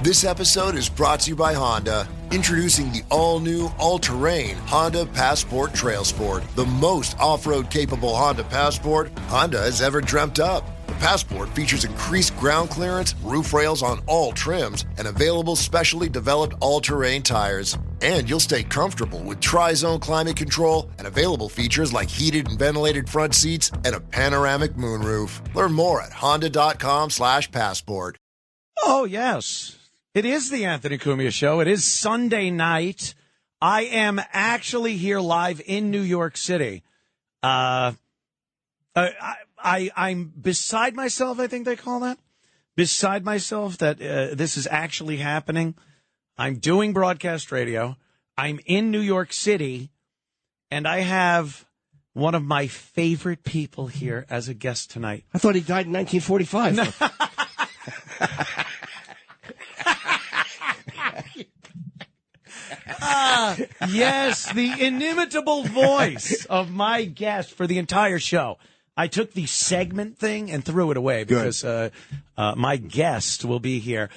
This episode is brought to you by Honda. Introducing the all-new, all-terrain Honda Passport Trail Sport, the most off-road capable Honda Passport Honda has ever dreamt up. The Passport features increased ground clearance, roof rails on all trims, and available specially developed all-terrain tires. And you'll stay comfortable with tri-zone climate control and available features like heated and ventilated front seats and a panoramic moonroof. Learn more at honda.com/passport. Oh, yes. It is the Anthony Cumia Show. It is Sunday night. I am actually here live in New York City. I'm beside myself, I think they call that. Beside myself that this is actually happening. I'm doing broadcast radio. I'm in New York City, and I have one of my favorite people here as a guest tonight. I thought he died in 1945. Yes, the inimitable voice of my guest for the entire show. I took the segment thing and threw it away because my guest will be here.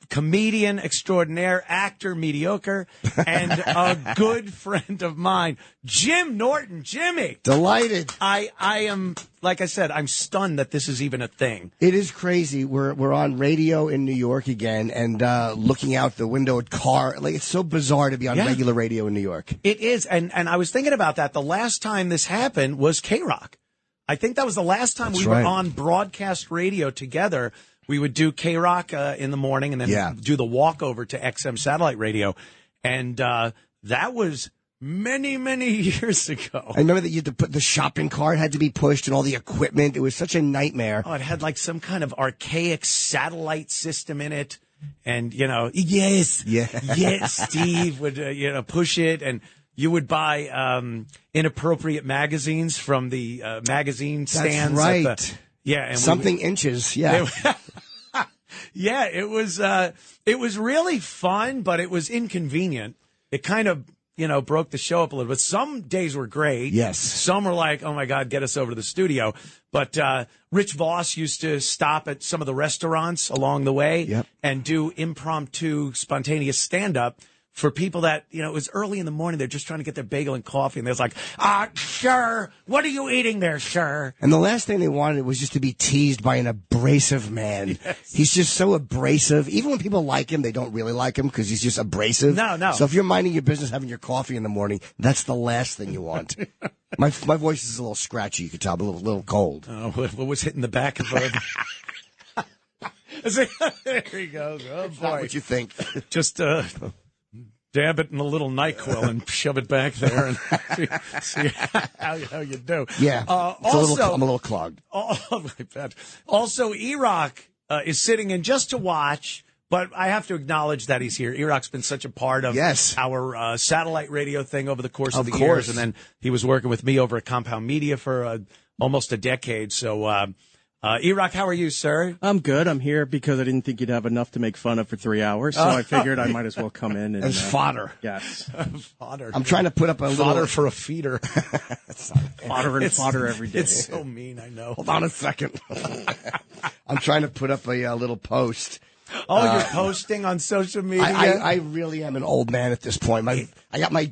Comedian extraordinaire, actor mediocre, and a good friend of mine, Jim Norton. Jimmy. Delighted. I am, like I said, I'm stunned that this is even a thing. It is crazy. We're on radio in New York again and looking out the window at car. Like, it's so bizarre to be on regular radio in New York. It is. And I was thinking about that. The last time this happened was K-Rock. I think that was the last time we were on broadcast radio together. We would do K-Rock in the morning and then do the walkover to XM satellite radio. And that was many, many years ago. I remember that you had to put the shopping cart had to be pushed and all the equipment. It was such a nightmare. Oh, it had like some kind of archaic satellite system in it. And, yes, Steve would, push it. And you would buy inappropriate magazines from the magazine stands. That's right. And something inches. Yeah. Yeah, it was really fun, but it was inconvenient. It kind of, broke the show up a little bit. Some days were great. Yes. Some were like, oh my God, get us over to the studio. But Rich Voss used to stop at some of the restaurants along the way and do impromptu, spontaneous stand-up for people that, it was early in the morning. They're just trying to get their bagel and coffee. And they're like, sir, what are you eating there, sir? And the last thing they wanted was just to be teased by an abrasive man. Yes. He's just so abrasive. Even when people like him, they don't really like him because he's just abrasive. No. So if you're minding your business, having your coffee in the morning, that's the last thing you want. My voice is a little scratchy, you could tell, a little cold. Oh, what was hitting the back of her? There he goes. Oh, boy. Not what you think. Just, dab it in a little NyQuil and shove it back there and see how you do. Yeah, I'm a little clogged. Oh, my bad. Also, Erock is sitting in just to watch, but I have to acknowledge that he's here. Erock's been such a part of our satellite radio thing over the course of the years, and then he was working with me over at Compound Media for almost a decade. So, Erock, how are you, sir? I'm good. I'm here because I didn't think you'd have enough to make fun of for 3 hours, so I figured I might as well come in. And, as fodder. Yes. Fodder. I'm trying to put up a little... Fodder for a feeder. Fodder and fodder every day. It's so mean, I know. Hold on a second. I'm trying to put up a little post. Oh, you're posting on social media? I really am an old man at this point. I got my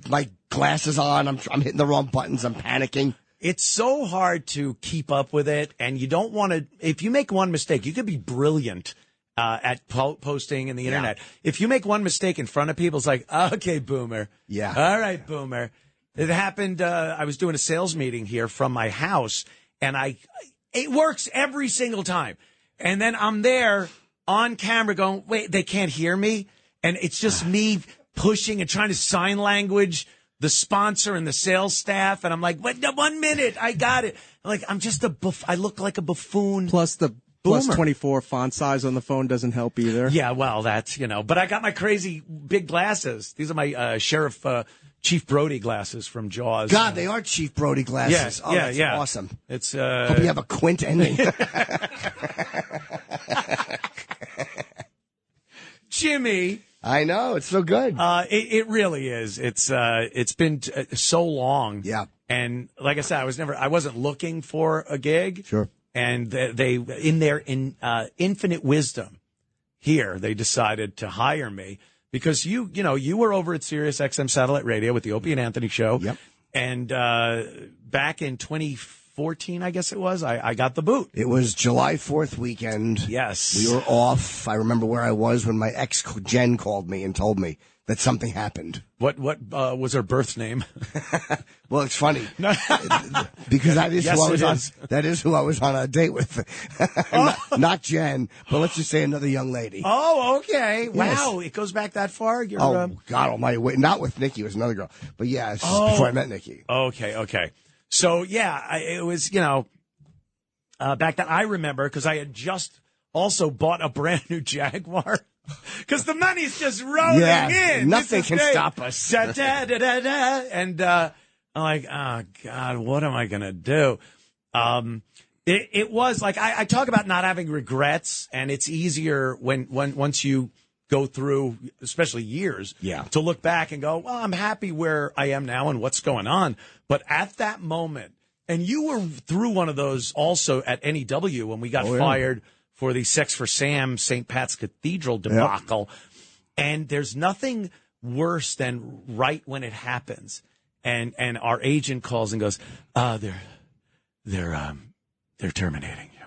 glasses on. I'm hitting the wrong buttons. I'm panicking. It's so hard to keep up with it, and you don't want to. If you make one mistake, you could be brilliant at posting in the internet. If you make one mistake in front of people, it's like, okay, boomer. Yeah. All right, boomer. It happened. I was doing a sales meeting here from my house, and it works every single time. And then I'm there on camera going, wait, they can't hear me, and it's just me pushing and trying to sign language the sponsor and the sales staff, and I'm like, wait, 1 minute, I got it. I'm just I look like a buffoon. Plus the plus 24 font size on the phone doesn't help either. Yeah, well, that's, but I got my crazy big glasses. These are my Sheriff Chief Brody glasses from Jaws. God, they are Chief Brody glasses. That's awesome. It's hope you have a quint ending. Jimmy. I know, it's so good. It really is. It's been so long. Yeah. And like I said, I wasn't looking for a gig. Sure. And they in their infinite wisdom, here, they decided to hire me because you were over at Sirius XM Satellite Radio with the Opie and Anthony show. Yep. And back in 2014, I guess it was, I got the boot. It was July 4th weekend. Yes. We were off. I remember where I was when my ex, Jen, called me and told me that something happened. What was her birth name? Well, it's funny because that is who I was on. That is who I was on a date with. Not Jen, but let's just say another young lady. Oh, okay. Yes. Wow, it goes back that far. God Almighty! Wait, not with Nikki. It was another girl. But yeah, it's just before I met Nikki. Okay. So yeah, it was back then. I remember because I had just also bought a brand new Jaguar. Because the money's just rolling in. Nothing can stop us. Da, da, da, da, da. And I'm like, oh, God, what am I going to do? It was like, I talk about not having regrets, and it's easier when once you go through, especially years, to look back and go, well, I'm happy where I am now and what's going on. But at that moment, and you were through one of those also at NEW when we got fired for the Sex for Sam St. Pat's Cathedral debacle. Yep. And there's nothing worse than right when it happens. And our agent calls and goes, they're terminating you.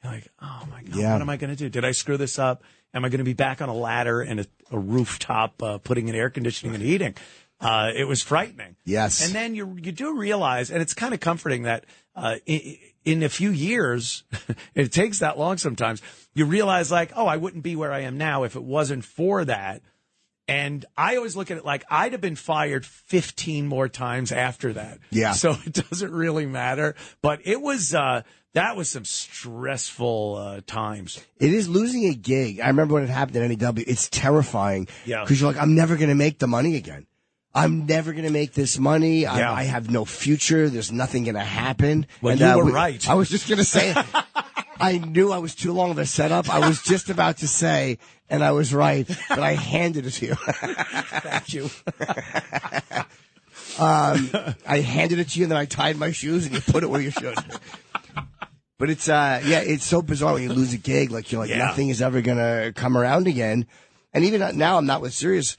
You're like, oh my God, what am I going to do? Did I screw this up? Am I going to be back on a ladder and a rooftop, putting in air conditioning and heating? It was frightening. Yes. And then you do realize, and it's kind of comforting that, in a few years, it takes that long sometimes, you realize like, oh, I wouldn't be where I am now if it wasn't for that. And I always look at it like I'd have been fired 15 more times after that. Yeah. So it doesn't really matter. But it was, that was some stressful times. It is losing a gig. I remember when it happened at NEW. It's terrifying. Yeah. Because you're like, I'm never going to make the money again. I'm never going to make this money. Yeah. I have no future. There's nothing going to happen. Well, and, you were right. I was just going to say, I knew I was too long of a setup. I was just about to say, and I was right, but I handed it to you. Thank you. I handed it to you, and then I tied my shoes, and you put it where you should. But it's, it's so bizarre when you lose a gig. Like, you're like, nothing is ever going to come around again. And even now, I'm not with Sirius.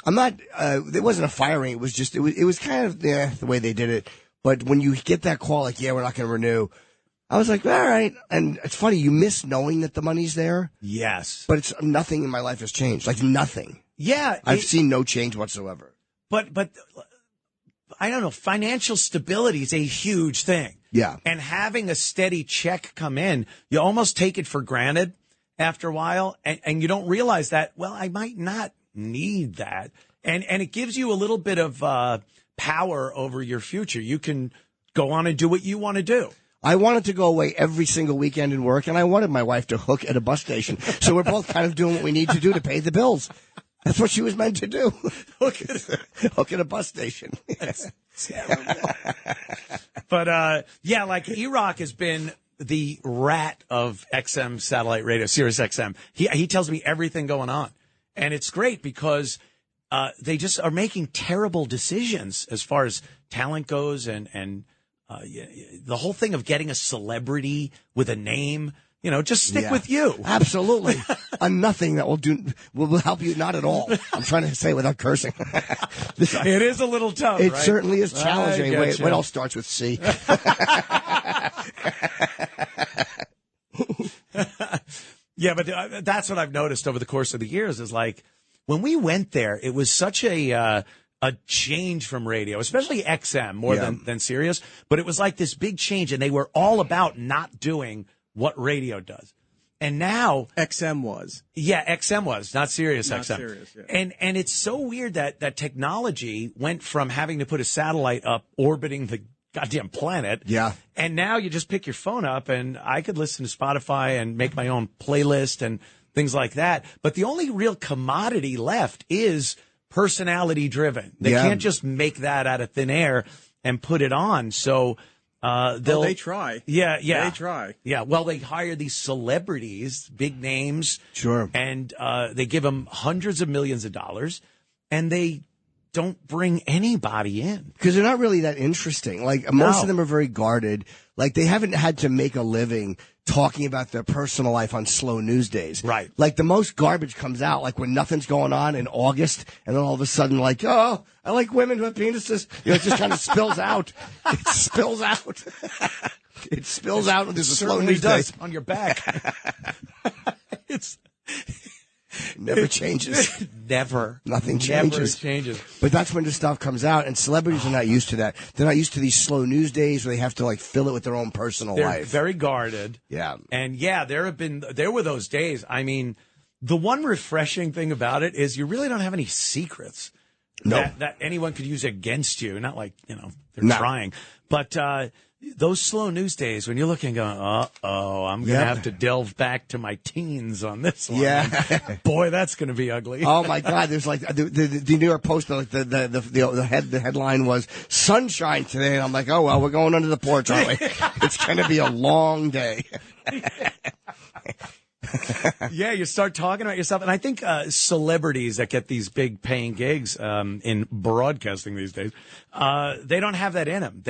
I'm not, it wasn't a firing. It was just, it was kind of the way they did it. But when you get that call, like, we're not going to renew, I was like, all right. And it's funny, you miss knowing that the money's there. Yes. But it's nothing in my life has changed. Like, nothing. Yeah. I've seen no change whatsoever. But I don't know, financial stability is a huge thing. Yeah. And having a steady check come in, you almost take it for granted after a while. And you don't realize that, well, I might not need that. And it gives you a little bit of power over your future. You can go on and do what you want to do. I wanted to go away every single weekend and work, and I wanted my wife to hook at a bus station. So we're both kind of doing what we need to do to pay the bills. That's what she was meant to do. Hook at a bus station. That's terrible. But, like Erock has been the rat of XM satellite radio, Sirius XM. He tells me everything going on. And it's great because they just are making terrible decisions as far as talent goes and the whole thing of getting a celebrity with a name, just stick with you. Absolutely. A nothing that will help you not at all. I'm trying to say without cursing. It is a little tough, It right? certainly is challenging. Wait, what else starts with C? Yeah, but that's what I've noticed over the course of the years is like when we went there, it was such a change from radio, especially XM more than Sirius. But it was like this big change, and they were all about not doing what radio does. And now XM was. Yeah, XM was, not Sirius not XM. Sirius, yeah. And it's so weird that technology went from having to put a satellite up orbiting the goddamn planet. Yeah. And now you just pick your phone up, and I could listen to Spotify and make my own playlist and things like that. But the only real commodity left is personality driven. They can't just make that out of thin air and put it on. So they try. Yeah. They try. Yeah. Well, they hire these celebrities, big names. Sure. And they give them hundreds of millions of dollars, and they don't bring anybody in. Because they're not really that interesting. Like, most of them are very guarded. Like, they haven't had to make a living talking about their personal life on slow news days. Right. Like the most garbage comes out, like when nothing's going on in August, and then all of a sudden, like, oh, I like women who have penises. You know, it just kind of spills out. It spills out. It spills out when there's a slow news day. On your back. It never changes. Never. Nothing changes. Never changes. But that's when the stuff comes out, and celebrities are not used to that. They're not used to these slow news days where they have to like fill it with their own personal They're life. very guarded. Yeah. And yeah, there were those days. I mean, the one refreshing thing about it is you really don't have any secrets that anyone could use against you. Not like, they're trying. But those slow news days when you're looking going, I'm going to have to delve back to my teens on this one. Yeah. Boy, that's going to be ugly. Oh my God. There's like the New York Post, like the headline was sunshine today. And I'm like, oh, well, we're going under the porch, aren't we? It's going to be a long day. Yeah, you start talking about yourself. And I think celebrities that get these big paying gigs in broadcasting these days, they don't have that in them.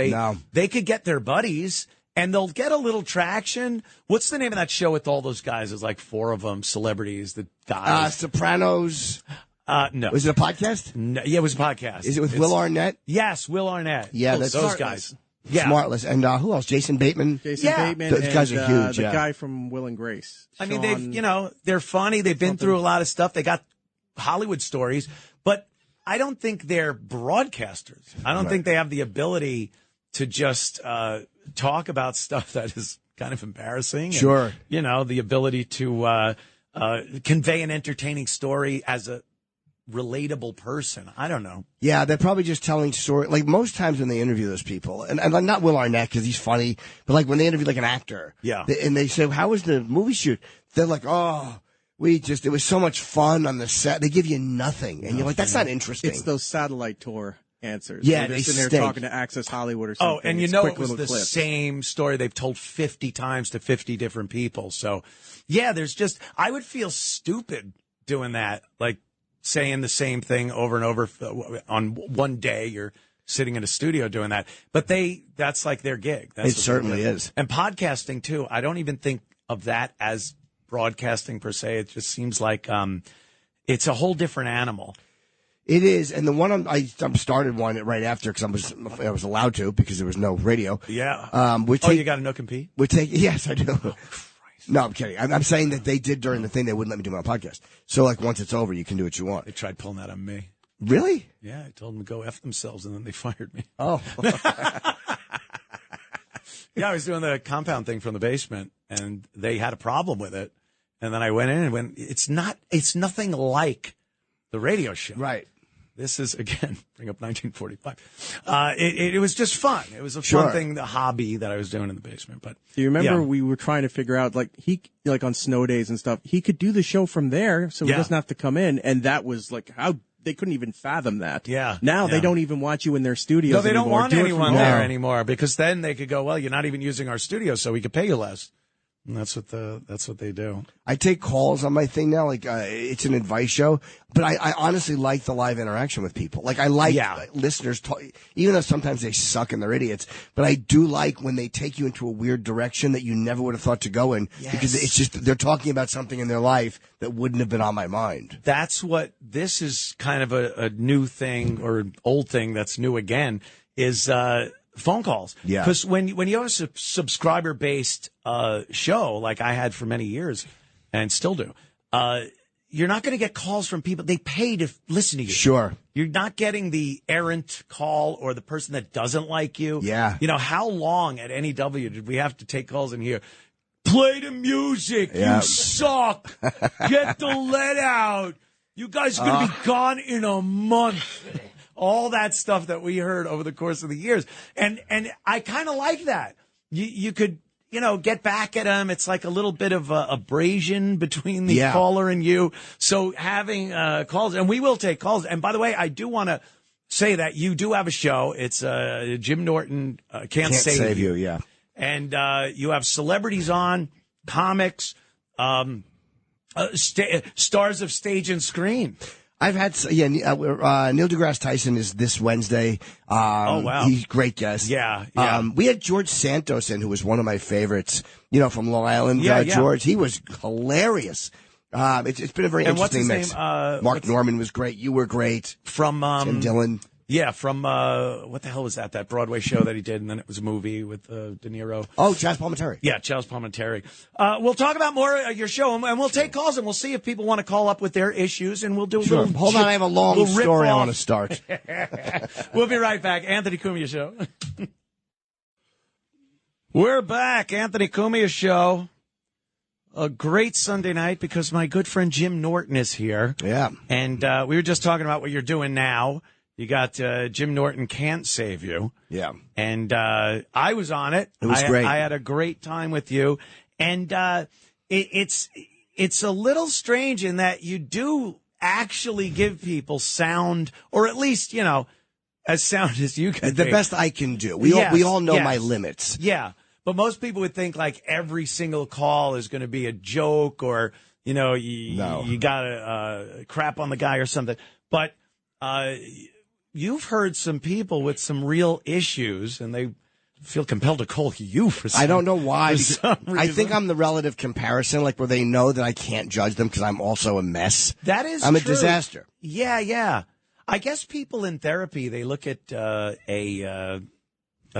They could get their buddies and they'll get a little traction. What's the name of that show with all those guys? There's like 4 of them, celebrities, the guys. Sopranos. No. Was it a podcast? No, yeah, it was a podcast. Is it with Will Arnett? Yes, Will Arnett. Yeah, that's those guys. Yeah. Smartless. And who else? Jason Bateman? Bateman. Those guys are huge. The guy from Will and Grace. I mean, they're funny. They've been through a lot of stuff. They got Hollywood stories, but I don't think they're broadcasters. I don't think they have the ability to just talk about stuff that is kind of embarrassing. Sure. And, the ability to convey an entertaining story as a relatable person. I don't know. Yeah, they're probably just telling story. Like most times when they interview those people, and not Will Arnett because he's funny, but like when they interview like an actor, and they say, "How was the movie shoot?" They're like, "Oh, it was so much fun on the set." They give you nothing, and you're like, "That's not interesting." It's those satellite tour answers. Yeah, they're sitting there talking to Access Hollywood or something. Oh, and it was the same story they've told 50 times to 50 different people. So, yeah, I would feel stupid doing that, like saying the same thing over and over on one day. You're sitting in a studio doing that, but that's like their gig. It certainly is. And podcasting too. I don't even think of that as broadcasting per se. It just seems like it's a whole different animal. It is, and the one I started one right after because I was allowed to because there was no radio. Yeah. You got a Nook and Pee? Yes, I do. No, I'm kidding. I'm saying that they did during the thing. They wouldn't let me do my podcast. So, like, once it's over, you can do what you want. They tried pulling that on me. Really? Yeah, I told them to go F themselves, and then they fired me. Oh. Yeah, I was doing the compound thing from the basement, and they had a problem with it. And then I went in and went, it's nothing like the radio show. Right. This is, again, bring up 1945. It was just fun. It was a Sure. fun thing, the hobby that I was doing in the basement. But do you remember we were trying to figure out, like on snow days and stuff, he could do the show from there, so he doesn't have to come in. And that was like how they couldn't even fathom that. Yeah. Now they don't even want you in their studios. No, they don't want anyone there home. anymore because then they could go, well, you're not even using our studio, so we could pay you less. And that's what they do. I take calls on my thing now. Like, it's an advice show, but I honestly like the live interaction with people. Like, I like listeners talk, even though sometimes they suck and they're idiots, but I do like when they take you into a weird direction that you never would have thought to go in because it's just, they're talking about something in their life that wouldn't have been on my mind. That's what, this is kind of a new thing or an old thing that's new again is, phone calls. Yeah. Because when you have a subscriber-based show, like I had for many years and still do, you're not going to get calls from people. They pay to listen to you. Sure. You're not getting the errant call or the person that doesn't like you. Yeah. How long at NEW did we have to take calls in here? Play the music. Yeah. You suck. Get the lead out. You guys are going to be gone in a month. All that stuff that we heard over the course of the years. And I kind of like that. You could, get back at them. It's like a little bit of abrasion between the caller and you. So having calls, and we will take calls. And by the way, I do want to say that you do have a show. It's Jim Norton, Can't Save You. Yeah. And you have celebrities on, comics, stars of stage and screen. I've had, Neil deGrasse Tyson is this Wednesday. Oh, wow. He's a great guest. Yeah. We had George Santos in, who was one of my favorites, from Long Island. Yeah. George, he was hilarious. It's been a very interesting mix. Mark Norman was great. You were great. From Tim Dillon. Yeah, from what the hell was that? That Broadway show that he did, and then it was a movie with De Niro. Oh, Chaz Palminteri. Yeah, Chaz Palminteri. We'll talk about more of your show, and we'll take calls, and we'll see if people want to call up with their issues, and we'll do a Sure. little. Hold on, I have a long story I want to start. We'll be right back. Anthony Cumia Show. We're back. Anthony Cumia Show. A great Sunday night because my good friend Jim Norton is here. Yeah. And we were just talking about what you're doing now. You got Jim Norton Can't Save You. Yeah. And I was on it. It was great. I had a great time with you. And it's a little strange in that you do actually give people sound, or at least, as sound as you can. The be. best I can do. We all know my limits. Yeah. But most people would think like every single call is going to be a joke or, you got to crap on the guy or something. But you've heard some people with some real issues, and they feel compelled to call you for some I don't know why. I think reason. I'm the relative comparison, like where they know that I can't judge them because I'm also a mess. That is I'm true. a disaster. Yeah. I guess people in therapy, they look at a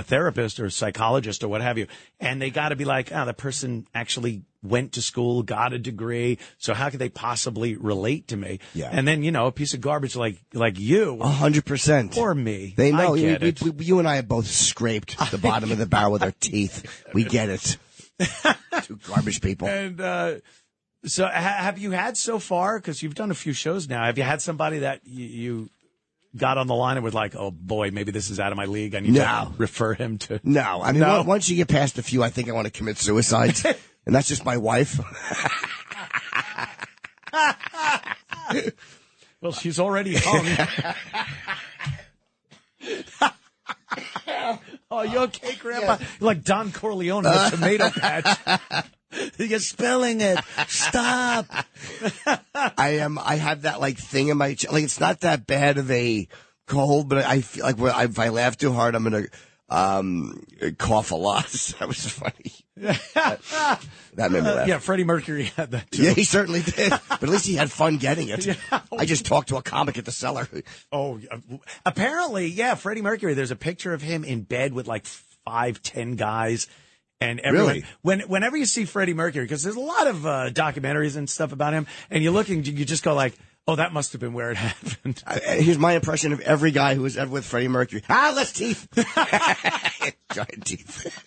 therapist or a psychologist or what have you, and they got to be like, the person actually went to school, got a degree, so how could they possibly relate to me? Yeah. And then, a piece of garbage like you. 100%. Or me. They know. I get it. You and I have both scraped the bottom of the barrel with our teeth. We get it. Two garbage people. And so have you had so far, because you've done a few shows now, have you had somebody that you got on the line and was like, oh, boy, maybe this is out of my league. I need to refer him to. No. I mean, once you get past a few, I think I want to commit suicide. And that's just my wife. Well, she's already hung. Oh, you okay, Grandpa? Yeah. You're like Don Corleone in a tomato patch. You're spilling it. Stop. I have that thing in my like it's not that bad of a cold, but I feel like if I laugh too hard, I'm gonna cough a lot. That was funny. That made me laugh. Yeah, Freddie Mercury had that too. Yeah, he certainly did. But at least he had fun getting it. Yeah. I just talked to a comic at the cellar. Oh, apparently, yeah, Freddie Mercury. There's a picture of him in bed with 5-10 guys. And everyone, whenever you see Freddie Mercury, because there's a lot of documentaries and stuff about him, and you just go like, oh, that must have been where it happened. Here's my impression of every guy who was ever with Freddie Mercury. Less teeth. Giant teeth.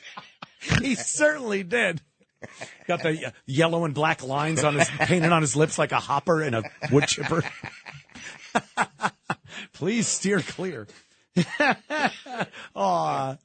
He certainly did. Got the yellow and black lines painted on his lips like a hopper and a wood chipper. Please steer clear. Aw.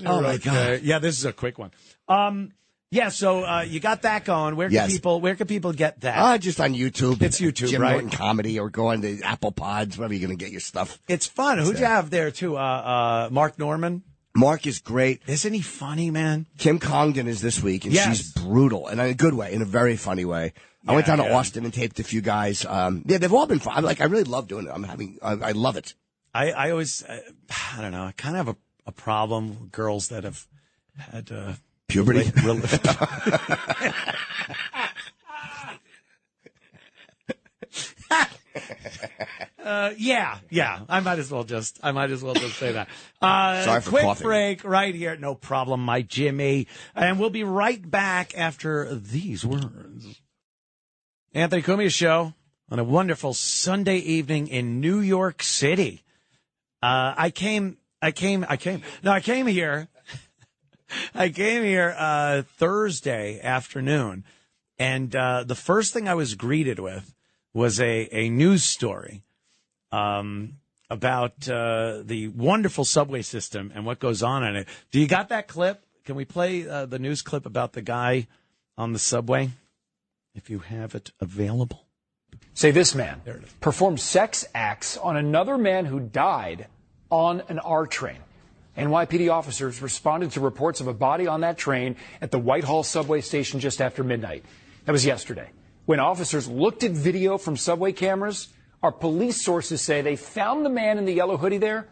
Oh my God! Yeah, this is a quick one. So you got that going. Where can people get that? Just on YouTube. It's YouTube, Jim right? Norton Comedy, or go on to Apple Pods, wherever you're going to get your stuff. It's fun. Who'd you have there too? Mark Norman. Mark is great. Isn't he funny, man? Kim Congdon is this week, and she's brutal, and in a good way, in a very funny way. I went down to Austin and taped a few guys. They've all been fun. I really love doing it. I love it. I always, I don't know. I kind of have a problem with girls that have had puberty. Yeah. I might as well just say that. Sorry for quick coughing. Break right here. No problem, my Jimmy. And we'll be right back after these words. Anthony Cumia Show on a wonderful Sunday evening in New York City. I came here Thursday afternoon, and the first thing I was greeted with was a news story about the wonderful subway system and what goes on in it. Do you got that clip? Can we play the news clip about the guy on the subway, if you have it available? Say this man performed sex acts on another man who died on an R train. NYPD officers responded to reports of a body on that train at the Whitehall subway station just after midnight. That was yesterday. When officers looked at video from subway cameras, Our police sources say they found the man in the yellow hoodie there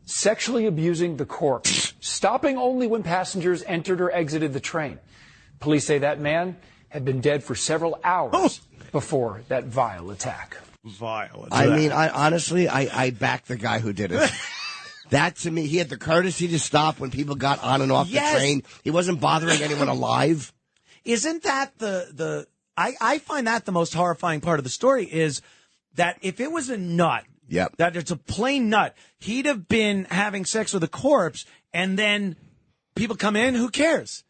sexually abusing the corpse, stopping only when passengers entered or exited the train. Police say that man had been dead for several hours before that vile attack. I mean, honestly, I back the guy who did it. That, to me, he had the courtesy to stop when people got on and off the train. He wasn't bothering anyone alive. Isn't that I find that the most horrifying part of the story is that if it was a nut, that it's a plain nut, he'd have been having sex with a corpse, and then people come in, who cares?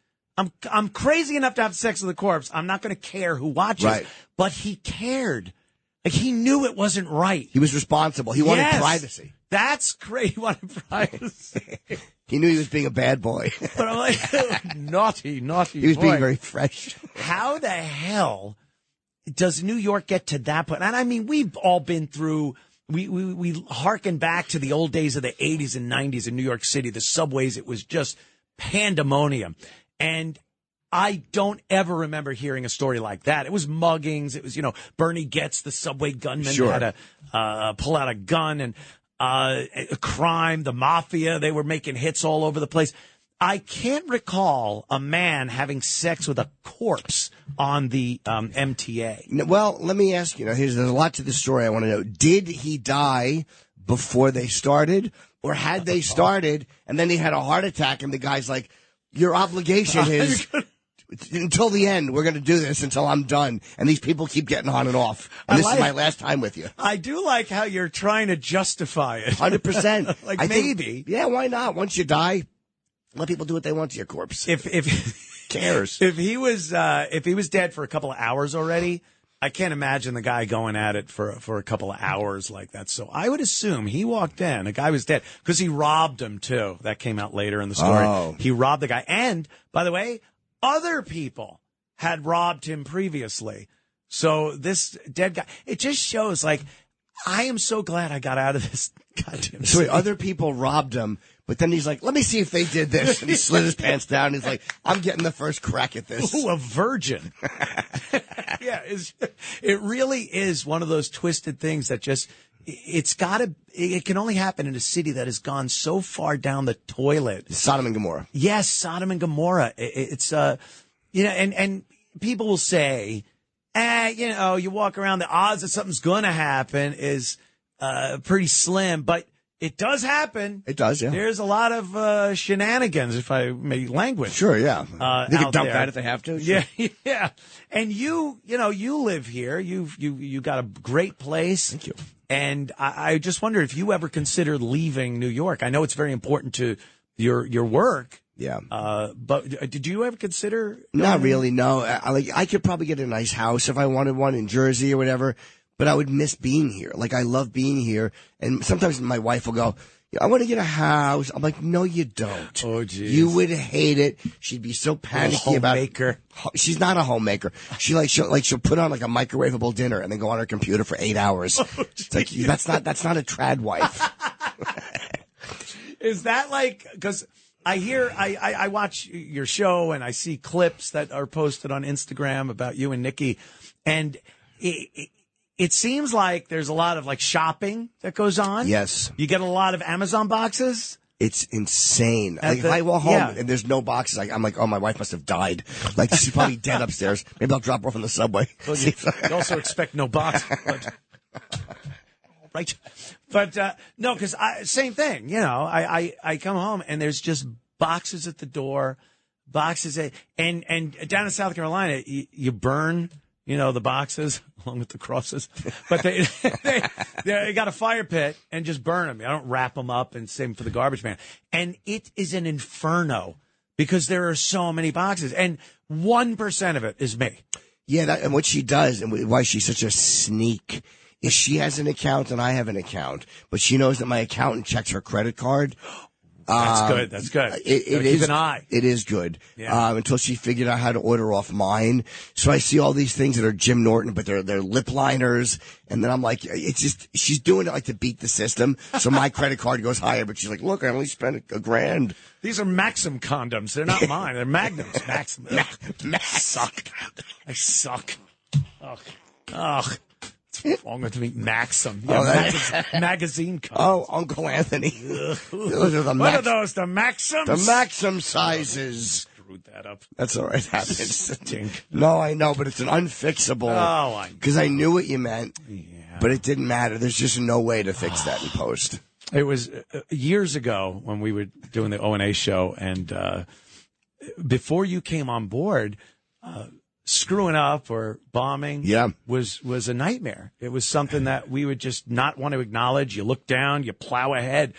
I'm crazy enough to have sex with a corpse. I'm not going to care who watches. Right. But he cared. Like, he knew it wasn't right. He was responsible. He wanted privacy. That's great. He wanted privacy. He knew he was being a bad boy. But I'm like, naughty He was boy. being very fresh. How the hell does New York get to that point? And I mean, we've all been through, we harken back to the old days of the 80s and 90s in New York City. The subways, it was just pandemonium. And I don't ever remember hearing a story like that. It was muggings. It was, Bernie Getz, the subway gunman, had to pull out a gun, and a crime, the mafia. They were making hits all over the place. I can't recall a man having sex with a corpse on the MTA. Well, let me ask you. There's a lot to the story I want to know. Did he die before they started, or had they started and then he had a heart attack and the guy's like, your obligation is until the end, we're going to do this until I'm done. And these people keep getting on and off. And this is my last time with you. I do like how you're trying to justify it. 100%. Like, maybe. Yeah, why not? Once you die, let people do what they want to your corpse. If cares. If he was dead for a couple of hours already, I can't imagine the guy going at it for a couple of hours like that. So I would assume he walked in, the guy was dead, because he robbed him too. That came out later in the story. Oh. He robbed the guy. And, by the way, other people had robbed him previously. So this dead guy, it just shows, like, I am so glad I got out of this goddamn So city. other people robbed him, but then he's like, let me see if they did this. And he slid his pants down. And he's like, I'm getting the first crack at this. Ooh, a virgin. Yeah, it really is one of those twisted things that just, it can only happen in a city that has gone so far down the toilet. Sodom and Gomorrah. Yes, Sodom and Gomorrah. It's, and people will say, you walk around, the odds that something's going to happen is pretty slim, but it does happen. It does, yeah. There's a lot of shenanigans, if I may language. Sure, yeah. They can dump there. that if they have to. Sure. Yeah, yeah. And you live here. You got a great place. Thank you. And I just wonder if you ever considered leaving New York. I know it's very important to your work. Yeah. But did you ever consider? Not really, no. I could probably get a nice house if I wanted one in Jersey or whatever, but I would miss being here. Like, I love being here. And sometimes my wife will go, I want to get a house. I'm like, no, you don't. Oh, geez. You would hate it. She'd be so panicky about it. Homemaker. She's not a homemaker. She'll put on like a microwavable dinner and then go on her computer for 8 hours. It's like, that's not a trad wife. Is that like, because I watch your show and I see clips that are posted on Instagram about you and Nikki, and it seems like there's a lot of like shopping that goes on. Yes. You get a lot of Amazon boxes. It's insane. Like, if I walk home and there's no boxes, I'm like, oh, my wife must have died. Like, she's probably dead upstairs. Maybe I'll drop her off on the subway. Well, you also expect no box. Right. But, no, because same thing. I come home and there's just boxes at the door, and down in South Carolina, you burn, the boxes along with the crosses, but they got a fire pit and just burn them. I don't wrap them up and save them for the garbage man. And it is an inferno because there are so many boxes, and 1% of it is me. Yeah. And what she does and why she's such a sneak is she has an account and I have an account, but she knows that my accountant checks her credit card. That's good. That's good. It is keep an eye. It is good. Yeah. Until she figured out how to order off mine. So I see all these things that are Jim Norton, but they're lip liners. And then I'm like, it's just, she's doing it like to beat the system. So my credit card goes higher, but she's like, look, I only spent $1,000. These are Maxim condoms. They're not mine. They're Magnums. Maxim. Suck. I suck. Ugh. It's What's wrong with me? Maxim. Oh, Magazine cups. Oh, Uncle Anthony. Those are what are those? The Maxims? The Maxim sizes. Screwed that up. That's all right. Happens. Stink. No, I know, but it's an unfixable. Oh, I know. Because I knew what you meant, Yeah. but it didn't matter. There's just no way to fix that in post. It was years ago when we were doing the O&A show, and before you came on board, screwing up or bombing was a nightmare. It was something that we would just not want to acknowledge. You look down, you plow ahead,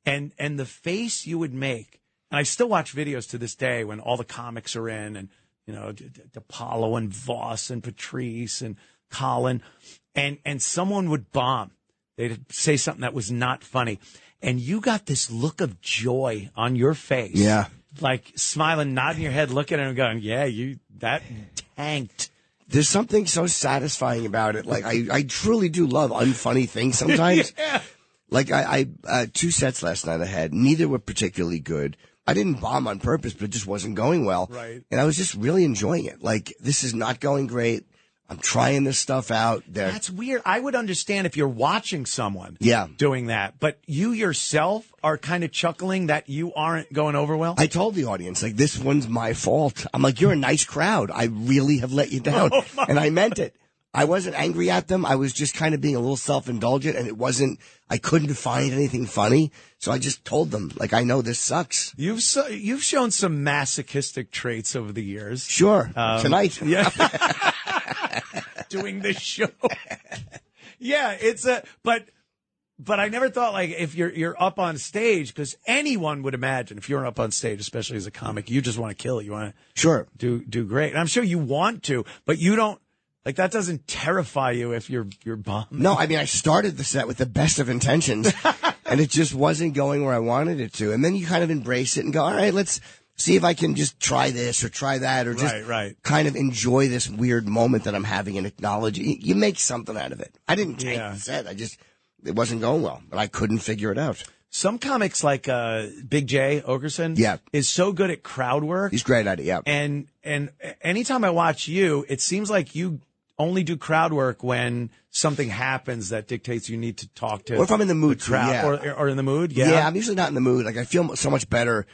and the face you would make. And I still watch videos to this day when all the comics are in, and DePaulo and Voss and Patrice and Colin, and someone would bomb. They'd say something that was not funny, and you got this look of joy on your face. Yeah. Like smiling, nodding your head, looking at him, going, "Yeah, that tanked." There's something so satisfying about it. Like I truly do love unfunny things sometimes. Yeah. Like I 2 sets last night I had. Neither were particularly good. I didn't bomb on purpose, but it just wasn't going well. Right. And I was just really enjoying it. Like, this is not going great. I'm trying this stuff out. That's weird. I would understand if you're watching someone doing that, but you yourself are kind of chuckling that you aren't going over well? I told the audience, like, this one's my fault. I'm like, you're a nice crowd. I really have let you down. And I meant it. I wasn't angry at them. I was just kind of being a little self-indulgent, and I couldn't find anything funny. So I just told them, like, I know this sucks. You've shown some masochistic traits over the years. Sure. Tonight. Yeah. Doing this show. Yeah, but I never thought, like, if you're up on stage, because anyone would imagine if you're up on stage, especially as a comic, you just want to kill. You want to do great. And I'm sure you want to, but you don't. Like, that doesn't terrify you if you're bummed. No, I mean, I started the set with the best of intentions, and it just wasn't going where I wanted it to. And then you kind of embrace it and go, all right, let's see if I can just try this or try that, or just kind of enjoy this weird moment that I'm having and acknowledge it. You make something out of it. I didn't take the set. It wasn't going well, but I couldn't figure it out. Some comics like Big J Ogerson is so good at crowd work. He's great at it, yeah. And anytime I watch you, it seems like you only do crowd work when something happens that dictates you need to talk to. Or if I'm in the mood, crowd, or in the mood, Yeah, I'm usually not in the mood. Like, I feel so much better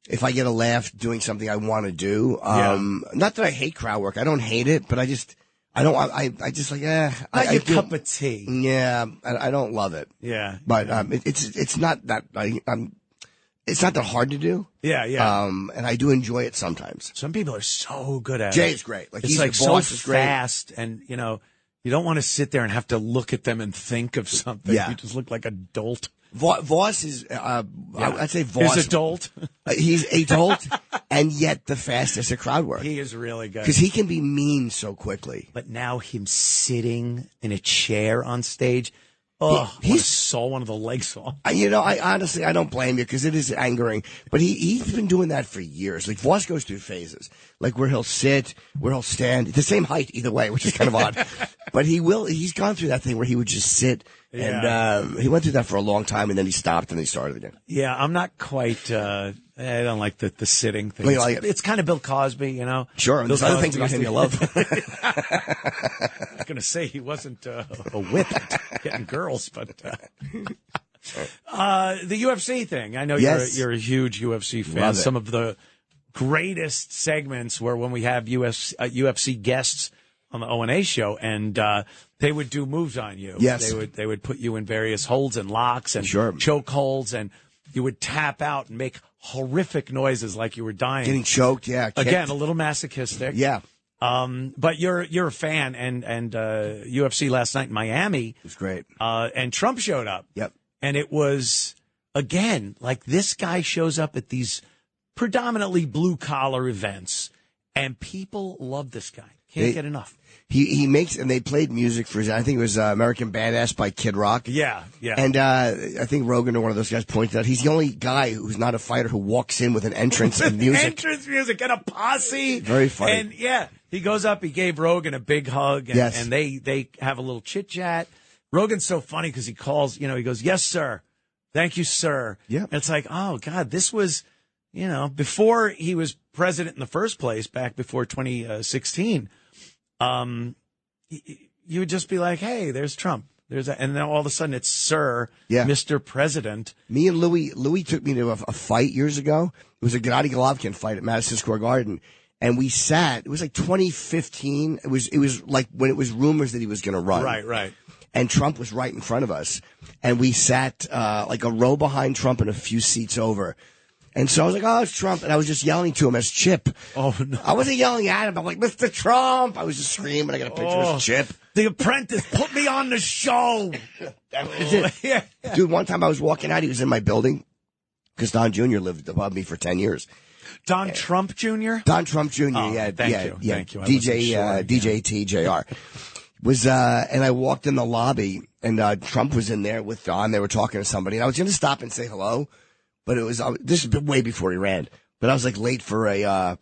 if I get a laugh doing something I want to do. Not that I hate crowd work. I don't hate it, but I just like, not your cup of tea. Yeah, I don't love it. Yeah. But, it's not that, it's not that hard to do. Yeah. And I do enjoy it sometimes. Some people are so good at it. Jay's great. Like, it's he's like the boss, so is great. fast, and you don't want to sit there and have to look at them and think of something. Yeah. You just look like a dolt. Voss is, I'd say Voss. He's a dolt. He's a dolt, and yet the fastest at crowd work. He is really good. Because he can be mean so quickly. But now him sitting in a chair on stage, he saw one of the legs off. I honestly, I don't blame you, because it is angering. But he's been doing that for years. Like, Voss goes through phases, like where he'll sit, where he'll stand, the same height either way, which is kind of odd. But he's gone through that thing where he would just sit, and he went through that for a long time, and then he stopped and he started again. Yeah, I'm not quite. I don't like the sitting thing. Well, it's kind of Bill Cosby, Sure, and there's other things about him you love. I was going to say he wasn't a whip at getting girls, but the UFC thing. I know you're a huge UFC fan. Love it. Some of the greatest segments were when we have UFC guests on the O&A show, and they would do moves on you. Yes. They would put you in various holds and locks and choke holds, and you would tap out and make horrific noises like you were dying. Getting choked, kicked. Again, a little masochistic. Yeah. But you're a fan, and UFC last night in Miami. It was great. And Trump showed up. Yep. And it was, again, like, this guy shows up at these predominantly blue-collar events, and people love this guy. Can't get enough. He makes, and they played music for his, I think it was American Badass by Kid Rock. Yeah. And I think Rogan or one of those guys pointed out, he's the only guy who's not a fighter who walks in with an entrance and music. Entrance music and a posse. Very funny. And he goes up, he gave Rogan a big hug, and, and they have a little chit-chat. Rogan's so funny because he calls, he goes, "Yes, sir. Thank you, sir." Yeah. And it's like, oh, God, this was, before he was president in the first place, back before 2016. you would just be like, hey, there's Trump. And then all of a sudden it's Sir, Yeah. Mr. President. Me and Louis took me to a fight years ago. It was a Gennady Golovkin fight at Madison Square Garden. And we sat, it was like 2015. It was like when it was rumors that he was going to run. Right. And Trump was right in front of us. And we sat, like a row behind Trump and a few seats over. And so I was like, oh, it's Trump. And I was just yelling to him as Chip. Oh, no. I wasn't yelling at him. I'm like, Mr. Trump. I was just screaming. I got a picture of Chip. The Apprentice, put me on the show. That was it. Yeah. Dude, one time I was walking out. He was in my building because Don Jr. lived above me for 10 years. Don Trump Jr.? Don Trump Jr. Thank you. DJ TJR. And I walked in the lobby and Trump was in there with Don. They were talking to somebody and I was going to stop and say hello. But it was, this is way before he ran. But I was like late for a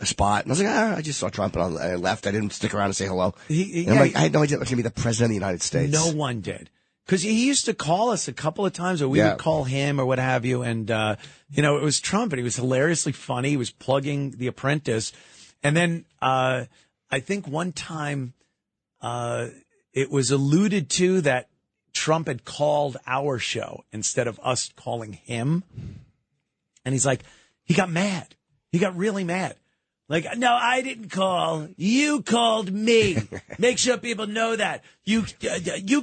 spot. And I was like, I just saw Trump and I left. I didn't stick around and say hello. I'm like, I had no idea it was going to be the president of the United States. No one did. Because he used to call us a couple of times, or we would call him or what have you. And, it was Trump and he was hilariously funny. He was plugging The Apprentice. And then I think one time it was alluded to that Trump had called our show instead of us calling him. And he's like, he got mad. He got really mad. Like, no, I didn't call. You called me. Make sure people know that. You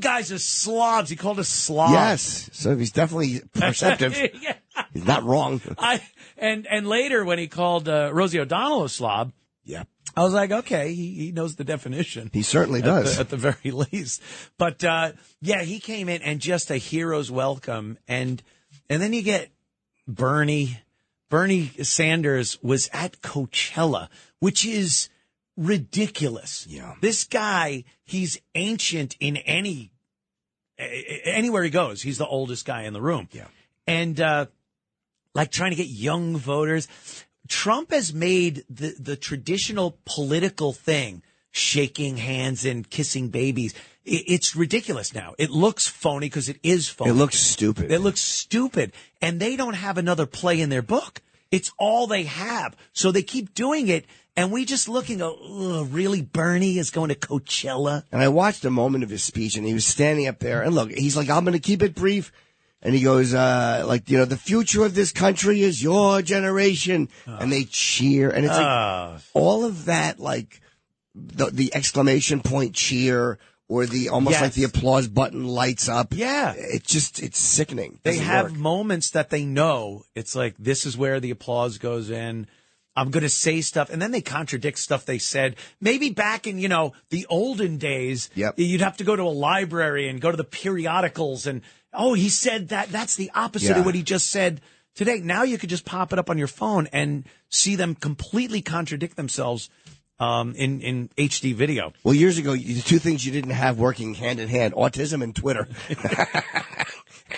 guys are slobs. He called us slobs. Yes. So he's definitely perceptive. Yeah. He's not wrong. And later when he called Rosie O'Donnell a slob, Yeah. I was like, okay, he knows the definition. He certainly does. At the very least. But, he came in and just a hero's welcome. And then you get Bernie Sanders was at Coachella, which is ridiculous. Yeah. This guy, he's ancient in anywhere he goes. He's the oldest guy in the room. Yeah. And, trying to get young voters. Trump has made the traditional political thing, shaking hands and kissing babies. It's ridiculous now. It looks phony because it is phony. It looks stupid. And they don't have another play in their book. It's all they have. So they keep doing it. And we just look and go, really? Bernie is going to Coachella? And I watched a moment of his speech and he was standing up there and look, he's like, I'm going to keep it brief. And he goes, the future of this country is your generation. And they cheer. And it's like all of that, like the exclamation point cheer or the almost like the applause button lights up. Yeah. It's sickening. They have moments that they know. It's like, this is where the applause goes in. I'm going to say stuff. And then they contradict stuff they said. Maybe back in, the olden days, you'd have to go to a library and go to the periodicals and, he said that. That's the opposite of what he just said today. Now you could just pop it up on your phone and see them completely contradict themselves in HD video. Well, years ago, the two things you didn't have working hand in hand, autism and Twitter.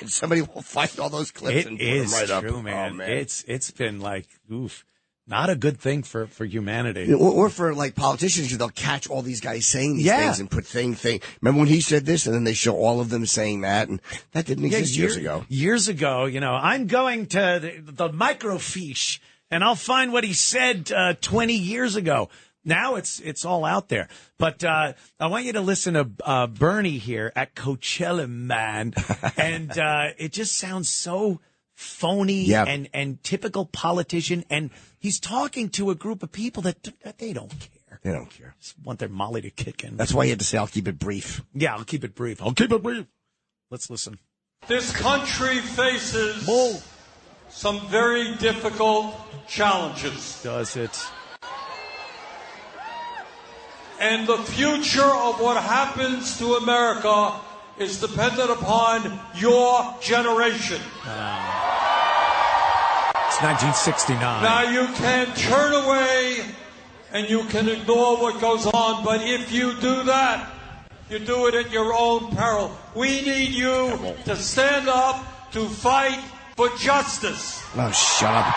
And somebody will find all those clips and put them right up. It is true, man. Oh, man. It's been like, oof. Not a good thing for humanity. Or for like politicians, they'll catch all these guys saying these things and put thing. Remember when he said this and then they show all of them saying that and that didn't exist years ago. Years ago, I'm going to the microfiche and I'll find what he said 20 years ago. Now it's all out there. But I want you to listen to Bernie here at Coachella, man. And it just sounds so phony and typical politician, and he's talking to a group of people that they don't care. They don't care. Just want their molly to kick in. That's why you had to say, I'll keep it brief. Yeah, I'll keep it brief. Let's listen. This country faces some very difficult challenges. Does it? And the future of what happens to America is dependent upon your generation. It's 1969. Now you can turn away and you can ignore what goes on, but if you do that, you do it at your own peril. We need you to stand up to fight for justice. Oh, shut up.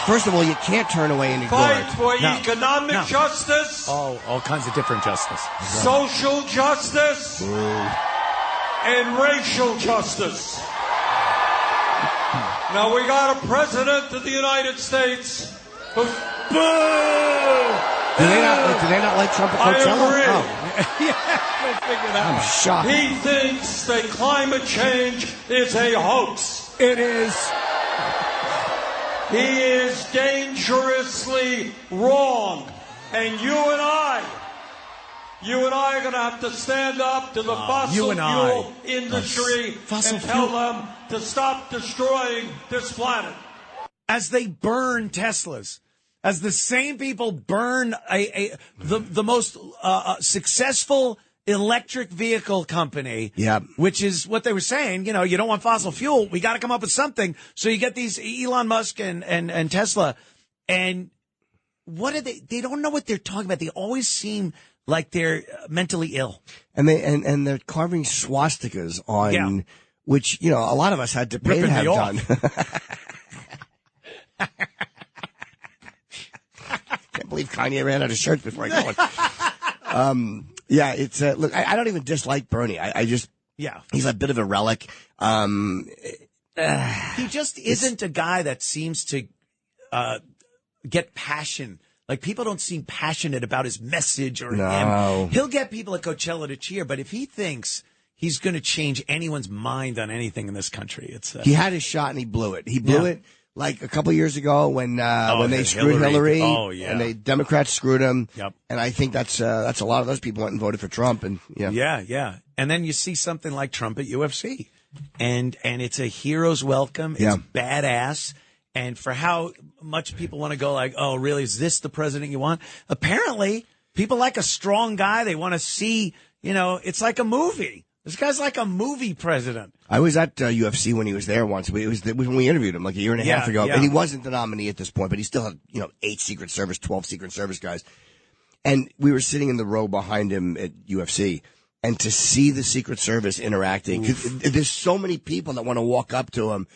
First of all, you can't turn away and ignore Fight it. for economic justice. All kinds of different justice. Social justice. And racial justice. Now we got a president of the United States who... Do they not like Trump at Coachella? I agree. We'll figure that I'm out. shocked. He thinks that climate change is a hoax. It is. He is dangerously wrong. And you and I are going to have to stand up to the fossil fuel industry and tell them to stop destroying this planet. As they burn Teslas, as the same people burn the most successful electric vehicle company, which is what they were saying, you know, you don't want fossil fuel, we got to come up with something. So you get these Elon Musk and Tesla, and what are they don't know what they're talking about. They always seem like they're mentally ill. And they're carving swastikas on, which, you know, a lot of us had to pay to have done. Can't believe Kanye ran out of shirts before I got one. Yeah, it's look. I don't even dislike Bernie. I just he's a bit of a relic. He just isn't a guy that seems to get passion. Like, people don't seem passionate about his message or him. He'll get people at Coachella to cheer, but if he thinks he's going to change anyone's mind on anything in this country, it's he had his shot and he blew it. He blew it. Like a couple years ago when they screwed Hillary, and the Democrats screwed him. And I think that's a lot of those people went and voted for Trump. And and then you see something like Trump at UFC, and it's a hero's welcome. It's badass. And for how much people want to go like, oh, really, is this the president you want? Apparently, people like a strong guy. They want to see, you know, it's like a movie. This guy's like a movie president. I was at UFC when he was there once. It was when we interviewed him like a year and a half ago. And he wasn't the nominee at this point, but he still had, 8 Secret Service, 12 Secret Service guys. And we were sitting in the row behind him at UFC. And to see the Secret Service interacting, 'cause there's so many people that want to walk up to him.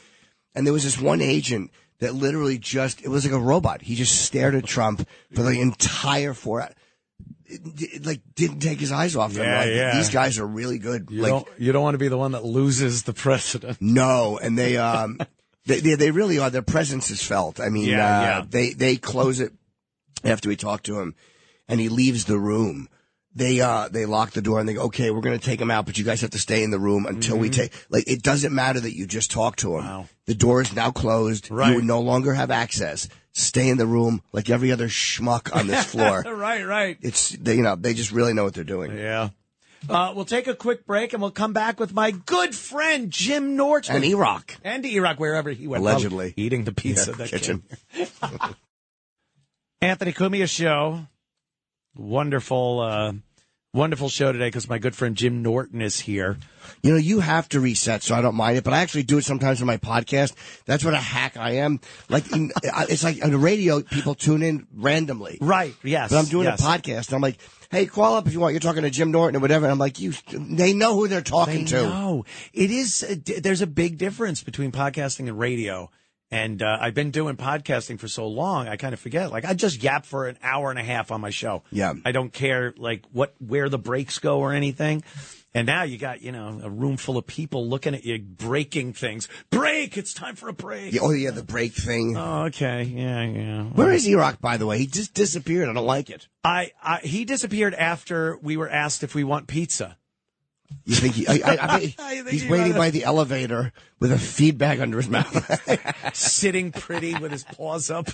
And there was this one agent that literally it was like a robot. He just stared at Trump for the entire 4 hours. Didn't take his eyes off him. These guys are really good. You don't want to be the one that loses the president. No, and they really are. Their presence is felt. I mean, they close it after we talk to him, and he leaves the room. They lock the door and they go, okay, we're going to take him out, but you guys have to stay in the room until we take, it doesn't matter that you just talked to him. Wow. The door is now closed. Right. You no longer have access. Stay in the room like every other schmuck on this floor. Right. It's, they just really know what they're doing. Yeah. We'll take a quick break and we'll come back with my good friend, Jim Norton. And Erock. Wherever he went. Allegedly. Eating the pizza. Yeah, kitchen. Anthony Cumia show. Wonderful show today because my good friend Jim Norton is here. You have to reset, so I don't mind it, but I actually do it sometimes on my podcast. That's what a hack I am. It's like on the radio, people tune in randomly. Right, yes. But I'm doing a podcast, and I'm like, hey, call up if you want. You're talking to Jim Norton or whatever. And I'm like, they know who they're talking to. No, it is. There's a big difference between podcasting and radio. And I've been doing podcasting for so long, I kind of forget. Like, I just yap for an hour and a half on my show. Yeah. I don't care, where the breaks go or anything. And now you got, a room full of people looking at you breaking things. Break! It's time for a break. Yeah, the break thing. Oh, okay. Yeah. Where is Erock, by the way? He just disappeared. I don't like it. He disappeared after we were asked if we want pizza. You think he's waiting by the elevator with a feed bag under his mouth. Sitting pretty with his paws up.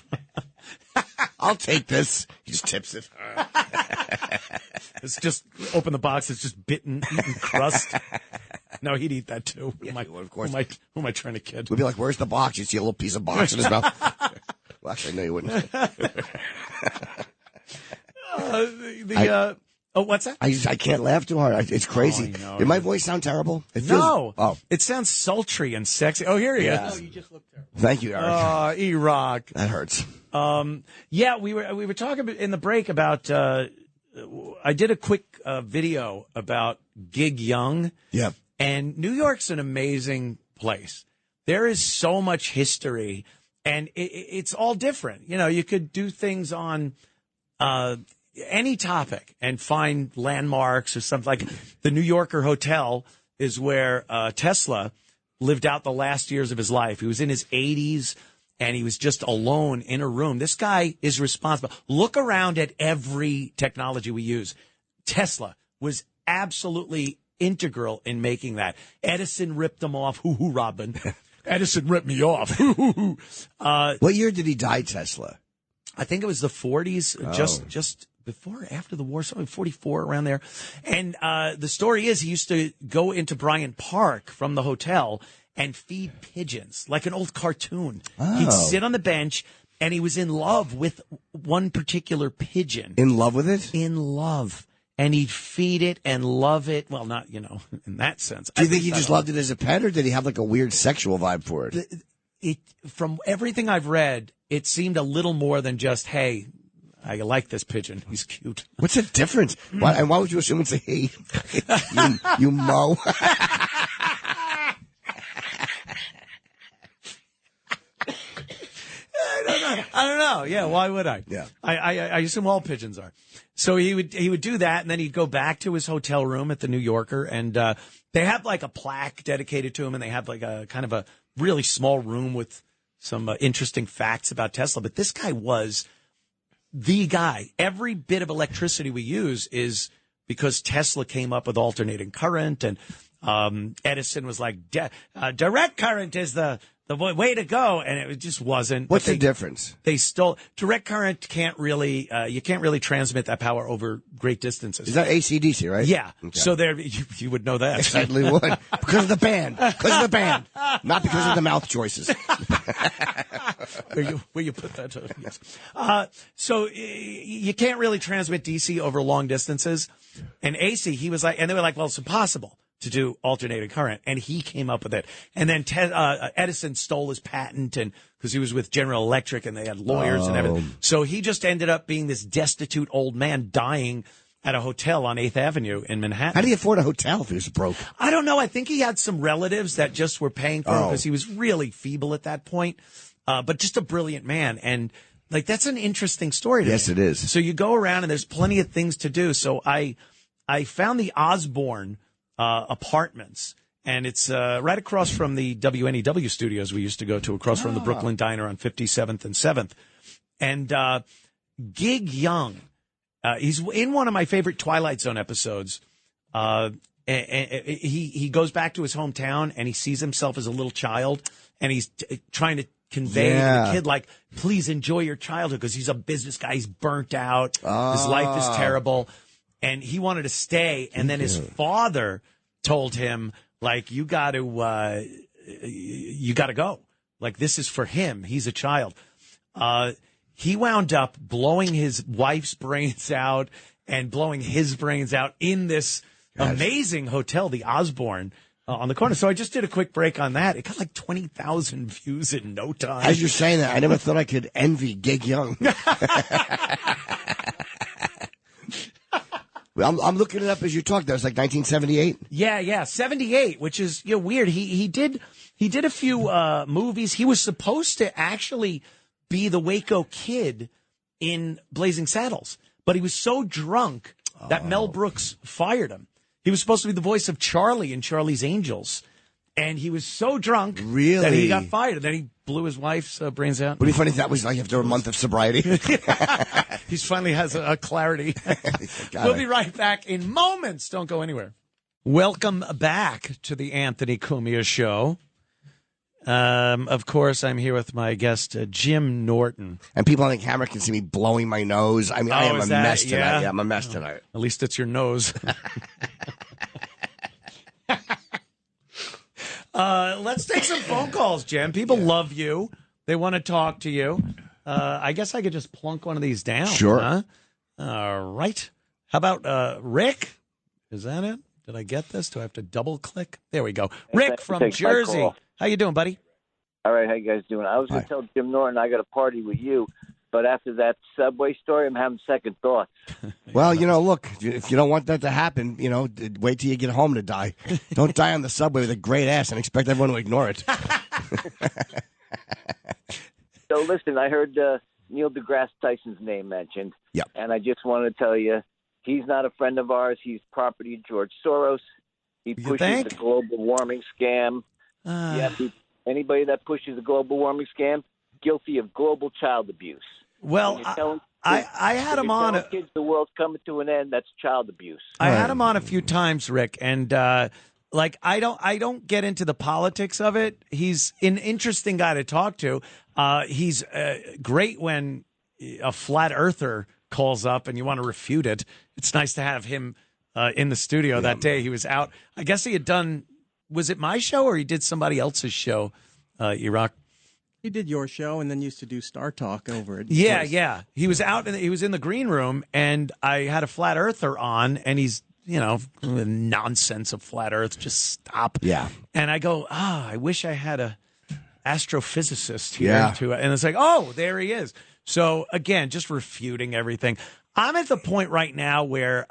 I'll take this. He just tips it. It's just, open the box, it's just eaten crust. No, he'd eat that too. Of course. Who am I trying to kid? We'd be like, where's the box? You'd see a little piece of box in his mouth. Well, actually, no, you wouldn't. Oh, what's that? I can't laugh too hard. It's crazy. Did my voice sound terrible? It sounds sultry and sexy. Oh, here he is. Oh, you just look terrible. Thank you, Eric. Oh, Erock. That hurts. We were talking in the break about. I did a quick video about Gig Young. Yeah. And New York's an amazing place. There is so much history, and it's all different. You could do things on any topic and find landmarks or something. Like the New Yorker Hotel is where Tesla lived out the last years of his life. He was in his 80s, and he was just alone in a room. This guy is responsible. Look around at every technology we use. Tesla was absolutely integral in making that. Edison ripped him off. Hoo-hoo, Robin. Edison ripped me off. Hoo-hoo-hoo. What year did he die, Tesla? I think it was the 40s, just before or after the war, something 44 around there. And the story is he used to go into Bryant Park from the hotel and feed pigeons like an old cartoon. He'd sit on the bench, and he was in love with one particular pigeon. In love with it? In love. And he'd feed it and love it. Well, not, in that sense. Do you think he just loved it as a pet, or did he have like a weird sexual vibe for it? From everything I've read, it seemed a little more than just, hey, I like this pigeon. He's cute. What's the difference? Why would you assume it's a he? you mo. I don't know. Yeah, why would I? Yeah. I assume all pigeons are. So he would do that, and then he'd go back to his hotel room at the New Yorker, and they have like a plaque dedicated to him, and they have like a kind of a really small room with some interesting facts about Tesla. But this guy was the guy. Every bit of electricity we use is because Tesla came up with alternating current, and Edison was like, direct current is the way to go, and it just wasn't. What's the difference? They stole direct current. Can't really you can't really transmit that power over great distances. Is that AC/DC, right? Yeah. Okay. So there, you would know that. I certainly would, because of the band. Because of the band, not because of the mouth choices. Where you put that? Yes. So you can't really transmit DC over long distances, and AC. He was like, and they were like, well, it's impossible to do alternating current, and he came up with it. And then Edison stole his patent, and because he was with General Electric, and they had lawyers and everything. So he just ended up being this destitute old man dying at a hotel on 8th Avenue in Manhattan. How do you afford a hotel if he was broke? I don't know. I think he had some relatives that just were paying for him because he was really feeble at that point, but just a brilliant man. And like that's an interesting story to me. Yes, it is. So you go around, and there's plenty of things to do. So I found the Osborne apartments, and it's right across from the WNEW studios we used to go to, across from the Brooklyn Diner on 57th and 7th. And Gig Young, he's in one of my favorite Twilight Zone episodes. And he goes back to his hometown, and he sees himself as a little child, and he's trying to convey to the kid, like, please enjoy your childhood, because he's a business guy. He's burnt out. His life is terrible. And he wanted to stay, and then his father told him, like, you got to go. Like, this is for him. He's a child. He wound up blowing his wife's brains out and blowing his brains out in this amazing hotel, the Osborne, on the corner. So I just did a quick break on that. It got like 20,000 views in no time. As you're saying that, I never thought I could envy Gig Young. I'm looking it up as you talk. That was like 1978. Yeah, 78, which is weird. He did a few movies. He was supposed to actually be the Waco Kid in Blazing Saddles, but he was so drunk that Mel Brooks fired him. He was supposed to be the voice of Charlie in Charlie's Angels, and he was so drunk that he got fired. And then he blew his wife's brains out. Pretty funny. That was like after a month of sobriety. He finally has a clarity. We'll be right back in moments. Don't go anywhere. Welcome back to the Anthony Cumia Show. Of course, I'm here with my guest, Jim Norton. And people on the camera can see me blowing my nose. I mean, I am a mess tonight. Yeah, I'm a mess tonight. At least it's your nose. Let's take some phone calls, Jim. People love you. They want to talk to you. I guess I could just plunk one of these down. Sure. Huh? All right. How about Rick? Is that it? Did I get this? Do I have to double click? There we go. Rick from Jersey. How you doing, buddy? All right. How you guys doing? I was going to tell Jim Norton I got a party with you, but after that Subway story, I'm having second thoughts. Well, look, if you don't want that to happen, wait till you get home to die. Don't die on the subway with a great ass and expect everyone to ignore it. So listen, I heard Neil deGrasse Tyson's name mentioned. Yeah. And I just wanted to tell you, he's not a friend of ours. He's property of George Soros. He pushes the global warming scam. Anybody that pushes the global warming scam, guilty of global child abuse. Well, I had him on. Kids, the world's coming to an end. That's child abuse. I had him on a few times, Rick, and like I don't get into the politics of it. He's an interesting guy to talk to. He's great when a flat earther calls up and you want to refute it. It's nice to have him in the studio that day. He was out. I guess he had done. Was it my show or he did somebody else's show? Erock. He did your show and then used to do Star Talk over it. Yeah. He was out and he was in the green room, and I had a flat earther on, and he's, the nonsense of flat Earth. Just stop. Yeah. And I go, I wish I had a astrophysicist here and it's like, oh, there he is. So again, just refuting everything. I'm at the point right now where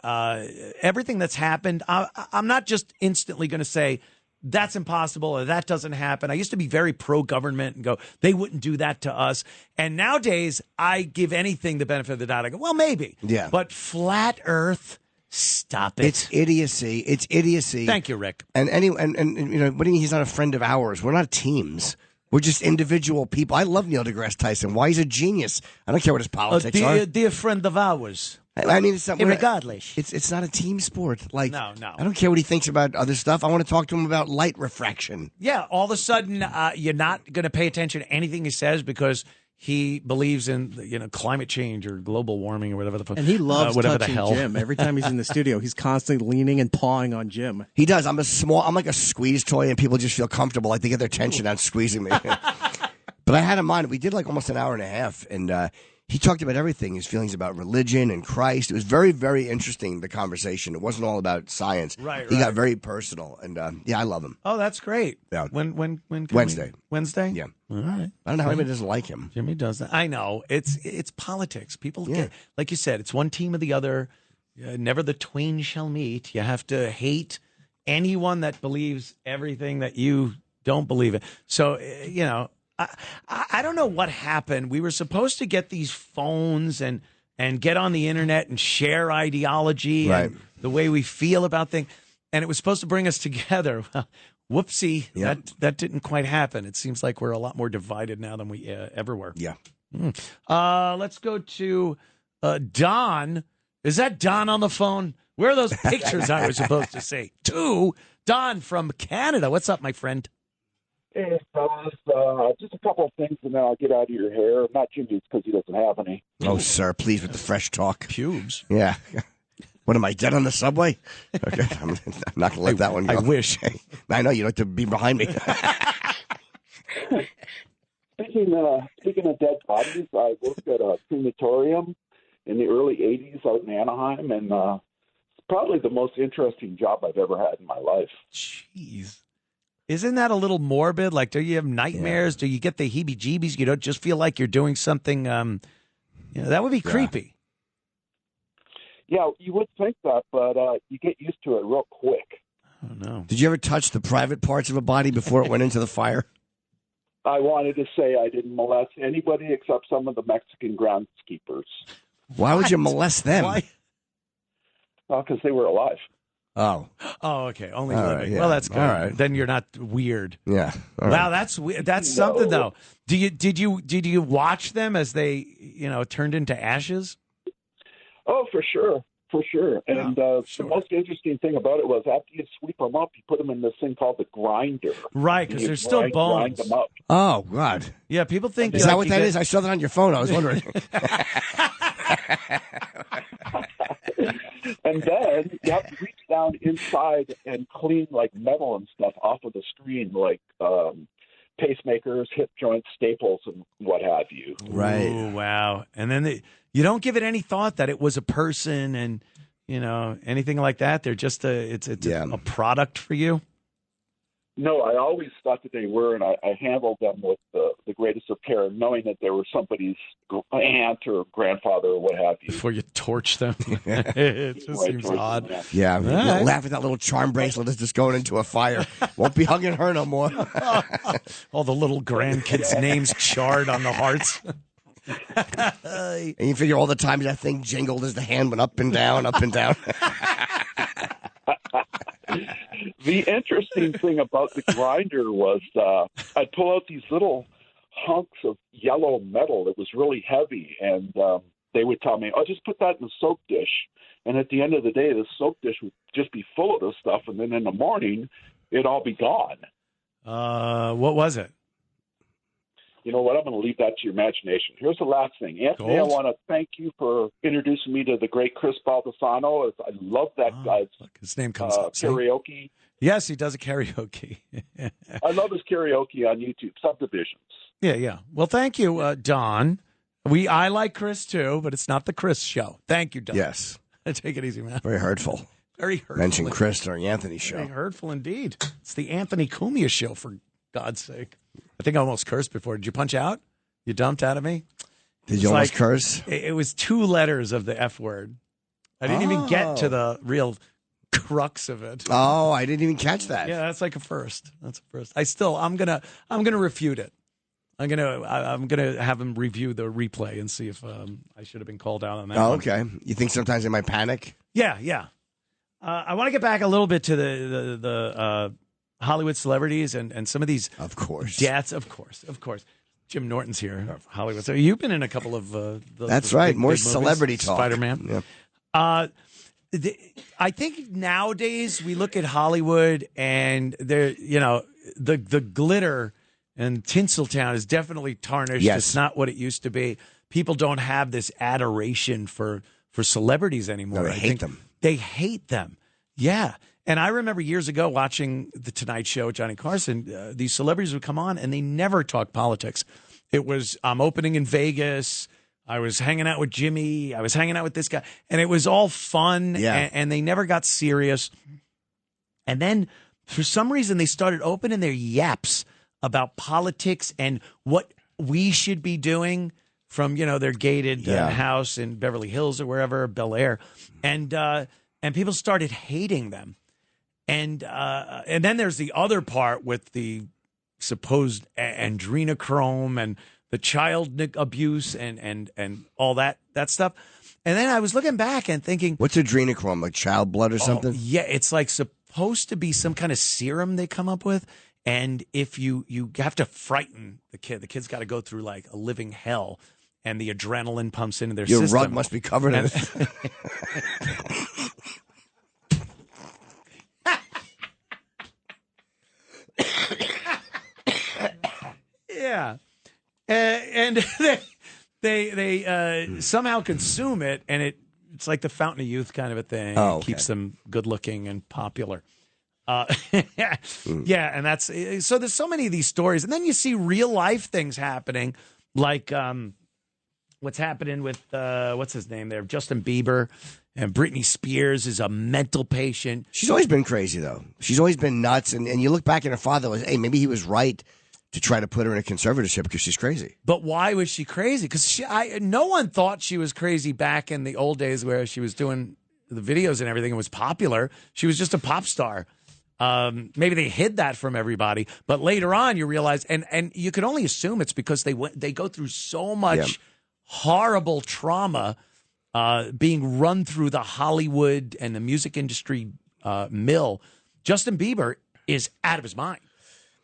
everything that's happened, I'm not just instantly going to say that's impossible or that doesn't happen. I used to be very pro-government and go, they wouldn't do that to us. And nowadays, I give anything the benefit of the doubt. I go, well, maybe. Yeah. But flat Earth, stop it. It's idiocy. It's idiocy. Thank you, Rick. And what do you mean he's not a friend of ours? We're not teams. We're just individual people. I love Neil deGrasse Tyson. Why? He's a genius. I don't care what his politics are. Dear friend of ours. I mean, it's not, regardless. It's not a team sport. Like, no. I don't care what he thinks about other stuff. I want to talk to him about light refraction. Yeah, all of a sudden, you're not going to pay attention to anything he says because he believes in climate change or global warming or whatever the fuck. And he loves whatever touching the hell. Jim. Every time he's in the studio, he's constantly leaning and pawing on Jim. He does. I'm like a squeeze toy, and people just feel comfortable. Like they get their tension out squeezing me. But I had him on. We did like almost an hour and a half, and he talked about everything, his feelings about religion and Christ. It was very, very interesting, the conversation. It wasn't all about science. Right. He got very personal, and I love him. Oh, that's great. Yeah. When Wednesday. Wednesday? Yeah. All right. I don't know how anybody doesn't like him. Jimmy does that. I know. It's politics. People get, like you said, it's one team or the other. Never the twain shall meet. You have to hate anyone that believes everything that you don't believe in. So, I don't know what happened. We were supposed to get these phones and get on the internet and share ideology and the way we feel about things. And it was supposed to bring us together. Well, whoopsie, that didn't quite happen. It seems like we're a lot more divided now than we ever were. Yeah. Let's go to Don. Is that Don on the phone? Where are those pictures I was supposed to see? Don from Canada. What's up, my friend? Hey, fellas, just a couple of things, and then I'll get out of your hair. Not Jimmy's because he doesn't have any. Oh, sir, please, with the fresh talk. Pubes. Yeah. What, am I dead on the subway? Okay, I'm not going to let that one go. I wish. I know, you'd like to be behind me. Speaking of dead bodies, I worked at a crematorium in the early 80s out in Anaheim, and it's probably the most interesting job I've ever had in my life. Jeez. Isn't that a little morbid? Like, do you have nightmares? Yeah. Do you get the heebie-jeebies? You don't just feel like you're doing something, that would be creepy. Yeah, you would think that, but you get used to it real quick. Oh, no. Did you ever touch the private parts of a body before it went into the fire? I wanted to say I didn't molest anybody except some of the Mexican groundskeepers. Why would you molest them? Why? Because they were alive. Oh, okay. Only living. Right, yeah. Well, that's good. All right. Then you're not weird. Yeah. All wow, right. that's weird. That's something though. Did you watch them as they turned into ashes? Oh, for sure. And the most interesting thing about it was after you sweep them up, you put them in this thing called the grinder. Right, because there's still bones. Grind them up. Oh, God. Yeah, people think. Is that what that is? I saw that on your phone. I was wondering. And then you have to reach down inside and clean like metal and stuff off of the screen, like pacemakers, hip joints, staples, and what have you. Right. Ooh, wow. And then you don't give it any thought that it was a person and anything like that. They're just a product for you. No, I always thought that they were, and I handled them with the greatest of care, knowing that they were somebody's aunt or grandfather or what have you. Before you torch them. It just seems odd. Yeah, laugh at that little charm bracelet is just going into a fire. Won't be hugging her no more. All the little grandkids' names charred on the hearts. And you figure all the times that thing jingled as the hand went up and down, up and down. The interesting thing about the grinder was I'd pull out these little hunks of yellow metal that was really heavy, and they would tell me, "Oh, just put that in the soap dish." And at the end of the day, the soap dish would just be full of this stuff, and then in the morning, it'd all be gone. What was it? You know what? I'm going to leave that to your imagination. Here's the last thing. Anthony, Gold? I want to thank you for introducing me to the great Chris Baldessano. I love that guy's his name comes up. karaoke. Yes, he does a karaoke. I love his karaoke on YouTube, Subdivisions. Yeah. Well, thank you, Don. I like Chris, too, but it's not the Chris show. Thank you, Don. Yes. Take it easy, man. Very hurtful. Very hurtful. Mention Chris during Anthony's show. Very hurtful indeed. It's the Anthony Cumia show, for God's sake. I think I almost cursed before. Did you punch out? You dumped out of me? Did you almost curse? It was 2 letters of the F word. I didn't even get to the real crux of it. Oh, I didn't even catch that. Yeah, that's like a first. That's a first. I'm gonna refute it. I'm gonna have him review the replay and see if I should have been called out on that. Oh, one. okay. You think sometimes they might panic? Yeah. I want to get back a little bit to the Hollywood celebrities and some of these deaths. Of course. Jim Norton's here, Hollywood. So you've been in a couple of that's right. More celebrity talk. Spider-Man. Yeah. I think nowadays we look at Hollywood and the glitter and Tinseltown is definitely tarnished. Yes. It's not what it used to be. People don't have this adoration for celebrities anymore. No, they hate them. They hate them. Yeah. And I remember years ago watching The Tonight Show with Johnny Carson, these celebrities would come on and they never talked politics. It was, I'm opening in Vegas. I was hanging out with Jimmy. I was hanging out with this guy. And it was all fun. Yeah. And they never got serious. And then for some reason, they started opening their yaps about politics and what we should be doing from, their gated house in Beverly Hills or wherever, Bel Air. And people started hating them. And then there's the other part with the supposed adrenochrome and the child abuse and all that stuff. And then I was looking back and thinking, what's adrenochrome, like child blood or something? Yeah, it's like supposed to be some kind of serum they come up with. And if you have to frighten the kid's got to go through like a living hell, and the adrenaline pumps into their system. Your rug must be covered in it. Yeah. And they somehow consume it, and it's like the fountain of youth kind of a thing. Oh, okay. It keeps them good looking and popular. Yeah, and that's so. There's so many of these stories, and then you see real life things happening, like what's happening with what's his name there, Justin Bieber, and Britney Spears is a mental patient. She's always been crazy, though. She's always been nuts, and you look back at her father, like, hey, maybe he was right to try to put her in a conservatorship because she's crazy. But why was she crazy? Because no one thought she was crazy back in the old days where she was doing the videos and everything and was popular. She was just a pop star. Maybe they hid that from everybody, but later on you realize, and you can only assume it's because they go through so much horrible trauma, being run through the Hollywood and the music industry mill. Justin Bieber is out of his mind.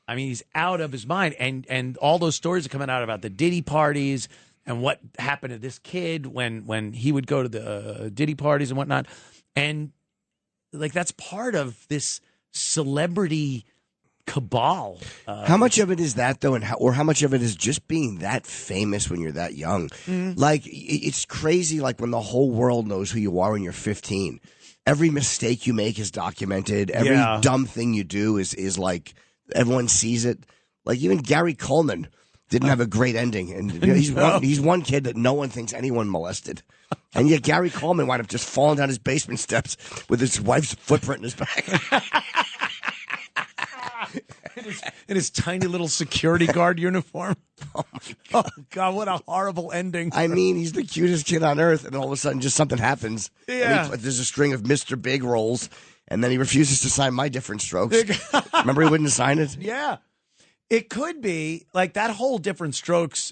I mean, he's out of his mind, and all those stories are coming out about the Diddy parties and what happened to this kid when he would go to the Diddy parties and whatnot, and like that's part of this celebrity cabal. How much of it is that, though, or how much of it is just being that famous when you're that young? Like, it's crazy, like, when the whole world knows who you are when you're 15. Every mistake you make is documented. Every dumb thing you do is like, everyone sees it. Like, even Gary Coleman didn't have a great ending. And he's one kid that no one thinks anyone molested. And yet Gary Coleman wound up just falling down his basement steps with his wife's footprint in his back. in his tiny little security guard uniform. Oh, my God. Oh, God, what a horrible ending. I mean, he's the cutest kid on earth, and all of a sudden just something happens. Yeah. There's a string of Mr. Big rolls, and then he refuses to sign My Different Strokes. Remember he wouldn't sign it? Yeah. It could be, like, that whole Different Strokes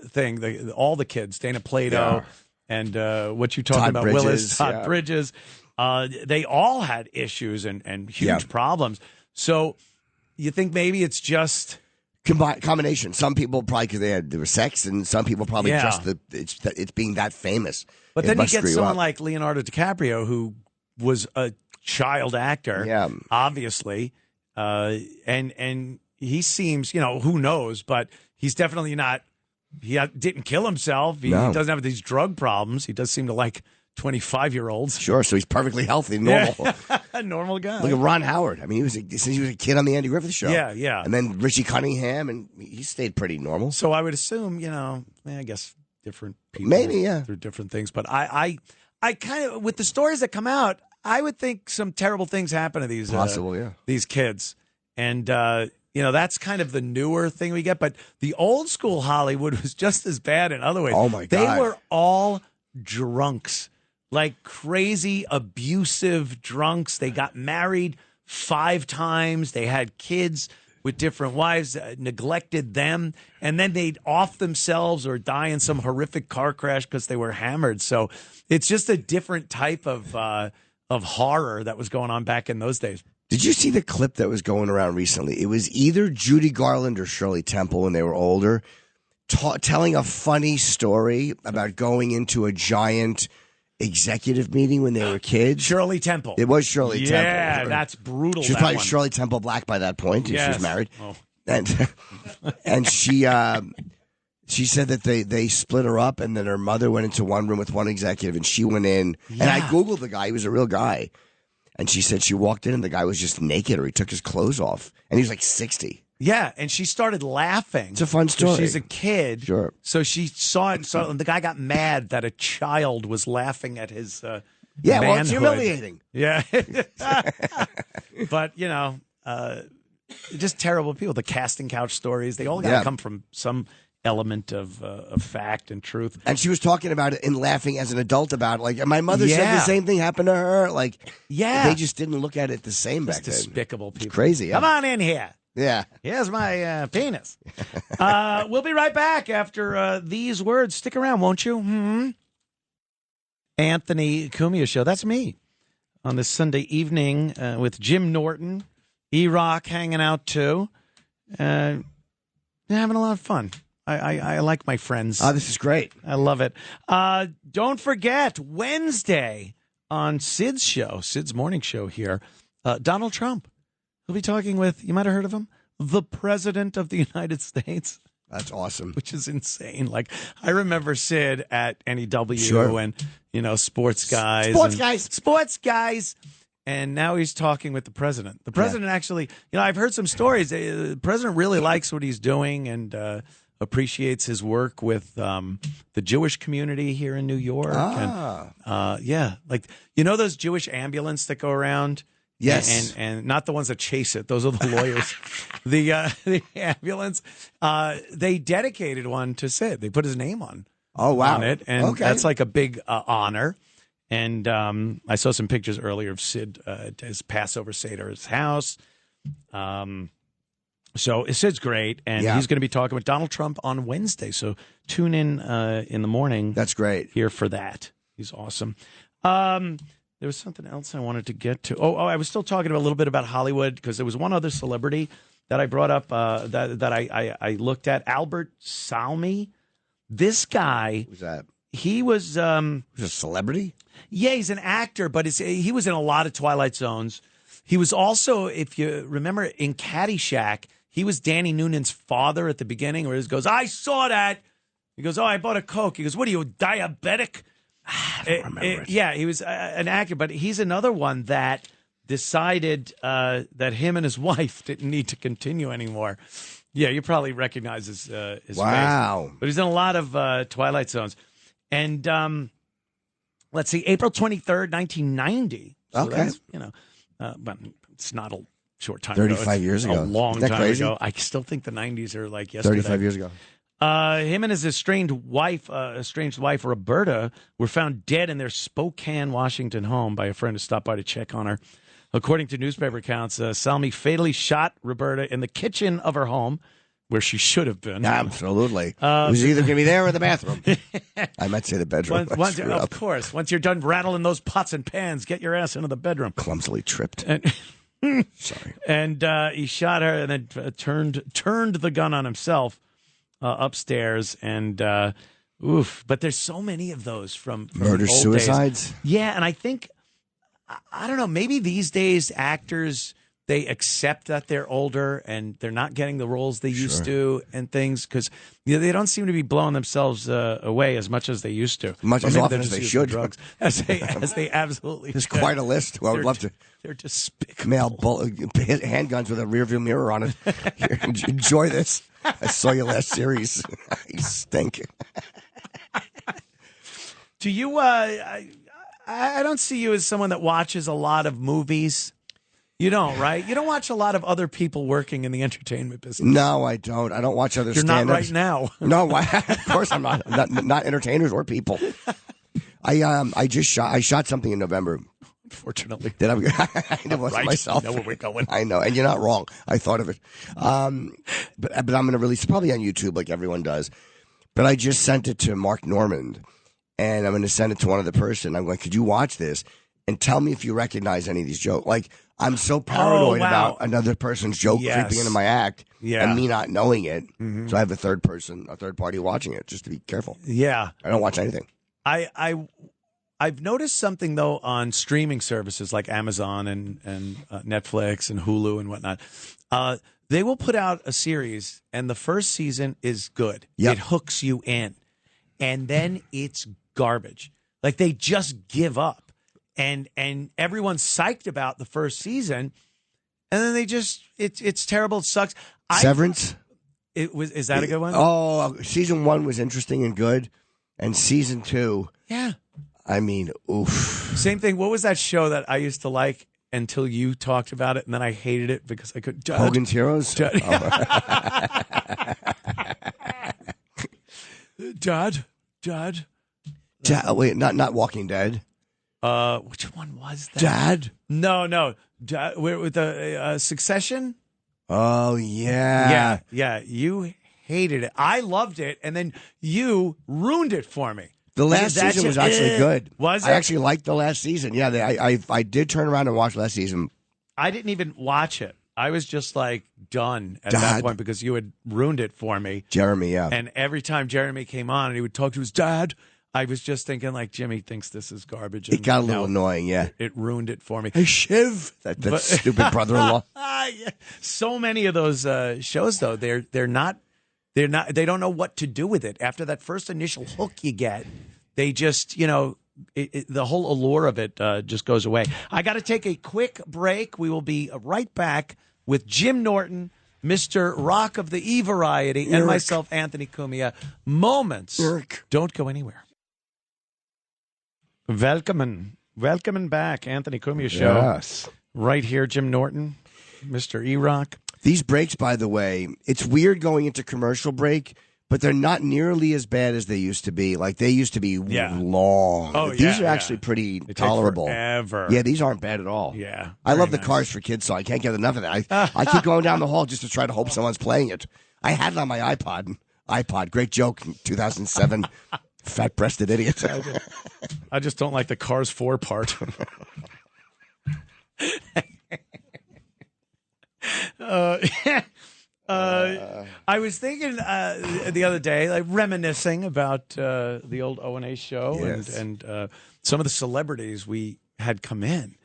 thing, all the kids, Dana Plato and what you talking Todd about, Bridges, Willis, Todd Bridges, they all had issues and huge problems. So you think maybe it's just Combination. Some people probably because they were sex, and some people probably just it's being that famous. But then you get someone like Leonardo DiCaprio, who was a child actor, obviously, and he seems, who knows, but he's definitely not. He didn't kill himself. He doesn't have these drug problems. He does seem to like 25-year-olds. Sure, so he's perfectly healthy, normal. A normal guy. Look at Ron Howard. I mean, since he was a kid on the Andy Griffith Show. Yeah. And then Richie Cunningham, and he stayed pretty normal. So I would assume, I guess different people. Maybe, through different things. But I kind of, with the stories that come out, I would think some terrible things happen to these these kids. And, that's kind of the newer thing we get. But the old school Hollywood was just as bad in other ways. Oh, my God. They were all drunks. Like crazy, abusive drunks. They got married 5 times. They had kids with different wives, neglected them, and then they'd off themselves or die in some horrific car crash because they were hammered. So it's just a different type of horror that was going on back in those days. Did you see the clip that was going around recently? It was either Judy Garland or Shirley Temple when they were older, telling a funny story about going into a giant executive meeting when they were kids. Shirley Temple. It was Shirley Temple. Yeah, that's brutal. She was probably Shirley Temple Black by that point. Yes. She was married. Oh. And she said that they split her up, and then her mother went into one room with one executive, and she went in. Yeah. And I Googled the guy. He was a real guy. And she said she walked in, and the guy was just naked, or he took his clothes off. And he was like 60. Yeah, and she started laughing. It's a fun story. She's a kid. Sure. So she saw it, and the guy got mad that a child was laughing at his well, manhood. It's humiliating. Yeah. But, just terrible people. The casting couch stories, they all got to come from some element of fact and truth. And she was talking about it and laughing as an adult about it. Like, my mother said the same thing happened to her. Like, they just didn't look at it the same back then. Despicable people. It's crazy. Come on in here. Yeah. Here's my penis. We'll be right back after these words. Stick around, won't you? Mm-hmm. Anthony Cumia Show. That's me on this Sunday evening with Jim Norton. Erock hanging out, too. Having a lot of fun. I like my friends. Oh, this is great. I love it. Don't forget, Wednesday on Sid's show, Sid's morning show here, Donald Trump. He'll be talking with, you might have heard of him, the President of the United States. That's awesome. Which is insane. Like, I remember Sid at NEW and, sports guys. Sports guys. And now he's talking with the president. The president actually, I've heard some stories. The president really likes what he's doing and appreciates his work with the Jewish community here in New York. And, like, those Jewish ambulance that go around? Yes. And not the ones that chase it. Those are the lawyers. The ambulance, they dedicated one to Sid. They put his name on it. And that's like a big honor. And I saw some pictures earlier of Sid at his Passover Seder at his house. So Sid's great. And he's going to be talking with Donald Trump on Wednesday. So tune in the morning. That's great. Here for that. He's awesome. There was something else I wanted to get to. I was still talking a little bit about Hollywood because there was one other celebrity that I brought up that I looked at. Albert Salmi. This guy. Who's that? He was a celebrity? Yeah, he's an actor, but he was in a lot of Twilight Zones. He was also, if you remember, in Caddyshack, he was Danny Noonan's father at the beginning, where he goes, I saw that. He goes, I bought a Coke. He goes, what are you, diabetic? I don't remember it. Yeah, he was an actor, but he's another one that decided that him and his wife didn't need to continue anymore. Yeah, you probably recognize his face. But he's in a lot of Twilight Zones. And let's see, April 23rd, 1990. So that's, but it's not a short time 35 ago. years ago. A long Isn't that time crazy? ago. I still think the 90s are like yesterday. 35 years ago. Him and his estranged wife, Roberta, were found dead in their Spokane, Washington home by a friend who stopped by to check on her. According to newspaper accounts, Salmi fatally shot Roberta in the kitchen of her home, where she should have been. Absolutely. It was either going to be there or the bathroom. I might say the bedroom. Of course. Once you're done rattling those pots and pans, get your ass into the bedroom. Clumsily tripped. Sorry. And he shot her and then turned the gun on himself upstairs. And but there's so many of those from murder the old suicides. days. Yeah, and I think I don't know. Maybe these days actors, they accept that they're older and they're not getting the roles they used to and things because they don't seem to be blowing themselves away as much as they used to. Much as often as they should. Drugs, as they absolutely There's should. quite a list. Who I would love to. They're despicable. Mail handguns with a rearview mirror on it. Here, enjoy this. I saw your last series. You stink. Do you? I don't see you as someone that watches a lot of movies. You don't, right? You don't watch a lot of other people working in the entertainment business. No, I don't. I don't watch other You're stand-ups. not right now. No, of course I'm not. Not entertainers or people. I shot something in November. Unfortunately. That it wasn't right. myself. I know where we're going. I know, and you're not wrong. I thought of it. But I'm going to release it probably on YouTube like everyone does. But I just sent it to Mark Normand, and I'm going to send it to one other person. I'm going, could you watch this and tell me if you recognize any of these jokes? Like, I'm so paranoid about another person's joke creeping into my act and me not knowing it. Mm-hmm. So I have a third party watching it just to be careful. Yeah. I don't watch anything. I've noticed something, though, on streaming services like Amazon and Netflix and Hulu and whatnot. They will put out a series, and the first season is good. Yep. It hooks you in. And then it's garbage. Like, they just give up. And everyone's psyched about the first season, and then they just it's terrible. It sucks. Severance? Is that a good one? Oh, season 1 was interesting and good. And season 2... Yeah. I mean, oof. Same thing. What was that show that I used to like until you talked about it, and then I hated it because I couldn't. Hogan's Heroes? Dad. Wait, not Walking Dead. Which one was that? Dad? No. Dad, with the Succession? Oh, yeah. Yeah. You hated it. I loved it, and then you ruined it for me. The last season was actually good. Was it? I actually liked the last season. Yeah, I did turn around and watch last season. I didn't even watch it. I was just like done at that point because you had ruined it for me. Jeremy, yeah. And every time Jeremy came on and he would talk to his dad, I was just thinking like, Jimmy thinks this is garbage. It got a little annoying, yeah. It ruined it for me. Hey, Shiv. That stupid brother-in-law. Yeah. So many of those shows, though, they don't know what to do with it. After that first initial hook you get, they just, the whole allure of it just goes away. I got to take a quick break. We will be right back with Jim Norton, Mr. Rock of the E Variety, and myself, Anthony Cumia. Moments. Erik. Don't go anywhere. Welcome back, Anthony Cumia Show. Yes. Right here, Jim Norton, Mr. Erock. These breaks, by the way, it's weird going into commercial break, but they're not nearly as bad as they used to be. Like, they used to be long. Oh, these are actually pretty tolerable. Forever. Yeah, these aren't bad at all. Yeah. I love the Cars for Kids song. I can't get enough of that. I keep going down the hall just to try to hope someone's playing it. I had it on my iPod. Great joke in 2007. Fat-breasted idiot. I just don't like the Cars 4 part. I was thinking the other day, like reminiscing about the old O&A show and some of the celebrities we had come in,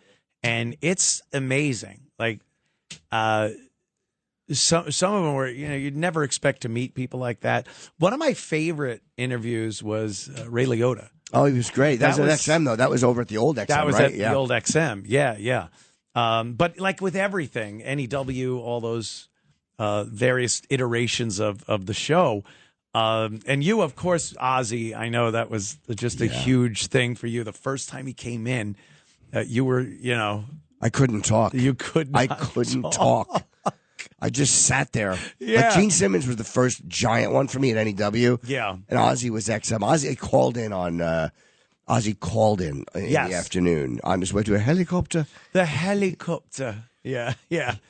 and it's amazing. Like some of them were, you'd never expect to meet people like that. One of my favorite interviews was Ray Liotta. Oh, he was great. That was at XM, though. That was over at the old XM, That was right? at the old XM. Yeah. But like with everything, NEW, all those various iterations of the show. And you, of course, Ozzy, I know that was just a huge thing for you. The first time he came in, you were, I couldn't talk. You couldn't I couldn't talk. I just sat there. Yeah. Like Gene Simmons was the first giant one for me at NEW. Yeah. And Ozzy was XM. Ozzy called in in the afternoon on his way to a helicopter. The helicopter. Yeah.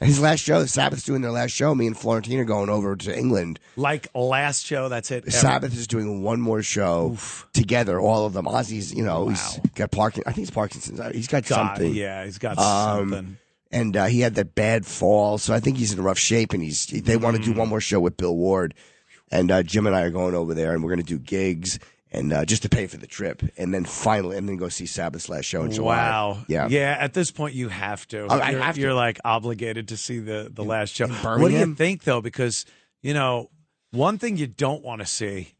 His last show, Sabbath's doing their last show. Me and Florentine are going over to England. Like last show, that's it. Sabbath is doing one more show together, all of them. Ozzy's, he's got Parkinson's. I think it's Parkinson's. He's got something. Yeah, he's got something. and he had that bad fall, so I think he's in rough shape. And they want to do one more show with Bill Ward, and Jim and I are going over there, and we're going to do gigs. And just to pay for the trip, and then go see Sabbath's last show in July. Wow. Yeah. At this point, you have to. I have to. You're like obligated to see the last show. Birmingham? What do you think, though? Because one thing you don't want to see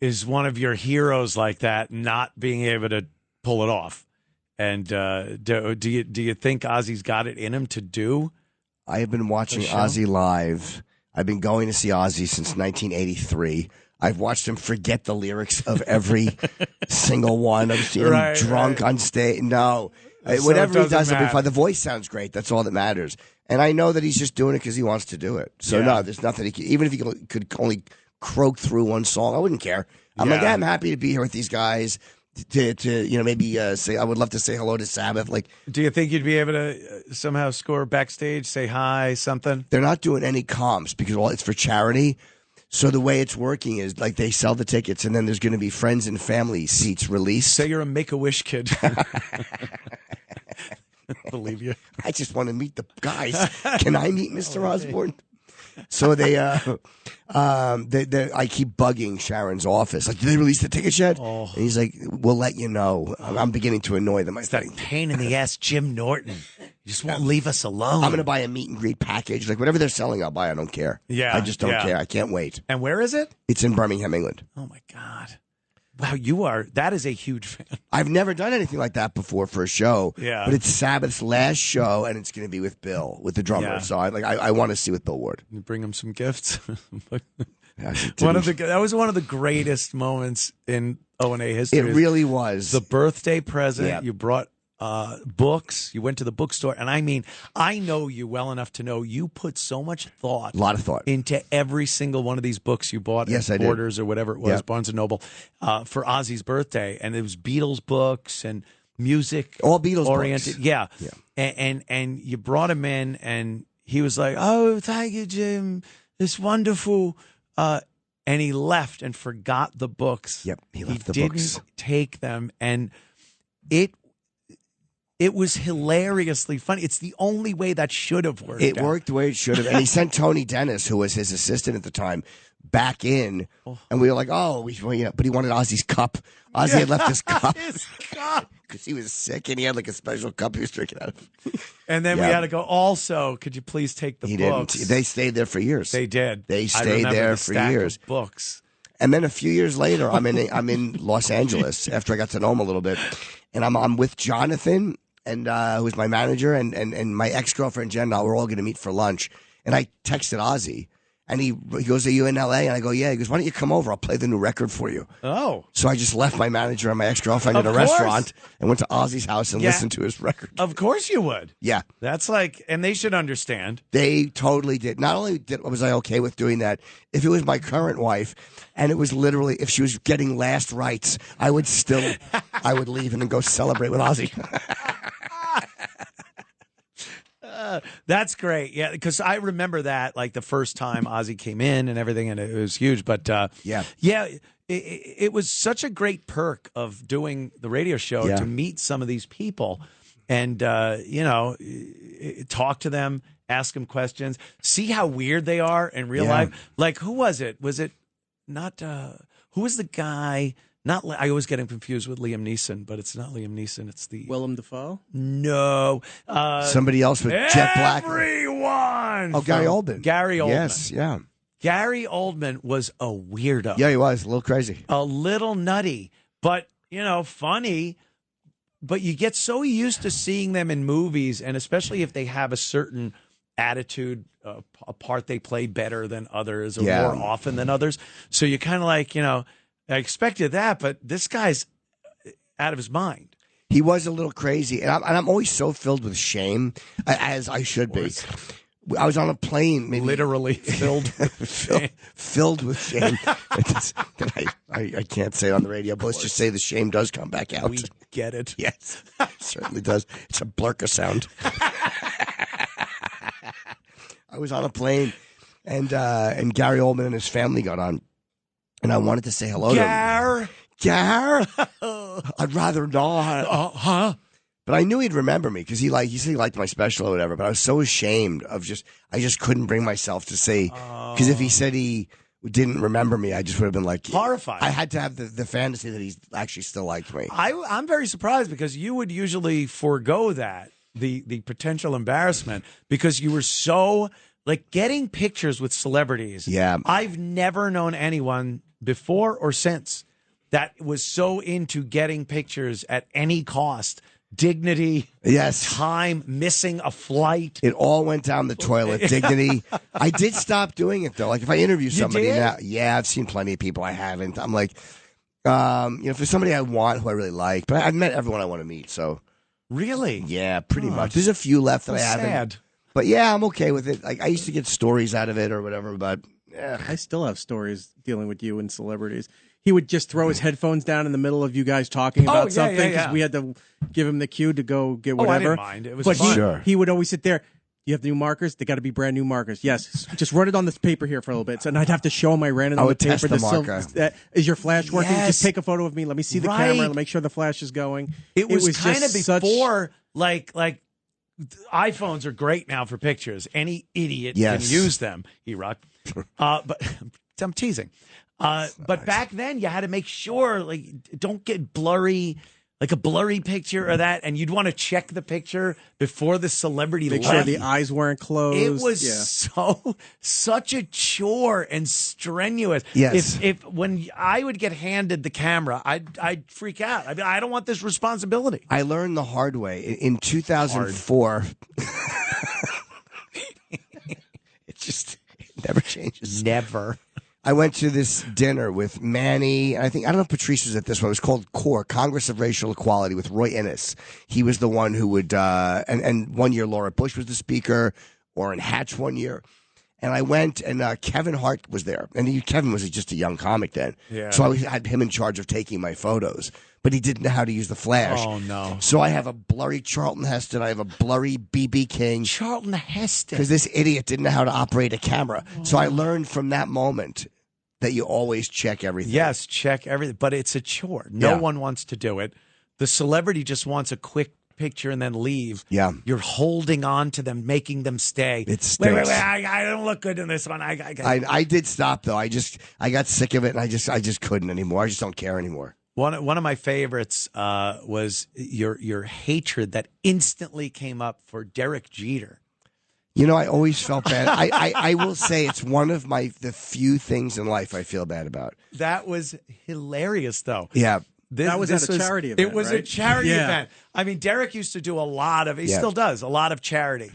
is one of your heroes like that not being able to pull it off. And do you think Ozzy's got it in him to do? I have been watching Ozzy live. I've been going to see Ozzy since 1983. I've watched him forget the lyrics of every single one. I've seen him drunk on stage. No. Whatever he does, the voice sounds great. That's all that matters. And I know that he's just doing it because he wants to do it. So, no, there's nothing. Even if he could only croak through one song, I wouldn't care. I'm I'm happy to be here with these guys to maybe say, I would love to say hello to Sabbath. Like, do you think you'd be able to somehow score backstage, say hi, something? They're not doing any comps because it's for charity. So the way it's working is like they sell the tickets, and then there's going to be friends and family seats released. Say you're a Make-A-Wish kid. Believe you. I just want to meet the guys. Can I meet Mr. Osborne? So I keep bugging Sharon's office. Like, did they release the tickets yet? Oh. And he's like, we'll let you know. I'm beginning to annoy them. It's that pain in the ass Jim Norton. You just won't leave us alone. I'm going to buy a meet and greet package. Like, whatever they're selling, I'll buy. I don't care. Yeah. I just don't care. I can't wait. And where is it? It's in Birmingham, England. Oh, my God. Wow, that is a huge fan. I've never done anything like that before for a show. Yeah. But it's Sabbath's last show, and it's going to be with Bill, with the drummer. Yeah. So I want to see with Bill Ward. You bring him some gifts. That was one of the greatest moments in O&A history. It really was. The birthday present. You brought books. You went to the bookstore. And I mean, I know you well enough to know you put so much thought. A lot of thought. Into every single one of these books you bought at Borders or whatever it was, Barnes & Noble, for Ozzy's birthday. And it was Beatles books and music. All Beatles oriented. books. Yeah. And you brought him in, and he was like, oh, thank you, Jim. It's wonderful. And he left and forgot the books. Yep, he left the books. Didn't take them, and it was hilariously funny. It's the only way that should have worked. It worked the way it should have. And he sent Tony Dennis, who was his assistant at the time, back in. And we were like, but he wanted Ozzy's cup. Ozzy had left his cup. His cup. Because he was sick, and he had like a special cup he was drinking out of. And then we had to go, also, could you please take the books? Didn't. They stayed there for years. They did. They stayed there for years. Books. And then a few years later, I'm in Los Angeles after I got to know him a little bit. And I'm with Jonathan, and who's my manager, and my ex-girlfriend Jen. We're all going to meet for lunch. And I texted Ozzy, and he goes, "Are you in L.A.?" And I go, "Yeah." He goes, "Why don't you come over? I'll play the new record for you." Oh. So I just left my manager and my ex-girlfriend at a restaurant and went to Ozzy's house and listened to his record. Of course you would. Yeah. That's like, and they should understand. They totally did. Not only was I okay with doing that, if it was my current wife, and it was literally, if she was getting last rites, I would leave and then go celebrate with Ozzy. That's great. Yeah, because I remember that, like the first time Ozzy came in and everything, and it was huge. But it was such a great perk of doing the radio show to meet some of these people and, talk to them, ask them questions, see how weird they are in real life. Like, who was it? Was it not, who was the guy? I always get him confused with Liam Neeson, but it's not Liam Neeson. It's the Willem Dafoe. No, somebody else with Jet Black. Everyone. Oh, Gary Oldman. Gary Oldman. Yes, yeah. Gary Oldman was a weirdo. Yeah, he was a little crazy, a little nutty, but funny. But you get so used to seeing them in movies, and especially if they have a certain attitude, a part they play better than others or more often than others. So you kind of like, I expected that, but this guy's out of his mind. He was a little crazy, and I'm always so filled with shame, as I should be. I was on a plane, maybe literally filled with shame. Filled with shame. I can't say it on the radio, but let's just say the shame does come back out. We get it. Yes, it certainly does. It's a blurka sound. I was on a plane, and Gary Oldman and his family got on. And I wanted to say hello to him. Gar? I'd rather not. But I knew he'd remember me because he said he liked my special or whatever. But I was so ashamed of I just couldn't bring myself to say, because if he said he didn't remember me, I just would have been like horrified. I had to have the fantasy that he's actually still liked me. I'm very surprised because you would usually forego that, the potential embarrassment, because you were so like getting pictures with celebrities. Yeah. I've never known anyone before or since that was so into getting pictures at any cost. Dignity, yes, time, missing a flight. It all went down the toilet. Dignity. I did stop doing it though. Like if I interview somebody now, yeah, I've seen plenty of people I haven't. I'm like, for somebody I want who I really like, but I've met everyone I want to meet. So really, yeah, pretty much. There's a few left that I haven't. Sad. But yeah, I'm okay with it. Like I used to get stories out of it or whatever, but yeah. I still have stories dealing with you and celebrities. He would just throw his headphones down in the middle of you guys talking about something because we had to give him the cue to go get whatever. I didn't mind. It was but fun. He would always sit there. You have new markers? They got to be brand new markers. Yes. Just run it on this paper here for a little bit. So and I'd have to show him I ran it on the paper. Test the marker. Is your flash working? Yes. Just take a photo of me. Let me see the camera. Let me make sure the flash is going. It was kind of just before, like iPhones are great now for pictures. Any idiot can use them, Erock. But I'm teasing. But back then you had to make sure, like, don't get blurry, like a blurry picture or that, and you'd want to check the picture before the celebrity Make left. sure the eyes weren't closed. It was such a chore and strenuous. Yes. If when I would get handed the camera, I'd freak out. I'd be, I don't want this responsibility. I learned the hard way in 2004. It never changes. Never. I went to this dinner with Manny. I don't know if Patrice was at this one. It was called CORE, Congress of Racial Equality, with Roy Innis. He was the one who would, and 1 year Laura Bush was the speaker, Orrin Hatch 1 year. And I went, and Kevin Hart was there. And Kevin was just a young comic then. Yeah. So I had him in charge of taking my photos. But he didn't know how to use the flash. Oh, no. So I have a blurry Charlton Heston. I have a blurry B.B. King. Charlton Heston. Because this idiot didn't know how to operate a camera. Oh. So I learned from that moment that you always check everything. Yes, check everything. But it's a chore. No one wants to do it. The celebrity just wants a quick picture and then leave. Yeah. You're holding on to them, making them stay. It stinks. Wait, I don't look good in this one. I did stop though. I got sick of it and I just couldn't anymore. I just don't care anymore. One of my favorites was your hatred that instantly came up for Derek Jeter. You know, I always felt bad. I will say it's one of the few things in life I feel bad about. That was hilarious, though. Yeah. That was at a charity event. It was a charity event. I mean, Derek used to do a lot of, he still does, a lot of charity.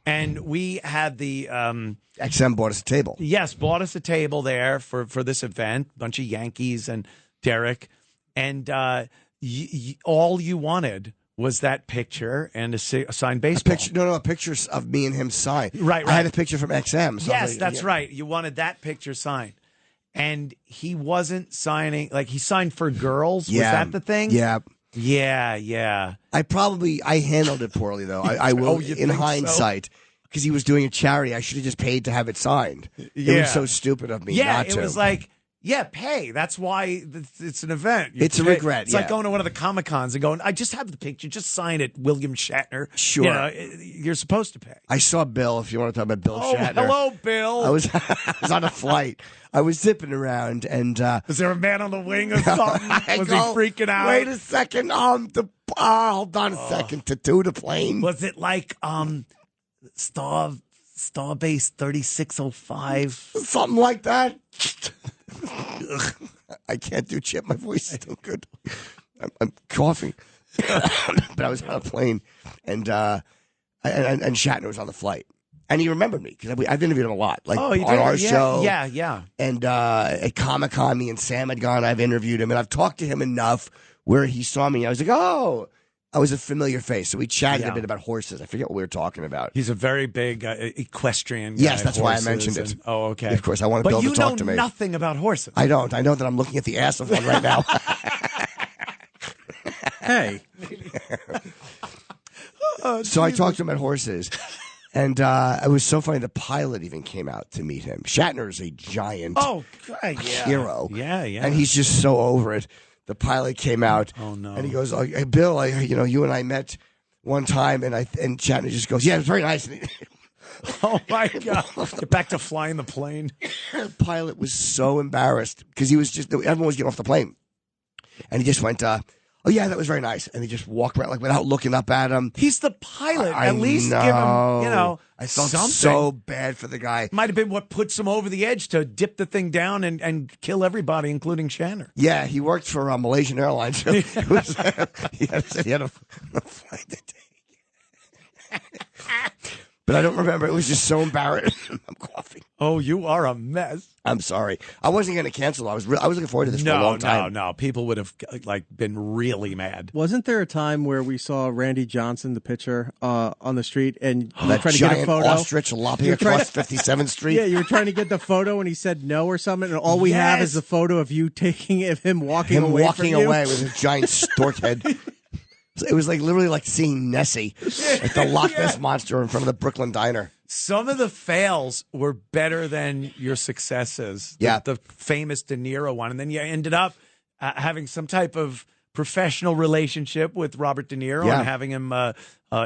And we had the... XM bought us a table. Yes, bought us a table there for this event, bunch of Yankees and Derek. And all you wanted was that picture and a signed baseball. A picture of me and him signed. Right. I had a picture from XM. So yes, that's right. You wanted that picture signed. And he wasn't signing, like he signed for girls. Was that the thing? Yeah. Yeah. I handled it poorly, though. I will, in hindsight, because he was doing a charity. I should have just paid to have it signed. Yeah. It was so stupid of me not to. Yeah, it was like, pay. That's why it's an event. It's a regret. It's like going to one of the Comic-Cons and going, I just have the picture. Just sign it, William Shatner. Sure. You know, you're supposed to pay. I saw Bill, if you want to talk about Bill Shatner. Hello, Bill. I was on a flight. I was zipping around, and was there a man on the wing or something? Was he freaking out? Wait a second. Hold on a second. To the plane. Was it like Starbase 3605? Something like that. I can't do Chip. My voice is still good. I'm coughing. But I was on a plane, and Shatner was on the flight. And he remembered me because I've interviewed him a lot, like on our show. Yeah. And at Comic-Con, me and Sam had gone. I've interviewed him, and I've talked to him enough where he saw me. I was like, oh, I was a familiar face. So we chatted a bit about horses. I forget what we were talking about. He's a very big equestrian guy. Yes, that's why I mentioned it. Okay. Of course, I want Bill to talk to me. But you know nothing about horses. I don't. I know that I'm looking at the ass of one right now. Hey. So I talked to him about horses. And it was so funny. The pilot even came out to meet him. Shatner is a giant hero. Yeah. And he's just so over it. The pilot came out. Oh, no. And he goes, hey, Bill, you and I met one time, and Shatner just goes, "Yeah, it was very nice." Oh my God! Get back to flying the plane. The pilot was so embarrassed because everyone was getting off the plane, and he just went, "Oh yeah, that was very nice," and he just walked around without looking up at him. He's the pilot. I At least know. give him, I felt something. so bad for the guy. Might have been what puts him over the edge to dip the thing down and kill everybody, including Shatner. Yeah, he worked for Malaysian Airlines. So he had a flight to take. But I don't remember. It was just so embarrassing. I'm coughing. Oh, you are a mess. I'm sorry. I wasn't going to cancel. I was looking forward to this for a long time. No. People would have been really mad. Wasn't there a time where we saw Randy Johnson, the pitcher, on the street, and you were that trying to get a photo? Ostrich lopping across 57th Street. Yeah, you were trying to get the photo, and he said no or something, and all we have is the photo of you taking him walking away from you. With a giant stork head. It was literally like seeing Nessie, like the Loch Ness monster in front of the Brooklyn Diner. Some of the fails were better than your successes. Yeah. The famous De Niro one. And then you ended up having some type of professional relationship with Robert De Niro and having him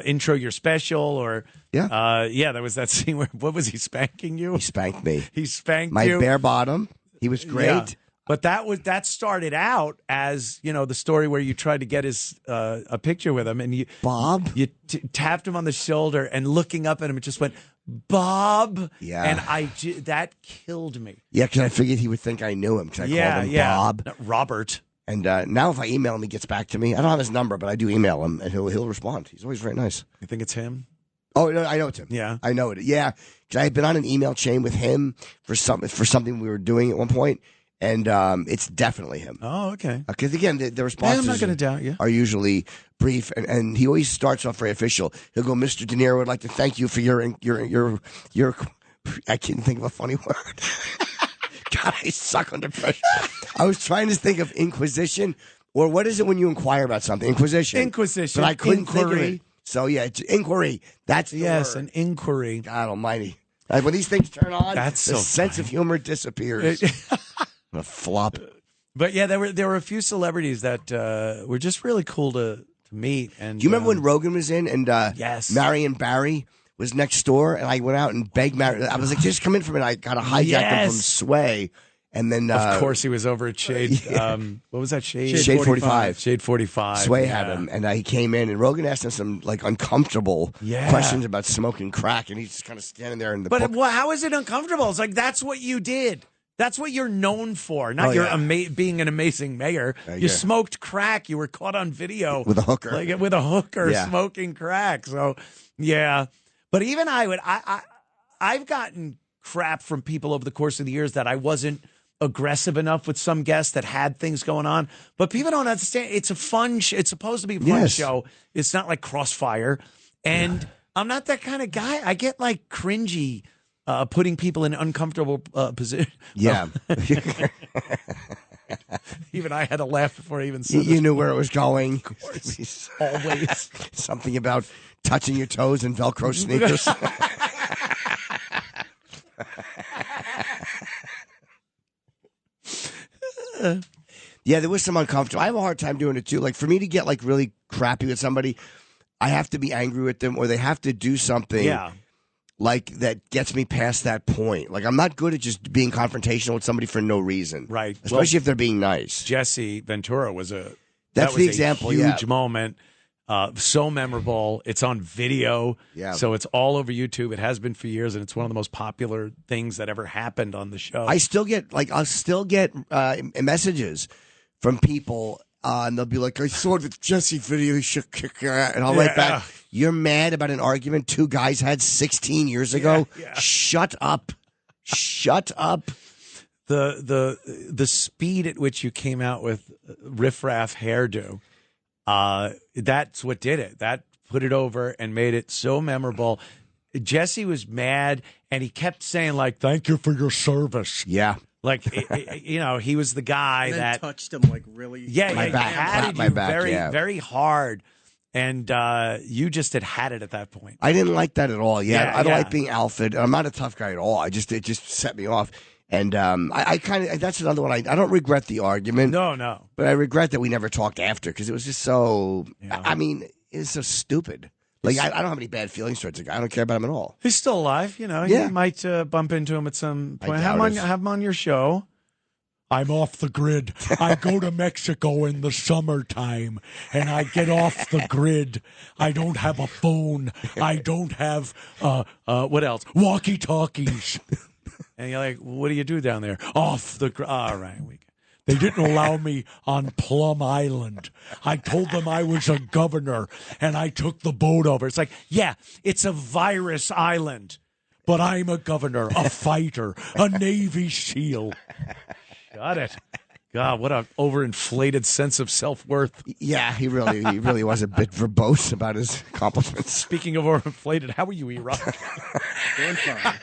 intro your special or... there was that scene where, what was he, spanking you? He spanked me. He spanked my you. bare bottom. He was great. Yeah. But that started out as, the story where you tried to get his a picture with him, and you tapped him on the shoulder, and looking up at him, it just went, "Bob." Yeah, and that killed me. Yeah, because I figured he would think I knew him because I called him Bob. No, Robert. And now if I email him, he gets back to me. I don't have his number, but I do email him, and he'll respond. He's always very nice. You think it's him? Oh, no, I know it's him. Yeah, I know it. Yeah, because I had been on an email chain with him for something we were doing at one point. And it's definitely him. Oh, okay. Because again, the responses I'm not going to doubt you. Are usually brief, and he always starts off very official. He'll go, "Mr. De Niro would like to thank you for your." I can't think of a funny word. God, I suck under pressure. I was trying to think of inquisition, or what is it when you inquire about something? Inquisition. Inquisition. But I couldn't think of it. So yeah, it's inquiry. That's the word. an inquiry. God Almighty! When these things turn on, the sense of humor disappears. A flop. But yeah, there were a few celebrities that were just really cool to meet. And do you remember when Rogan was in and yes, Marion Barry was next door, and I went out and begged Marion. I was like, "Just come in for a minute." I got to hijack him from Sway, and then of course he was over at Shade. What was that Shade? Shade 45. Shade 45. Sway had him, and he came in, and Rogan asked him some uncomfortable questions about smoking crack, and he's just kind of standing there in the. But how is it uncomfortable? It's like that's what you did. That's what you're known for, not being an amazing mayor. You smoked crack. You were caught on video with a hooker, smoking crack. So, yeah. But even I've gotten crap from people over the course of the years that I wasn't aggressive enough with some guests that had things going on. But people don't understand. It's a fun. It's supposed to be a fun show. It's not like Crossfire, and I'm not that kind of guy. I get cringy. Putting people in uncomfortable position. Yeah. Even I had to laugh before I even said You knew where it was going. Of course. Always. Something about touching your toes in Velcro sneakers. Yeah, there was some uncomfortable. I have a hard time doing it too. Like for me to get really crappy with somebody, I have to be angry with them or they have to do something. Yeah. That gets me past that point. I'm not good at just being confrontational with somebody for no reason. Right. Especially if they're being nice. Jesse Ventura was That's the example, a huge moment. So memorable. It's on video. Yeah. So it's all over YouTube. It has been for years, and it's one of the most popular things that ever happened on the show. I still get, I'll still get messages from people, and they'll be like, "I saw it with Jesse video, he should kick your ass." And I'll write back, "You're mad about an argument two guys had 16 years ago? Yeah. Shut up. Shut up." The speed at which you came out with riffraff hairdo, that's what did it. That put it over and made it so memorable. Jesse was mad, and he kept saying, "Thank you for your service." Yeah. He was the guy and then that touched him really. Yeah, my back, had my you back, very, yeah. very hard, and you just had it at that point. I didn't like that at all. Yeah, I don't yeah. like being alpha. I'm not a tough guy at all. It just set me off. And I kind of that's another one. I don't regret the argument. No. But I regret that we never talked after because it was just so. Yeah. I mean, is so stupid. Like, I don't have any bad feelings towards the guy. I don't care about him at all. He's still alive, you know. Yeah. You might bump into him at some point. Have him on your show. I'm off the grid. I go to Mexico in the summertime, and I get off the grid. I don't have a phone. I don't have, what else? walkie-talkies. And you're like, what do you do down there? Off the grid. All right. They didn't allow me on Plum Island. I told them I was a governor, and I took the boat over. It's like, yeah, it's a virus island. But I'm a governor, a fighter, a Navy SEAL. Got it. God, what an overinflated sense of self-worth. Yeah, he really was a bit verbose about his accomplishments. Speaking of overinflated, how are you, Erock? Doing fine.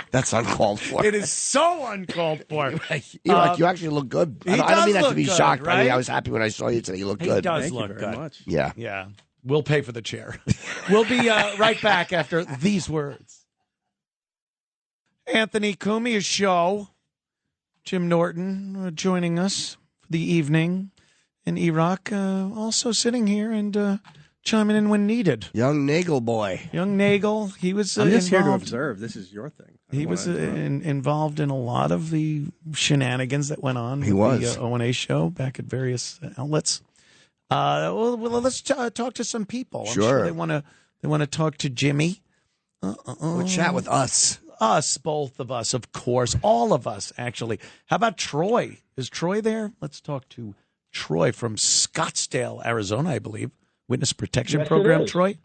That's uncalled for. It is so uncalled for. Erock, you actually look good. I don't mean that to be shocked. Right? I mean, I was happy when I saw you today. You look good. He does Thank look you very good. much. Yeah. Yeah. We'll pay for the chair. We'll be right back after these words. Anthony Cumia's show. Jim Norton joining us for the evening. And Erock also sitting here and chiming in when needed. Young Nagel boy. Young Nagel, he was I'm just here to involved. observe. This is your thing. He was involved in a lot of the shenanigans that went on. He with was. The O&A show back at various outlets. Well, let's talk to some people. I'm Sure. they want to talk to Jimmy. We'll chat with us. Us, both of us, of course, all of us, actually. How about Troy? Is Troy there? Let's talk to Troy from Scottsdale, Arizona, I believe. Witness Protection Program, Troy?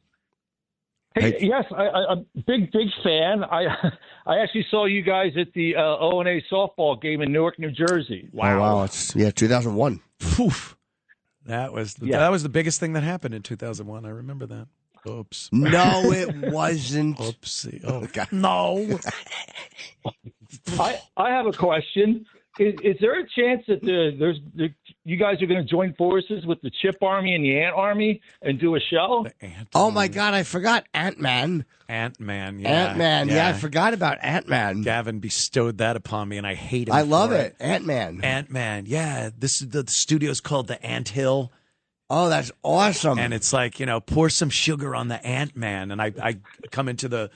Hey, yes, I'm a big fan. I actually saw you guys at the O&A softball game in Newark, New Jersey. Wow. Oh, wow. It's 2001. Oof. That was the biggest thing that happened in 2001. I remember that. Oops. No, it wasn't. Oopsie. Oh, God. No. I have a question. Is there a chance that you guys are going to join forces with the Chip Army and the Ant Army and do a show? Oh, my God. I forgot Ant-Man. Ant-Man, yeah. Ant-Man. Yeah, I forgot about Ant-Man. Gavin bestowed that upon me, and I hate him. I love for it. Ant-Man. Ant-Man, yeah. This is the studio's called the Ant Hill. Oh, that's awesome. And it's like, pour some sugar on the Ant-Man. And I come into the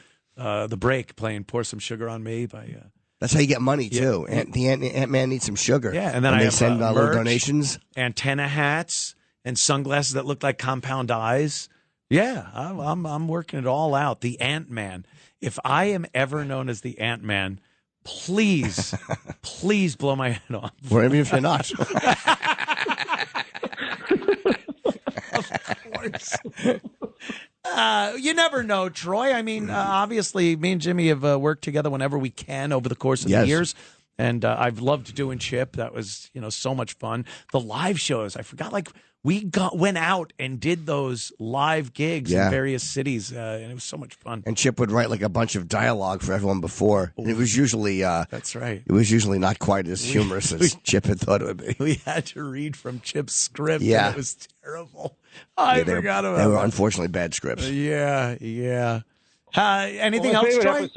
break playing Pour Some Sugar on Me by... That's how you get money, too. The Ant-Man needs some sugar. Yeah, and then they have, send little merch, donations. Antenna hats, and sunglasses that look like compound eyes. Yeah, I'm working it all out. The Ant-Man. If I am ever known as the Ant-Man, please blow my head off. Or even if you're not. Of course. You never know, Troy. I mean, obviously, me and Jimmy have worked together whenever we can over the course of the years. And I've loved doing Chip. That was, so much fun. The live shows, I forgot, we went out and did those live gigs in various cities, and it was so much fun. And Chip would write a bunch of dialogue for everyone before. And it was usually that's right. It was usually not quite as humorous as Chip had thought it would be. We had to read from Chip's script. Yeah, and it was terrible. I forgot about it. They were unfortunately bad scripts. Yeah. Anything else, Troy?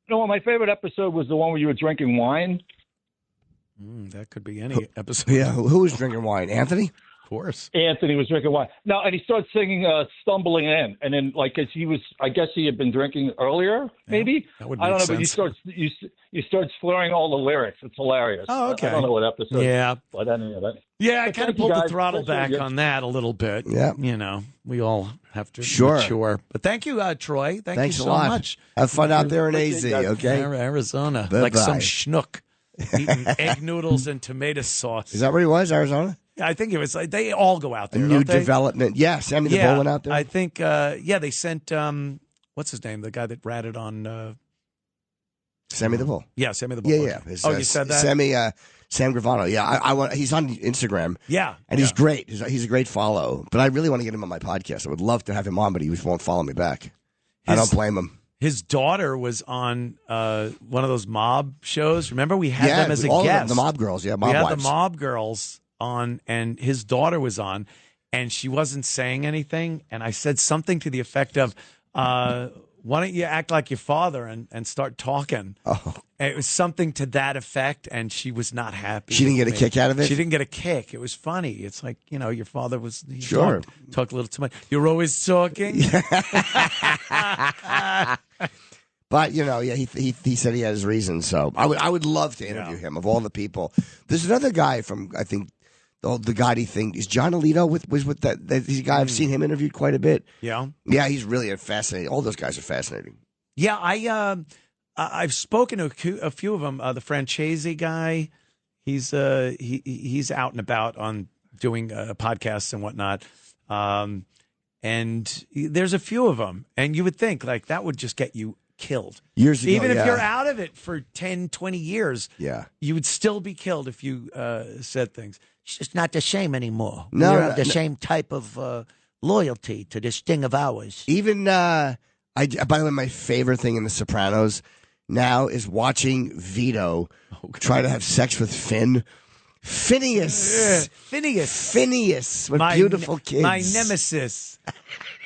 My favorite episode was the one where you were drinking wine. That could be any episode. Yeah, who was drinking wine? Anthony? Of course. Anthony was drinking wine. No, and he starts singing "Stumbling In," and then I guess he had been drinking earlier, maybe. That would I don't know, sense. but you start slurring all the lyrics. It's hilarious. Oh, okay. I don't know what episode. Yeah. But anyway, yeah, I kind of pulled the throttle back on that a little bit. Yeah. We all have to Sure. mature. But thank you, Troy. Thanks you a so lot. much. Have fun out there in AZ, okay? Arizona. Bye-bye. Like some schnook eating egg noodles and tomato sauce. Is that where he was, Arizona? I think it was they all go out there. A new don't they? development. Yeah, Sammy the Bull went out there. I think, they sent, what's his name? The guy that ratted on. Sammy the Bull. Yeah, Sammy the Bull. Yeah. Okay. You said that? Sam Gravano. Yeah, I want. He's on Instagram. Yeah. And he's great. He's a great follow. But I really want to get him on my podcast. I would love to have him on, but he just won't follow me back. I don't blame him. His daughter was on one of those mob shows. Remember, we had them as a all guest. The mob girls, mob we had wives. the mob girls on, and his daughter was on, and she wasn't saying anything. And I said something to the effect of, why don't you act like your father and start talking? Oh. And it was something to that effect, and she was not happy. She didn't get a kick out of it? She didn't get a kick. It was funny. It's like, your father was... Sure. Talk a little too much. You're always talking. But, he said he had his reasons, so I would love to interview him, of all the people. There's another guy from, I think, the guy he thinks is John Alito was with that. He's a guy I've seen him interviewed quite a bit. Yeah. Yeah, he's really fascinating. All those guys are fascinating. Yeah, I've spoken to a few of them. The Francese guy, he's out and about on doing podcasts and whatnot. And there's a few of them, and you would think like that would just get you killed. Years ago, even if you're out of it for 10, 20 years, you would still be killed if you said things. It's just not the same anymore. We don't have the same type of loyalty to this thing of ours. Even, by the way, my favorite thing in The Sopranos now is watching Vito try to have sex with Phineas. Phineas with beautiful kids. My nemesis.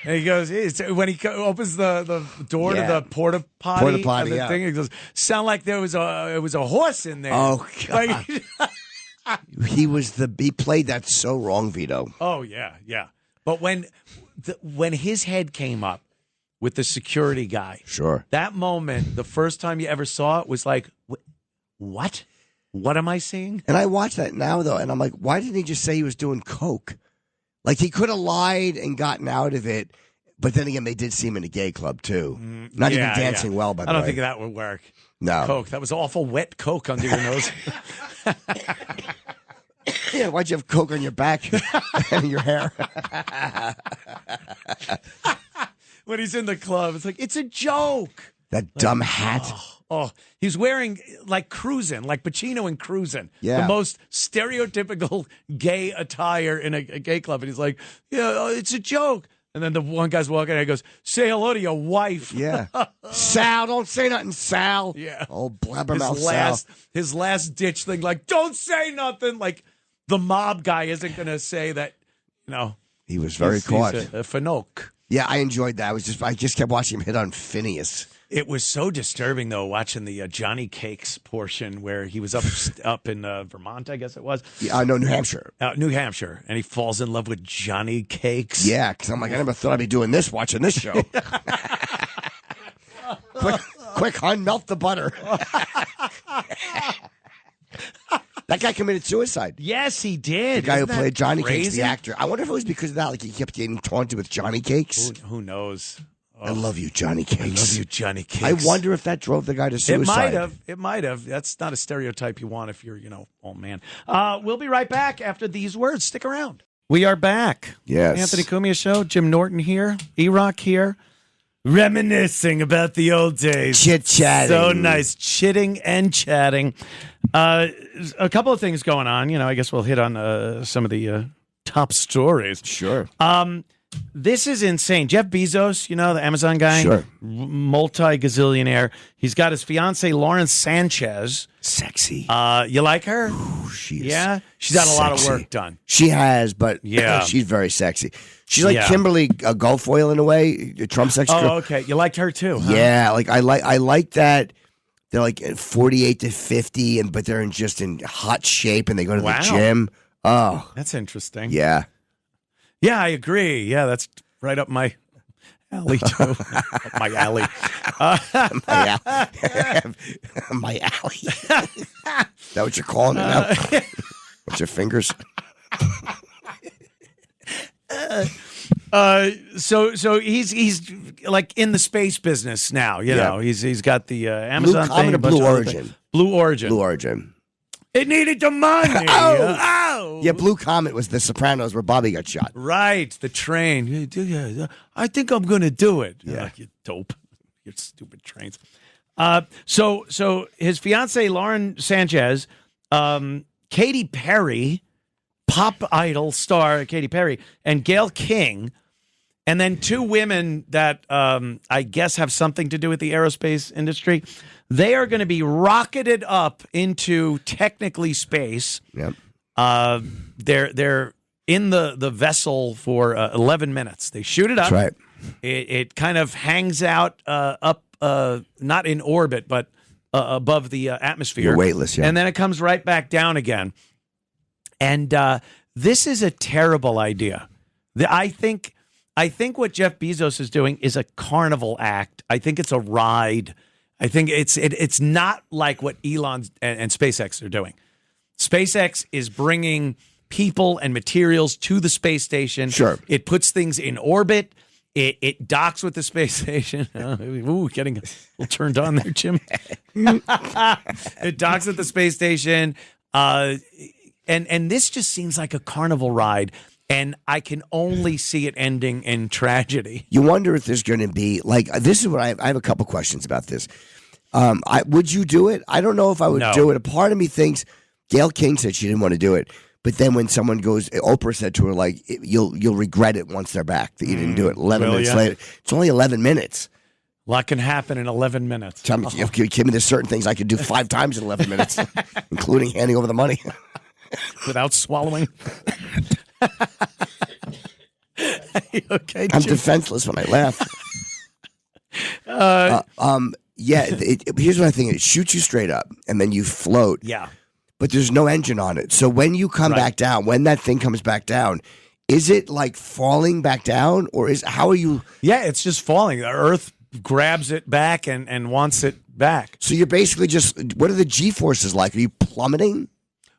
And he goes, when he opens the door to the porta potty, thing, he goes, sound like it was a horse in there. Oh God. He played that so wrong, Vito. Oh yeah. But when his head came up with the security guy, sure, that moment, the first time you ever saw it was like, what? What am I seeing? And I watch that now though, and I'm like, why didn't he just say he was doing coke? Like he could have lied and gotten out of it, but then again, they did see him in a gay club too. Not even dancing well, by the way. I don't think that would work. No. Coke. That was awful wet coke under your nose. Yeah, why'd you have coke on your back and your hair? When he's in the club, it's like, it's a joke. That dumb hat. Oh, he's wearing like Cruisin', like Pacino in Cruisin'. Yeah. The most stereotypical gay attire in a gay club. And he's like, it's a joke. And then the one guy's walking and he goes, say hello to your wife. Yeah. Sal, don't say nothing, Sal. Yeah. Oh, blabbermouth Sal. His last ditch thing, like, don't say nothing. Like, the mob guy isn't going to say that, He was very caught. He's a fanoke. Yeah, I enjoyed that. I just kept watching him hit on Phineas. It was so disturbing, though, watching the Johnny Cakes portion where he was up in Vermont, I guess it was. Yeah, no, New Hampshire. New Hampshire. And he falls in love with Johnny Cakes. Yeah, because I'm like, I never thought I'd be doing this watching this show. Quick, hon, melt the butter. That guy committed suicide. Yes, he did. The guy Isn't who played Johnny crazy? Cakes, the actor. I wonder if it was because of that. Like he kept getting taunted with Johnny Cakes. Who knows? I love you, Johnny Cakes. I love you, Johnny Cakes. I wonder if that drove the guy to suicide. It might have. That's not a stereotype you want if you're, old man. We'll be right back after these words. Stick around. We are back. Yes. Anthony Cumia Show. Jim Norton here. Erock here. Reminiscing about the old days. Chit-chatting. So nice. Chitting and chatting. A couple of things going on. I guess we'll hit on some of the top stories. Sure. This is insane. Jeff Bezos, the Amazon guy, sure, multi-gazillionaire. He's got his fiancée, Lauren Sanchez. Sexy. You like her? Ooh, she is. Yeah, she's had a lot of work done. She has, but yeah, she's very sexy. She's like Kimberly Guilfoyle in a way. Trump sex girl. Oh, okay. You liked her too? Huh? Yeah, I like that. They're like 48 to 50, but they're in hot shape, and they go to the gym. Oh, that's interesting. Yeah. Yeah, I agree. Yeah, that's right up my alley, too. My alley. My alley. Is that what you're calling it now? What's your fingers? So he's like in the space business now. He's got the Amazon thing, Blue Origin. Blue Origin. It needed the money. Oh. Yeah, Blue Comet was the Sopranos where Bobby got shot. Right, the train. I think I'm going to do it. Yeah. You dope. Your stupid trains. So his fiancée, Lauren Sanchez, Katy Perry, pop idol star Katy Perry, and Gayle King, and then two women that I guess have something to do with the aerospace industry. They are going to be rocketed up into technically space. Yep. They're in the vessel for 11 minutes. They shoot it up. That's right. It kind of hangs out up, not in orbit, but above the atmosphere. You're weightless, yeah. And then it comes right back down again. And this is a terrible idea. I think what Jeff Bezos is doing is a carnival act. I think it's a ride. I think it's not like what Elon and SpaceX are doing. SpaceX is bringing people and materials to the space station. Sure. It puts things in orbit. It docks with the space station. Ooh, getting a little turned on there, Jim. It docks at the space station. And this just seems like a carnival ride. And I can only see it ending in tragedy. You wonder if there's going to be, like, this is what I have a couple questions about this. Would you do it? I don't know if I would do it. A part of me thinks, Gayle King said she didn't want to do it. But then when someone goes, Oprah said to her, like, you'll regret it once they're back that you didn't do it. 11 minutes later. It's only 11 minutes. A lot can happen in 11 minutes. Tell me, give me there's certain things I could do 5 times in 11 minutes, including handing over the money. Without swallowing. Okay, I'm defenseless when I laugh. Here's what I think. It shoots you straight up, and then you float. Yeah. But there's no engine on it. So when you come back down, when that thing comes back down, is it like falling back down, or how are you? Yeah, it's just falling. The Earth grabs it back and wants it back. So you're basically just, what are the G-forces like? Are you plummeting?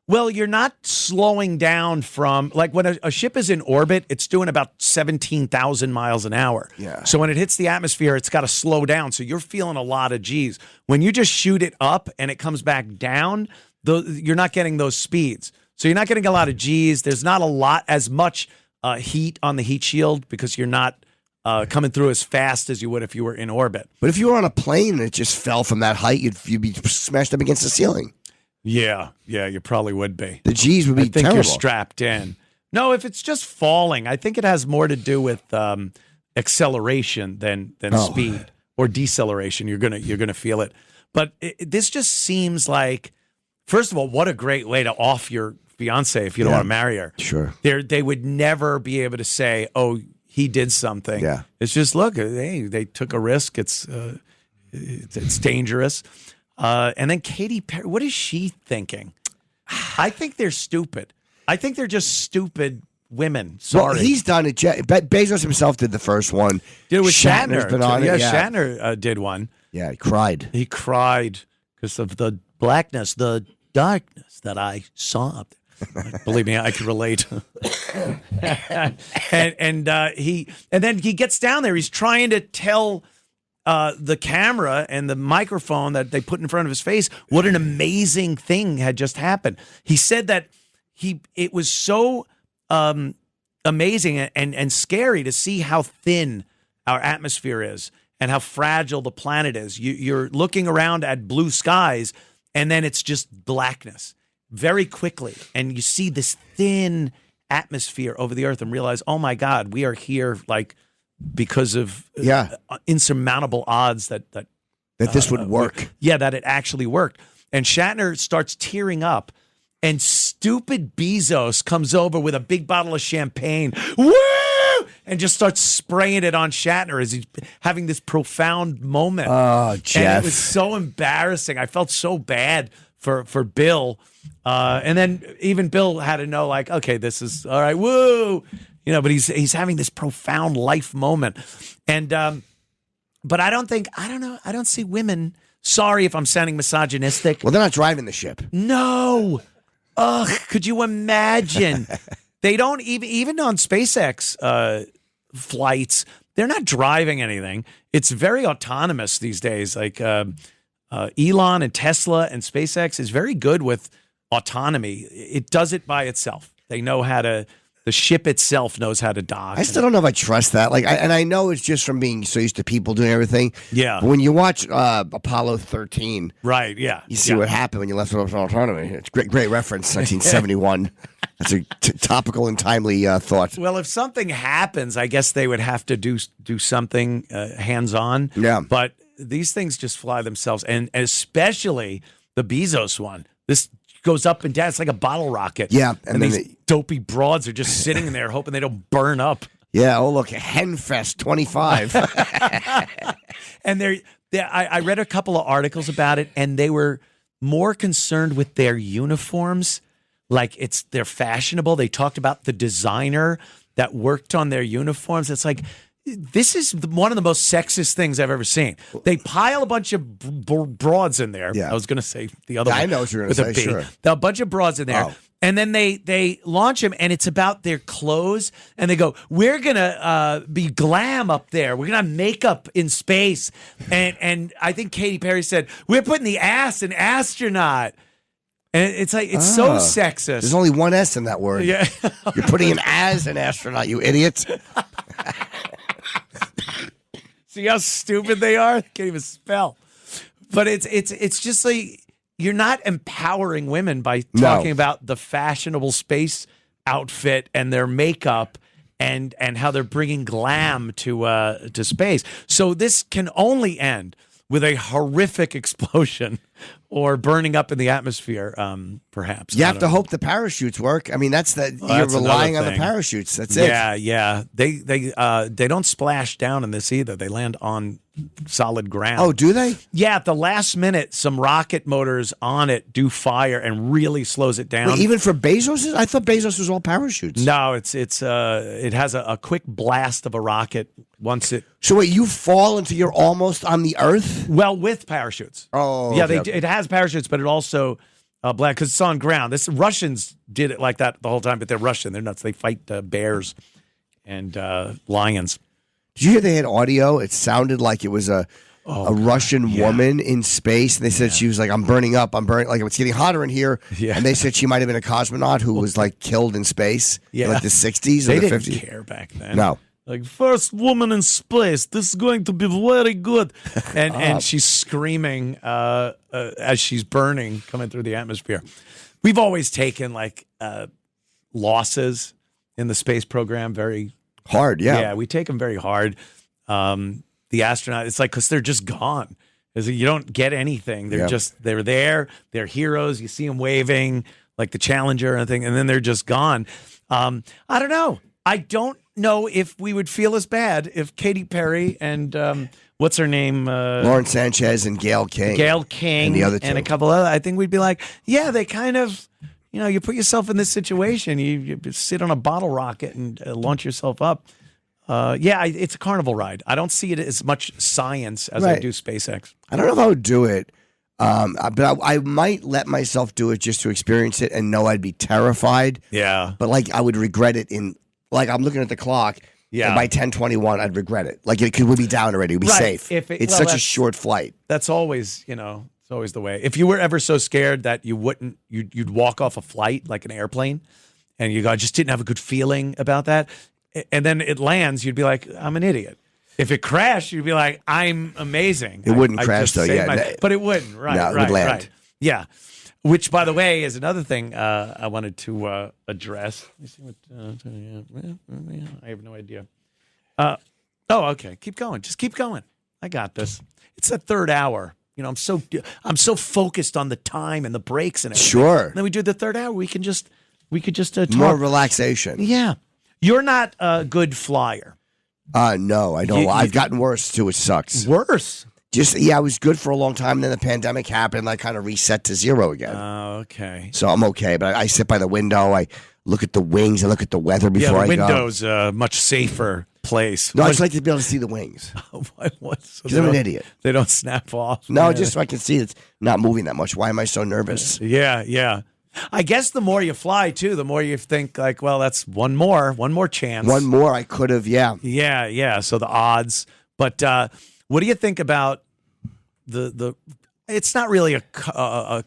Well, you're not slowing down from, like when a ship is in orbit, it's doing about 17,000 miles an hour. Yeah. So when it hits the atmosphere, it's got to slow down. So you're feeling a lot of G's. When you just shoot it up and it comes back down, you're not getting those speeds. So you're not getting a lot of G's. There's not as much heat on the heat shield because you're not coming through as fast as you would if you were in orbit. But if you were on a plane and it just fell from that height, you'd be smashed up against the ceiling. Yeah, you probably would be. The G's would be terrible. I think terrible. You're strapped in. No, if it's just falling, I think it has more to do with acceleration than speed or deceleration. You're gonna feel it. But this just seems like, first of all, what a great way to off your fiance if you don't want to marry her. Sure. They would never be able to say, "Oh, he did something." Yeah. It's just, look, they took a risk. It's dangerous. And then Katy Perry, what is she thinking? I think they're stupid. I think they're just stupid women. Sorry. Well, he's done it. Bezos himself did the first one. Did it with Shatner's Shatner. been on it. Yeah, Shatner did one. Yeah, he cried. He cried because of the blackness, the darkness that I saw up there. Believe me, I can relate. and then he gets down there. He's trying to tell the camera and the microphone that they put in front of his face what an amazing thing had just happened. He said that it was so amazing and scary to see how thin our atmosphere is and how fragile the planet is. You're looking around at blue skies, and then it's just blackness very quickly. And you see this thin atmosphere over the earth and realize, oh, my God, we are here because of insurmountable odds that this would work. That it actually worked. And Shatner starts tearing up, and stupid Bezos comes over with a big bottle of champagne. Woo! And just starts spraying it on Shatner as he's having this profound moment. Oh, Jeff. And it was so embarrassing. I felt so bad for Bill. And then even Bill had to know, like, okay, this is all right. Woo! But he's having this profound life moment. And but I don't see women. Sorry if I'm sounding misogynistic. Well, they're not driving the ship. No. Ugh, could you imagine? They don't even on SpaceX flights, they're not driving anything. It's very autonomous these days. Like Elon and Tesla and SpaceX is very good with autonomy. It does it by itself. They know how to. The ship itself knows how to dock. I still don't know if I trust that. And I know it's just from being so used to people doing everything. Yeah. But when you watch Apollo 13, right? Yeah. You see what happened when you left it up to autonomy. It's great reference, 1971. That's a topical and timely thought. Well, if something happens, I guess they would have to do something hands-on. Yeah. But these things just fly themselves, and especially the Bezos one. This goes up and down. It's like a bottle rocket. Yeah. And these dopey broads are just sitting there hoping they don't burn up. Yeah. Oh, look, Henfest 25. And I read a couple of articles about it, and they were more concerned with their uniforms. Like they're fashionable. They talked about the designer that worked on their uniforms. It's like, this is one of the most sexist things I've ever seen. They pile a bunch of broads in there. Yeah. I was going to say the other one. I know what you're going to say, sure. A bunch of broads in there. Oh. And then they launch them, and it's about their clothes. And they go, we're going to be glam up there. We're going to have makeup in space. And I think Katy Perry said, we're putting the ass in astronaut. And it's like, it's so sexist. There's only one S in that word. Yeah. You're putting an as in astronaut, you idiot. See how stupid they are? They can't even spell. But it's just like, you're not empowering women by talking about the fashionable space outfit and their makeup and how they're bringing glam to space. So this can only end with a horrific explosion or burning up in the atmosphere, perhaps. You have to hope the parachutes work. I mean, you're relying on the parachutes. That's it. Yeah. They don't splash down in this either. They land on solid ground. Oh, do they? Yeah, at the last minute, some rocket motors on it do fire and really slows it down. Wait, even for Bezos? I thought Bezos was all parachutes. No, it has a quick blast of a rocket once it. So wait, you fall until you're almost on the Earth? Well, with parachutes. Oh, yeah. Okay. It has parachutes, but it also black because it's on ground. Russians did it like that the whole time, but they're Russian. They're nuts. They fight bears and lions. Did you hear they had audio? It sounded like it was a Russian woman in space. And they said she was like, I'm burning, like it's getting hotter in here. Yeah. And they said she might have been a cosmonaut who was like killed in space in like the 60s or the 50s. They didn't care back then. No. Like, first woman in space. This is going to be very good. And she's screaming as she's burning, coming through the atmosphere. We've always taken like losses in the space program very hard. Yeah, we take them very hard. The astronaut, it's like because they're just gone. You don't get anything. They're there. They're heroes. You see them waving like the Challenger and thing, and then they're just gone. I don't know. I don't know if we would feel as bad if Katy Perry and what's her name? Lauren Sanchez and Gayle King. And the other two. And a couple other. I think we'd be like, yeah, they kind of, you put yourself in this situation. You sit on a bottle rocket and launch yourself up. It's a carnival ride. I don't see it as much science as I do SpaceX. I don't know if I would do it. But I might let myself do it just to experience it and know I'd be terrified. Yeah. But like I would regret it I'm looking at the clock. Yeah. And by 10:21, I'd regret it. Like it would be down already. It would be safe. It's such a short flight. That's always, it's always the way. If you were ever so scared that you'd walk off a flight like an airplane and I just didn't have a good feeling about that. And then it lands, you'd be like, I'm an idiot. If it crashed, you'd be like, I'm amazing. It wouldn't crash though, but it wouldn't, right? No, it would land. Right. Yeah. Which, by the way, is another thing I wanted to address. Let me see what. I have no idea. Okay. Keep going. Just keep going. I got this. It's the third hour. I'm so focused on the time and the breaks and everything. Sure. And then we do the third hour. We could just talk. More relaxation. Yeah. You're not a good flyer. No, I don't. I've gotten worse too. It sucks. Worse. I was good for a long time. And then the pandemic happened. I kind of reset to zero again. Okay. So I'm okay. But I sit by the window. I look at the wings. I look at the weather before I go. The window's a much safer place. No, I just like to be able to see the wings. Because I'm an idiot. They don't snap off. No, just so I can see it's not moving that much. Why am I so nervous? Yeah. I guess the more you fly, too, the more you think like, well, that's one more chance. One more I could have, yeah. Yeah. So the odds. But what do you think about the it's not really a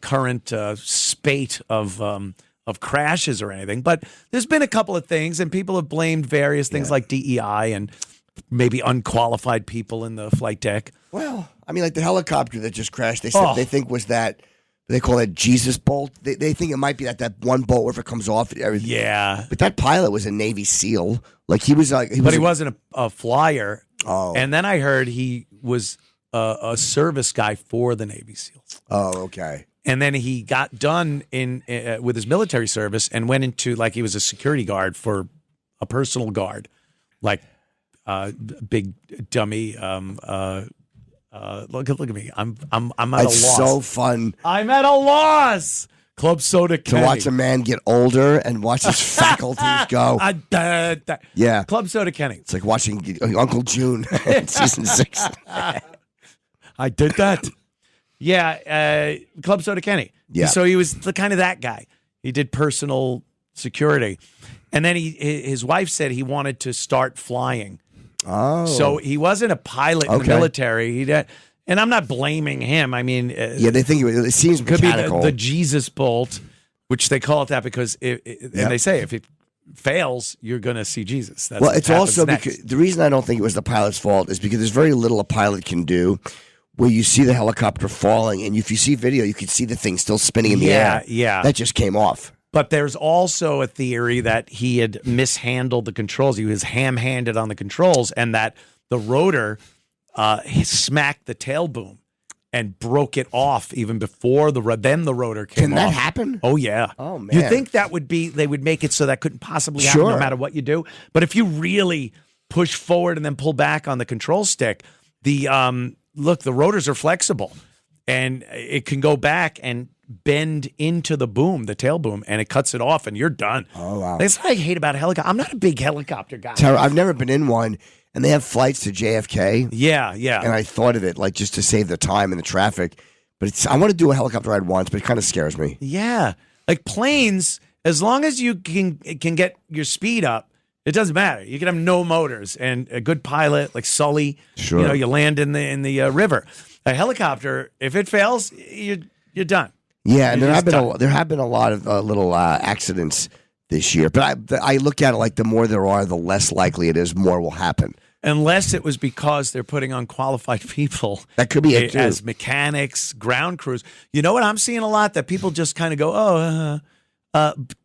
current spate of crashes or anything, but there's been a couple of things, and people have blamed various things like DEI and maybe unqualified people in the flight deck. Well, I mean, like the helicopter that just crashed, they said they think was that. They call it Jesus bolt. They think it might be that one bolt where if it comes off, everything. Yeah. But that pilot was a Navy SEAL. Like he was like, he wasn't a flyer. Oh. And then I heard he was a service guy for the Navy SEALs. Oh, okay. And then he got done with his military service and went into like he was a security guard for a personal guard. like big dummy. Look at me. I'm at a loss. It's so fun. I'm at a loss. Club Soda Kenny. To watch a man get older and watch his faculties go. Yeah. Club Soda Kenny. It's like watching Uncle June in season 6. I did that. Yeah. Club Soda Kenny. Yeah. So he was kind of that guy. He did personal security. And then his wife said he wanted to start flying. Oh. So he wasn't a pilot in the military. And I'm not blaming him. I mean, they think it seems mechanical. Could be the Jesus bolt, which they call it that because and they say if it fails, you're going to see Jesus. That's well, it's also next. because the reason I don't think it was the pilot's fault is because there's very little a pilot can do. Where you see the helicopter falling, and if you see video, you can see the thing still spinning in the air. Yeah, that just came off. But there's also a theory that he had mishandled the controls. He was ham-handed on the controls, and that the rotor he smacked the tail boom and broke it off even before the rotor came off. Can that happen? Oh, yeah. Oh, man. You think that they would make it so that couldn't possibly happen no matter what you do? But if you really push forward and then pull back on the control stick, the rotors are flexible, and it can go back and bend into the boom, the tail boom, and it cuts it off, and you're done. Oh, wow. That's what I hate about helicopter. I'm not a big helicopter guy. I've never been in one, and they have flights to JFK. Yeah. And I thought of it, like, just to save the time and the traffic. But I want to do a helicopter ride once, but it kind of scares me. Yeah. Like planes, as long as you can get your speed up, it doesn't matter. You can have no motors and a good pilot like Sully. Sure. You land in the river. A helicopter, if it fails, you're done. Yeah, and there have been a lot of little accidents this year. But I look at it like the more there are, the less likely it is more will happen. Unless it was because they're putting on qualified people. That could be it, too. As mechanics, ground crews. You know what I'm seeing a lot? That people just kind of go,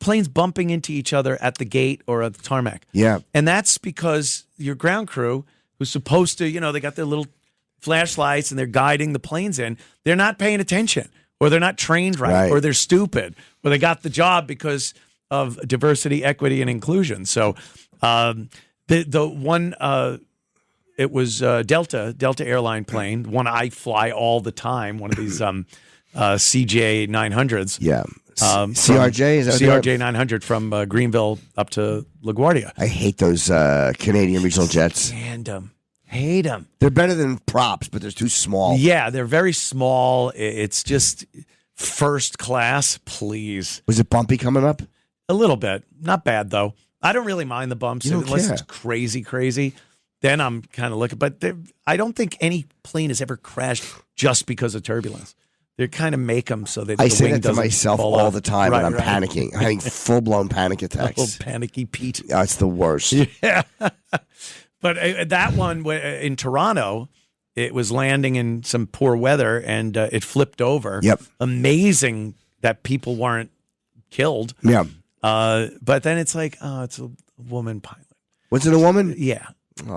planes bumping into each other at the gate or at the tarmac. Yeah. And that's because your ground crew, who's supposed to, they got their little flashlights and they're guiding the planes in, they're not paying attention, or they're not trained right, or they're stupid, or they got the job because of diversity, equity, and inclusion. So the one, it was Delta airline plane, one I fly all the time, one of these CJ 900s. Yeah. CRJ? Is that CRJ 900 from Greenville up to LaGuardia. I hate those Canadian regional jets. Hate them. They're better than props, but they're too small. Yeah, they're very small. It's just first class, please. Was it bumpy coming up? A little bit. Not bad, though. I don't really mind the bumps unless it's crazy. Then I'm kind of looking. But I don't think any plane has ever crashed just because of turbulence. They kind of make them so that I the say wing that to doesn't myself fall all off. the time, and I'm panicking. I'm having full-blown panic attacks. Oh, panicky Pete. Oh, it's the worst. Yeah. But that one in Toronto, it was landing in some poor weather, and it flipped over. Yep. Amazing that people weren't killed. Yeah. But then it's like, it's a woman pilot. Was it a woman? Yeah.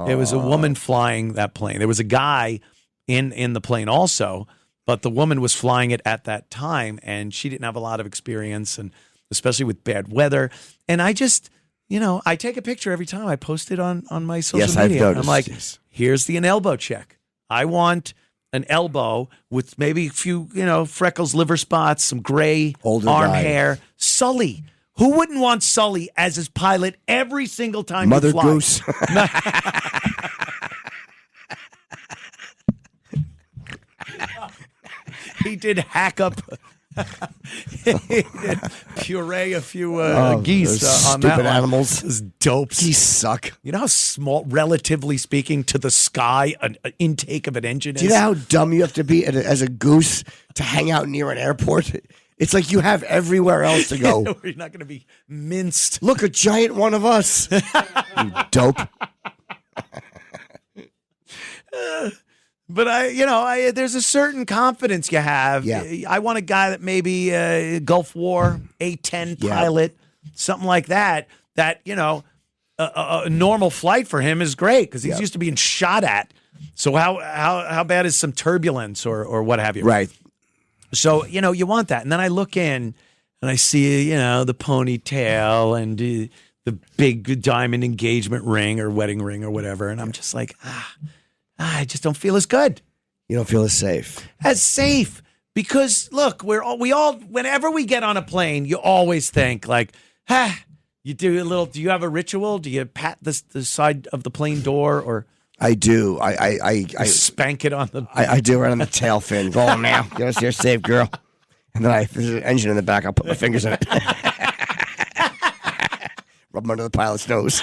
It was a woman flying that plane. There was a guy in the plane also, but the woman was flying it at that time, and she didn't have a lot of experience, and especially with bad weather. And I just, I take a picture every time. I post it on my social media. I've noticed. I'm like, here's an elbow check. I want an elbow with maybe a few, freckles, liver spots, some gray older arm guy. hair. Sully. Who wouldn't want Sully as his pilot every single time Mother you fly? Goose. He did hack up, puree a few geese on that stupid one. animals. Those dopes. Geese suck. You know how small, relatively speaking, to the sky, an intake of an engine is? Do you know how dumb you have to be as a goose to hang out near an airport? It's like you have everywhere else to go. You're not going to be minced. Look, a giant one of us. You dope. But there's a certain confidence you have. Yeah. I want a guy that maybe Gulf War A-10 pilot, something like that. That a normal flight for him is great because he's used to being shot at. So how bad is some turbulence or what have you? Right. So you want that, and then I look in and I see the ponytail and the the big diamond engagement ring or wedding ring or whatever. And I'm just like, I just don't feel as good. You don't feel as safe. As safe. Because, look, we all, whenever we get on a plane, you always think like, you do you have a ritual? Do you pat the side of the plane door or? I do. I spank it on the. I do right on the tail fin. Go on now. Get us here safe, girl. And then if there's an engine in the back, I'll put my fingers in it. Rub them under the pilot's nose.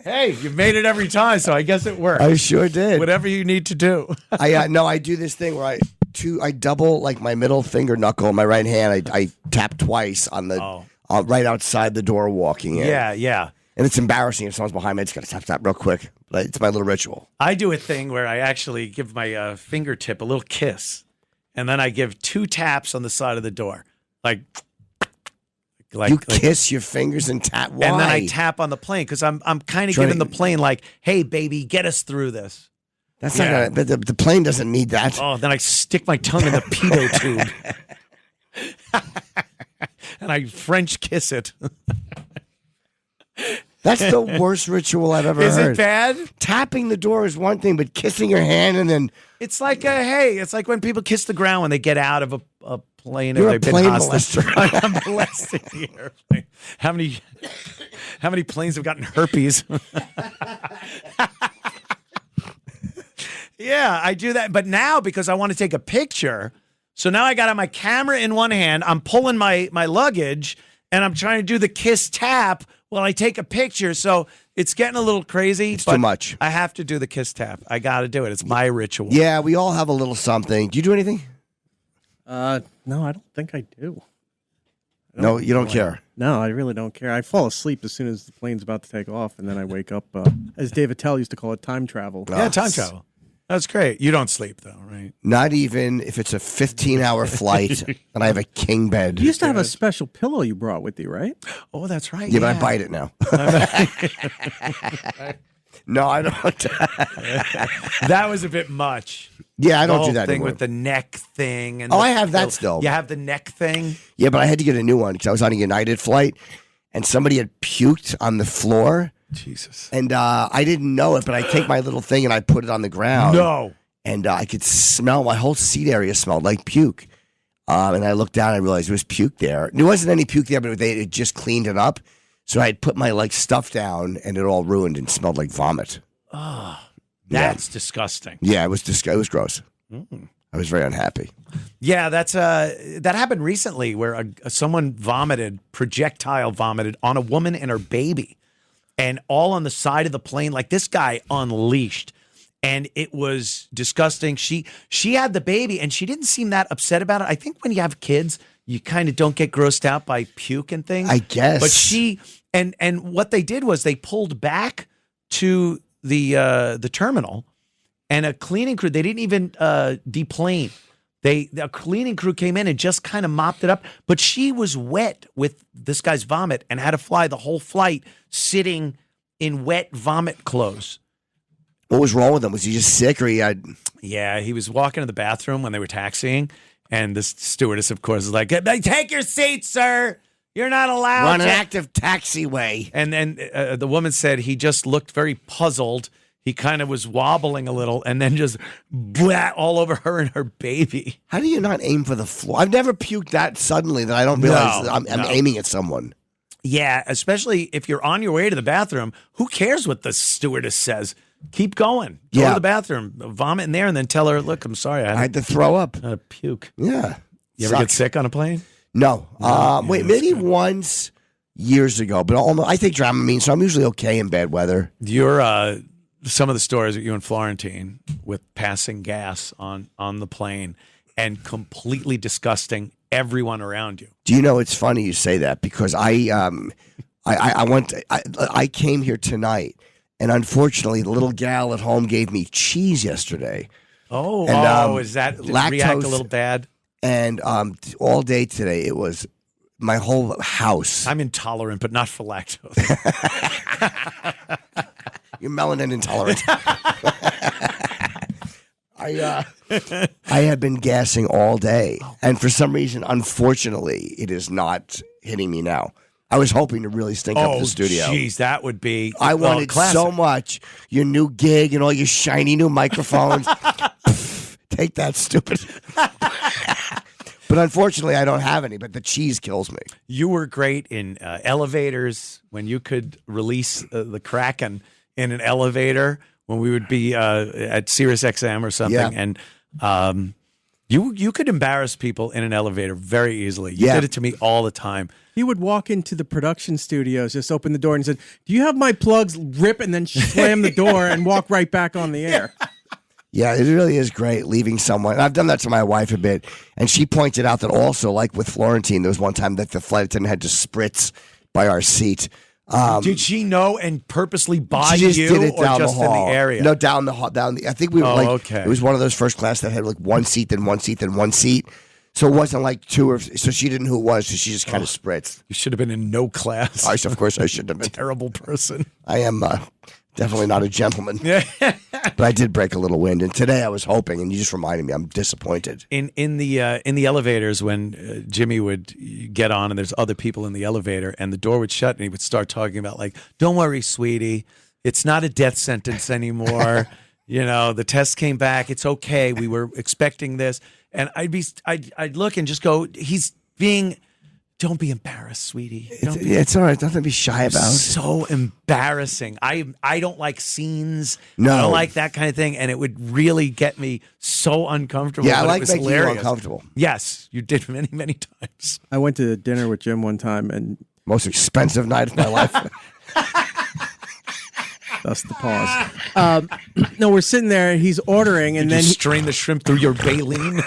Hey, you've made it every time, so I guess it worked. I sure did. Whatever you need to do. I do this thing where I double like my middle finger knuckle in my right hand. I tap twice on the right outside the door walking in. Yeah. And it's embarrassing if someone's behind me. I just got to tap real quick. But it's my little ritual. I do a thing where I actually give my fingertip a little kiss, and then I give 2 taps on the side of the door, like you kiss your fingers and tap. Why? And then I tap on the plane because I'm kind of giving the plane like, hey, baby, get us through this. That's not gonna. But the plane doesn't need that. Oh, then I stick my tongue in the pedo tube. And I French kiss it. That's the worst ritual I've ever heard. Is it bad? Tapping the door is one thing, but kissing your hand and then... It's like it's like when people kiss the ground when they get out of a plane. You're if a they've plane been hostile. molester. I'm molesting the airplane. How many planes have gotten herpes? Yeah, I do that. But now, because I want to take a picture, so now I got my camera in one hand, I'm pulling my luggage, and I'm trying to do the kiss tap while I take a picture. So it's getting a little crazy. It's too much. I have to do the kiss tap. I got to do it. It's my ritual. Yeah, we all have a little something. Do you do anything? No, I don't think I do. No, you don't care? No, I really don't care. I fall asleep as soon as the plane's about to take off, and then I wake up, as David Tell used to call it, time travel. Yeah, time travel. That's great. You don't sleep, though, right? Not even if it's a 15-hour flight and I have a king bed. You used to have a special pillow you brought with you, right? Oh, that's right. Yeah, but I bite it now. No, I don't. That was a bit much. Yeah, I don't do The that whole thing anymore. with the neck thing. And I have that still. You have the neck thing? Yeah, but I had to get a new one because I was on a United flight and somebody had puked on the floor. Jesus. And I didn't know it, but I take my little thing and I put it on the ground. No. And I could smell, my whole seat area smelled like puke. And I looked down and I realized there was puke there. There wasn't any puke there, but they had just cleaned it up. So I had put my stuff down and it all ruined and smelled like vomit. Oh, that's disgusting. Yeah, it was gross. I was very unhappy. Yeah, that happened recently where someone projectile vomited on a woman and her baby. And all on the side of the plane, like this guy unleashed. And it was disgusting. She had the baby, and she didn't seem that upset about it. I think when you have kids, you kind of don't get grossed out by puke and things. I guess. But she and what they did was they pulled back to the terminal, and a cleaning crew. They didn't even deplane. A cleaning crew came in and just kind of mopped it up. But she was wet with this guy's vomit and had to fly the whole flight sitting in wet vomit clothes. What was wrong with him? Was he just sick or he had... Yeah, he was walking to the bathroom when they were taxiing. And the stewardess, of course, is like, take your seat, sir. You're not allowed Run to. an active taxiway. And then the woman said he just looked very puzzled. He kind of was wobbling a little and then just blah, all over her and her baby. How do you not aim for the floor? I've never puked that suddenly that I don't realize that I'm aiming at someone. Yeah, especially if you're on your way to the bathroom. Who cares what the stewardess says? Keep going. Go to the bathroom, vomit in there, and then tell her, look, I'm sorry. I had to throw up. I had to puke. Yeah. You ever get sick on a plane? No. Maybe once years ago, but I take Dramamine, so I'm usually okay in bad weather. You're some of the stories that you and Florentine with passing gas on the plane and completely disgusting everyone around you. Do you know, it's funny you say that because I came here tonight, and unfortunately the little gal at home gave me cheese yesterday. Is that lactose, react a little bad? And all day today it was my whole house. I'm intolerant, but not for lactose. You're melanin intolerant. I have been gassing all day, and for some reason, unfortunately, it is not hitting me now. I was hoping to really stink up the studio. Oh, jeez, that would be. I wanted so much. Your new gig and all your shiny new microphones. Take that, stupid. But unfortunately, I don't have any, but the cheese kills me. You were great in elevators when you could release the Kraken in an elevator when we would be at Sirius XM or something. Yeah. And you could embarrass people in an elevator very easily. You did it to me all the time. He would walk into the production studios, just open the door and said, "Do you have my plugs?" Rip, and then slam the door and walk right back on the air. Yeah, it really is great leaving someone. I've done that to my wife a bit, and she pointed out that also, like with Florentine, there was one time that the flight attendant had to spritz by our seat. Did she know and purposely buy she just you, did it or down just the hall. in the area? No, down the hall. I think we were okay. It was one of those first class that had like one seat, then one seat, then one seat. So it wasn't like two or so she didn't know who it was, so she just kind of spritzed. You should have been in no class. Of course I should have been. Terrible person. I am definitely not a gentleman. But I did break a little wind, and today I was hoping, and you just reminded me, I'm disappointed. In the elevators when Jimmy would get on and there's other people in the elevator and the door would shut and he would start talking about like, "Don't worry, sweetie, it's not a death sentence anymore. The test came back. It's okay. We were expecting this." And I'd look and just go, he's being. Don't be embarrassed, sweetie. It's all right. Nothing to be shy about. So embarrassing. I don't like scenes. No. I don't like that kind of thing, and it would really get me so uncomfortable. Yeah, I like it was making hilarious. you uncomfortable. Yes, you did many, many times. I went to dinner with Jim one time, and most expensive night of my life. That's the pause. No, we're sitting there. He's ordering, and then strain the shrimp through your baleen.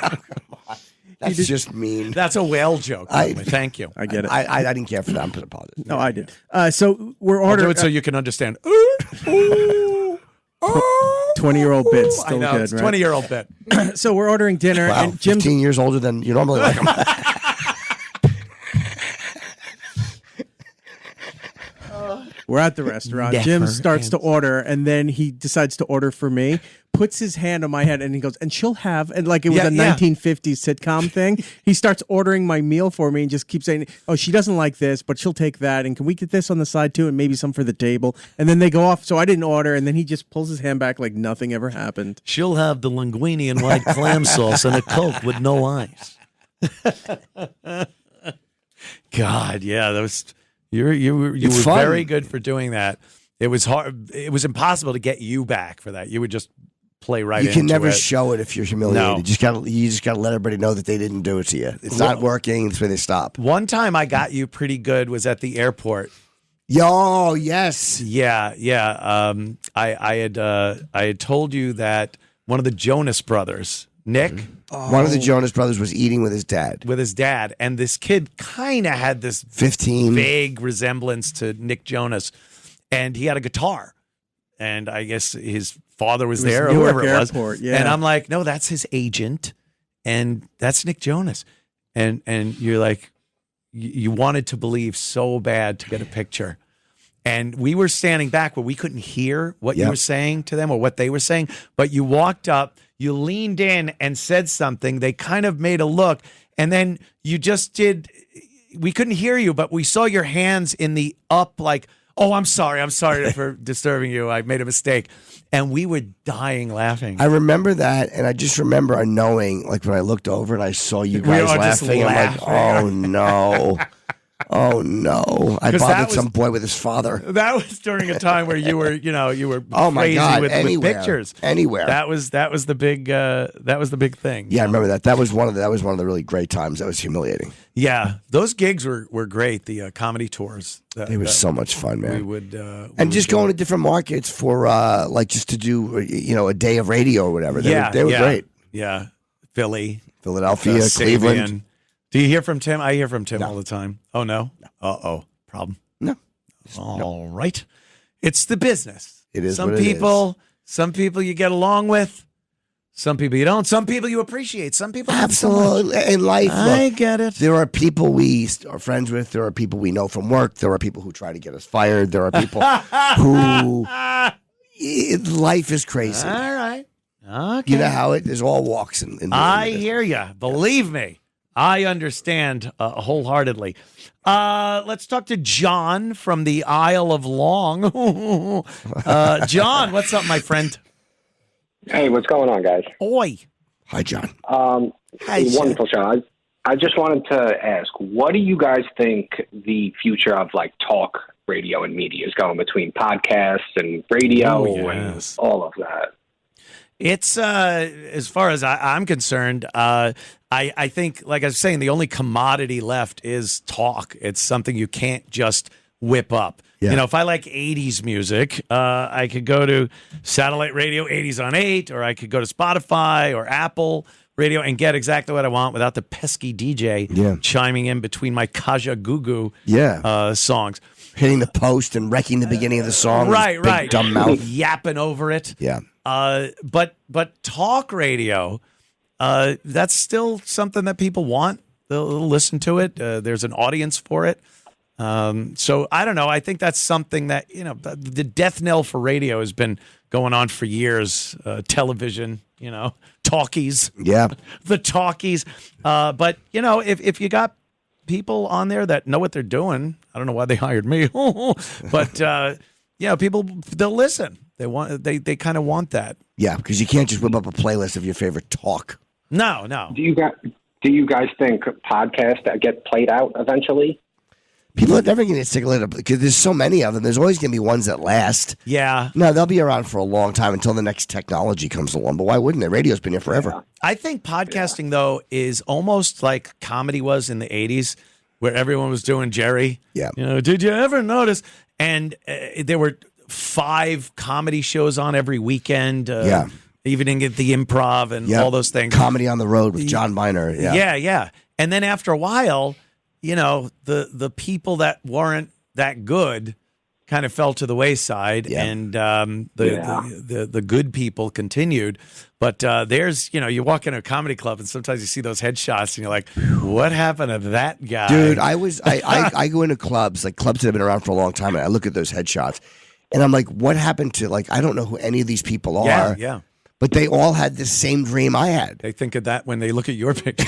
That's just mean. That's a whale joke. Thank you. I get it. I didn't care for that. I'm going to pause it. No, I did. So we're I'll ordering. do it so you can understand. 20-year-old bit, still I know, good, it's right? 20-year-old bit. So we're ordering dinner, Wow, and Jim's 15 years older than you normally like him. We're at the restaurant. Never Jim starts ends. to order, and then he decides to order for me, puts his hand on my head, and he goes, "And she'll have," and like it was a 1950s sitcom thing. He starts ordering my meal for me and just keeps saying, "Oh, she doesn't like this, but she'll take that, and can we get this on the side too, and maybe some for the table?" And then they go off, so I didn't order, and then he just pulls his hand back like nothing ever happened. She'll have the linguine and white clam sauce and a Coke with no ice. God, yeah, that was... You were fun. very good for doing that. It was hard. It was impossible to get you back for that. You would just play right into it. You can never show it if you're humiliated. No. You just got to let everybody know that they didn't do it to you. It's not working. That's where they stop. One time I got you pretty good was at the airport. Yo, yes. Yeah. I had told you that one of the Jonas brothers, Nick, one of the Jonas brothers was eating with his dad. And this kid kind of had this 15 vague resemblance to Nick Jonas, and he had a guitar, and I guess his father was there or whoever it was. Airport, yeah. And I'm like, no, that's his agent, and that's Nick Jonas, and you're like, you wanted to believe so bad to get a picture. And we were standing back where we couldn't hear what you were saying to them or what they were saying, but you walked up, you leaned in and said something. They kind of made a look, and then you just did. We couldn't hear you, but we saw your hands in the up like, "Oh, I'm sorry for disturbing you. I made a mistake." And we were dying laughing. I remember that, and I just remember knowing, like when I looked over and I saw you guys laughing, I'm like, "Oh no." Oh no! I bothered some boy with his father. That was during a time where you were oh my crazy God, with pictures anywhere. That was the big thing. Yeah, I remember that. That was one of the really great times. That was humiliating. Yeah, those gigs were great. The comedy tours. They were so much fun, man. We would going to different markets for like just to do a day of radio or whatever. They were great. Yeah, Philadelphia, Cleveland. Do you hear from Tim? I hear from Tim all the time. Oh, no? Problem? No. All right. It's the business. It is Some what it people you get along with. Some people you don't. Some people you appreciate. Some people absolutely. In life, I get it. There are people we are friends with. There are people we know from work. There are people who try to get us fired. There are people who... life is crazy. All right. Okay. You know how there's all walks in I hear you. Believe me, I understand wholeheartedly. Let's talk to John from the Isle of Long. John, what's up, my friend? Hey, what's going on, guys? Oi. Hi, John. Hi, wonderful show. I just wanted to ask, what do you guys think the future of like talk radio and media is going between podcasts and radio and all of that? It's as far as I'm concerned, I think, like I was saying, the only commodity left is talk. It's something you can't just whip up. Yeah. You know, if I like 80s music, I could go to satellite radio 80s on 8, or I could go to Spotify or Apple radio and get exactly what I want without the pesky DJ chiming in between my Kaja Gugu songs. Hitting the post and wrecking the beginning of the song. Right. Big dumb mouth. Yapping over it. Yeah. But talk radio, that's still something that people want. They'll listen to it. There's an audience for it. So I don't know. I think that's something that, you know, the death knell for radio has been going on for years. Television, you know, talkies. Yeah. The talkies. But, you know, if you got people on there that know what they're doing, I don't know why they hired me, but, you know, people, they'll listen. They kind of want that. Yeah, because you can't just whip up a playlist of your favorite talk. No. Do you guys think podcasts get played out eventually? People are never going to stick it up because there's so many of them. There's always going to be ones that last. Yeah. No, they'll be around for a long time until the next technology comes along. But why wouldn't they? Radio's been here forever. Yeah. I think podcasting, though, is almost like comedy was in the 80s, where everyone was doing Jerry. Yeah. You know, did you ever notice? And there were 5 comedy shows on every weekend. Even in the Improv and all those things. Comedy on the Road with John Miner. Yeah. And then after a while, you know, the people that weren't that good kind of fell to the wayside, and the good people continued. But there's, you know, you walk in a comedy club and sometimes you see those headshots and you're like, what happened to that guy? Dude, I go into clubs, like clubs that have been around for a long time, and I look at those headshots and I'm like, what happened to, like, I don't know who any of these people are. Yeah. But they all had the same dream I had. They think of that when they look at your picture.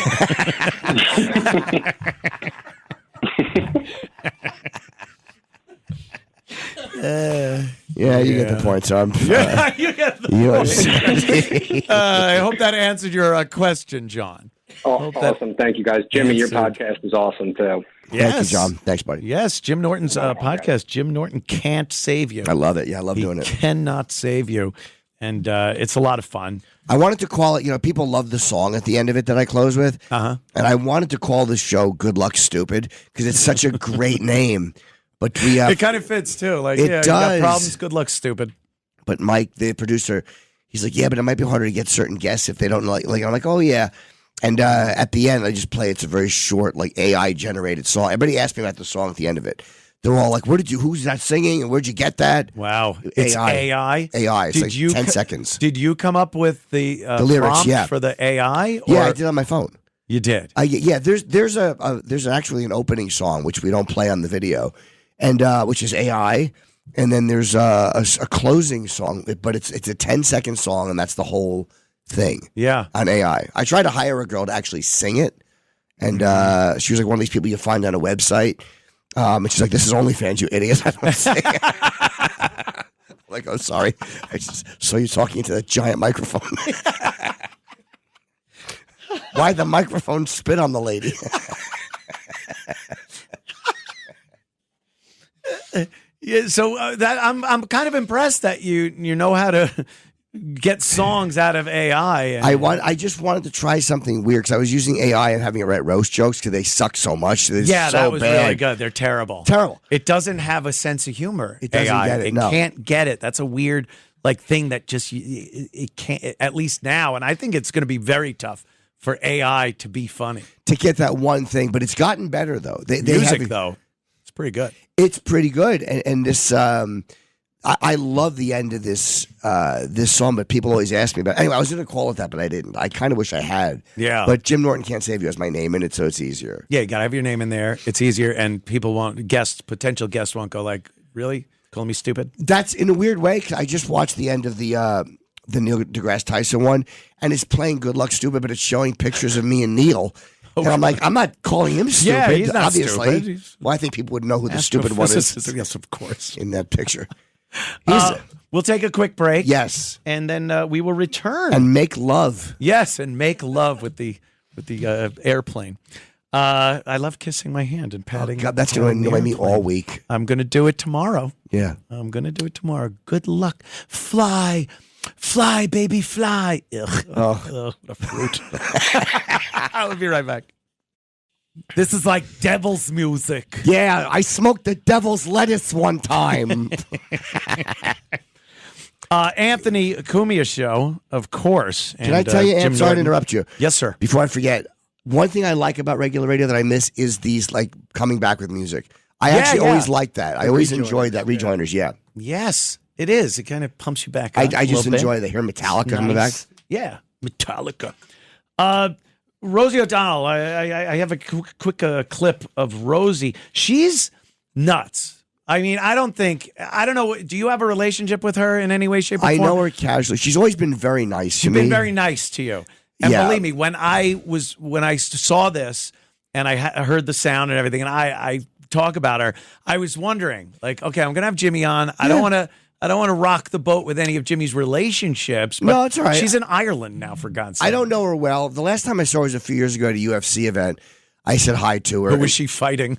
You get the point, so I'm. You get the point. I hope that answered your question, John. Awesome. Thank you, guys. Jimmy, your podcast is awesome, too. Yes. Thank you, John. Thanks, buddy. Yes, Jim Norton's podcast. Jim Norton Can't Save You. I love it. Yeah, I love doing it. He cannot save you. And it's a lot of fun. I wanted to call it, you know, people love the song at the end of it that I close with. And I wanted to call this show Good Luck Stupid because it's such a great name. But we it kind of fits too. Like, it does. You got problems, good luck, stupid. But Mike, the producer, he's like, yeah, but it might be harder to get certain guests if they don't like I'm like, oh yeah. And at the end, I just play. It's a very short, like AI generated song. Everybody asked me about the song at the end of it. They're all like, who's that singing? And where'd you get that? Wow. It's AI? AI. It's like 10 seconds. Did you come up with the lyrics, prompt for the AI? Or? Yeah, I did on my phone. You did? There's actually an opening song, which we don't play on the video, and which is AI. And then there's a closing song, but it's a 10-second song, and that's the whole thing. Yeah. On AI. I tried to hire a girl to actually sing it, and she was like one of these people you find on a website. And she's like, "This is OnlyFans, you idiot." I don't say. I'm like, "Oh, sorry. I just saw you talking into that giant microphone." Why'd the microphone spit on the lady? Yeah, so that I'm kind of impressed that you know how to get songs out of AI. I just wanted to try something weird because I was using AI and having it write roast jokes because they suck so much. That was really good. They're terrible. Terrible. It doesn't have a sense of humor. It doesn't AI. get it. No. Can't get it. That's a weird thing that just it can't. At least now, and I think it's going to be very tough for AI to be funny. To get that one thing, but it's gotten better though. Music though, it's pretty good. It's pretty good, and this. I love the end of this song, but people always ask me about it. Anyway, I was going to call it that, but I didn't. I kind of wish I had. Yeah. But Jim Norton Can't Save You has my name in it, so it's easier. Yeah, you got to have your name in there. It's easier, and potential guests won't go like, really? Call me stupid? That's in a weird way, because I just watched the end of the the Neil deGrasse Tyson one, and it's playing Good Luck Stupid, but it's showing pictures of me and Neil. And I'm like, I'm not calling him stupid. Yeah, he's not obviously. stupid. Well, I think people would know who the stupid one is. Yes, of course. In that picture. We'll take a quick break. Yes. And then we will return. And make love. Yes, and make love with the airplane. I love kissing my hand and patting. Oh, God, that's going to annoy me all week. I'm going to do it tomorrow. Yeah. I'm going to do it tomorrow. Good luck. Fly, baby, fly. Ugh. Ugh, what a fruit. I'll be right back. This is like devil's music. Yeah, I smoked the devil's lettuce one time. Anthony Cumia show, of course. Can I tell you, Am, sorry to interrupt you. Yes, sir. Before I forget, one thing I like about regular radio that I miss is these, like, coming back with music. I actually always like that. I always enjoy that. Rejoiners, yeah. Yes, it is. It kind of pumps you back up. I just enjoy it. I hear Metallica in the back. Yeah, Metallica. Rosie O'Donnell, I have a quick clip of Rosie. She's nuts. I mean, I don't know. Do you have a relationship with her in any way, shape, or form? I know her casually. She's always been very nice to me. She's been very nice to you. And believe me, when I saw this and I heard the sound and everything, and I talk about her, I was wondering, like, okay, I'm gonna have Jimmy on. I don't want to rock the boat with any of Jimmy's relationships. But no, it's all right. She's in Ireland now, for God's sake. I don't know her well. The last time I saw her was a few years ago at a UFC event. I said hi to her. Who was she fighting?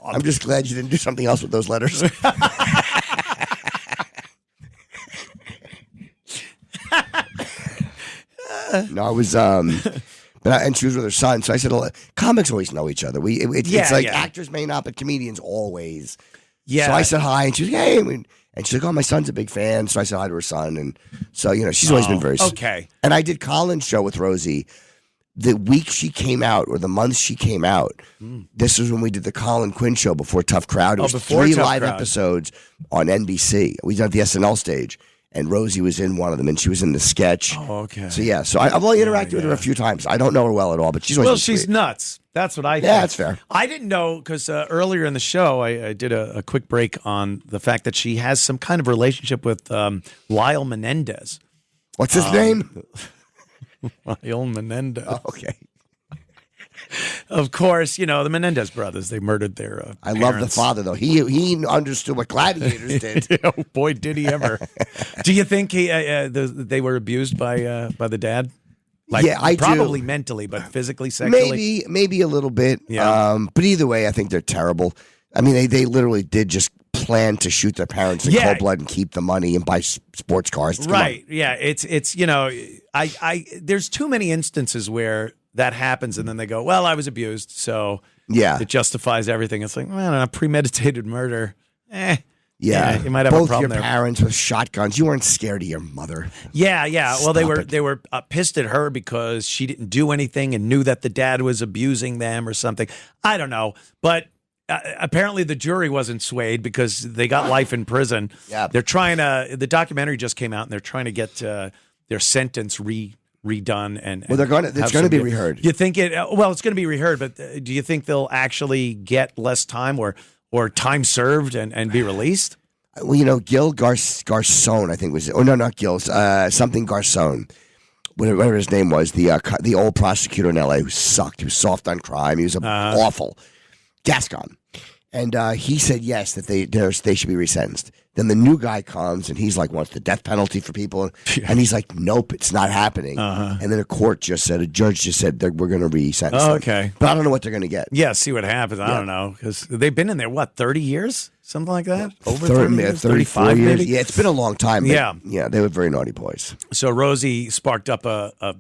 I'm just glad you didn't do something else with those letters. No, I was, and she was with her son. So I said, comics always know each other. It's like actors may not, but comedians always. Yeah. So I said hi, and she was like, hey. And she's like, oh, my son's a big fan. So I said hi to her son. And so, she's always been very okay. And I did Colin's show with Rosie the week she came out, or the month she came out. This was when we did the Colin Quinn show before Tough Crowd. It was 3 live episodes on NBC. We did at the SNL stage. And Rosie was in one of them, and she was in the sketch. Oh, okay. So, yeah. So I've only interacted with her a few times. I don't know her well at all, but she's always she's sweet. Nuts. That's what I think. Yeah, that's fair. I didn't know, because earlier in the show, I did a quick break on the fact that she has some kind of relationship with Lyle Menendez. What's his name? Lyle Menendez. Oh, okay. Of course, the Menendez brothers, they murdered their parents. I love the father, though. He understood what gladiators did. Oh, boy, did he ever. Do you think they were abused by the dad? Like, yeah, I probably do. mentally, but physically, sexually? Maybe a little bit. Yeah. But either way, I think they're terrible. I mean, they literally did just plan to shoot their parents in cold blood and keep the money and buy sports cars. Right. Yeah. It's there's too many instances where that happens, and then they go, well, I was abused, so it justifies everything. It's like, well, premeditated murder. Yeah, you might have both a problem your there. Parents with shotguns. You weren't scared of your mother. Yeah. Well, Stop they were pissed at her because she didn't do anything and knew that the dad was abusing them or something. I don't know, but apparently the jury wasn't swayed because they got life in prison. Yeah, they're trying to. The documentary just came out, and they're trying to get their sentence redone, and well, it's going to be reheard. You think it? Well, it's going to be reheard, but do you think they'll actually get less time or time served and be released? Well, Gil Garcon, I think was. Oh no, not Gil. Something Garcon, whatever his name was. The old prosecutor in L.A. who sucked. He was soft on crime. He was awful. Gascon. And he said yes, that they should be resentenced. Then the new guy comes and he's like wants the death penalty for people, and he's like, nope, it's not happening. And then a judge just said we're going to resentence them. Okay, but I don't know what they're going to get. Yeah, see what happens. I don't know, because they've been in there 30 years, something like that. Over 30 years, 35 years. maybe. Yeah, it's been a long time. Yeah, they were very naughty boys. So Rosie sparked up a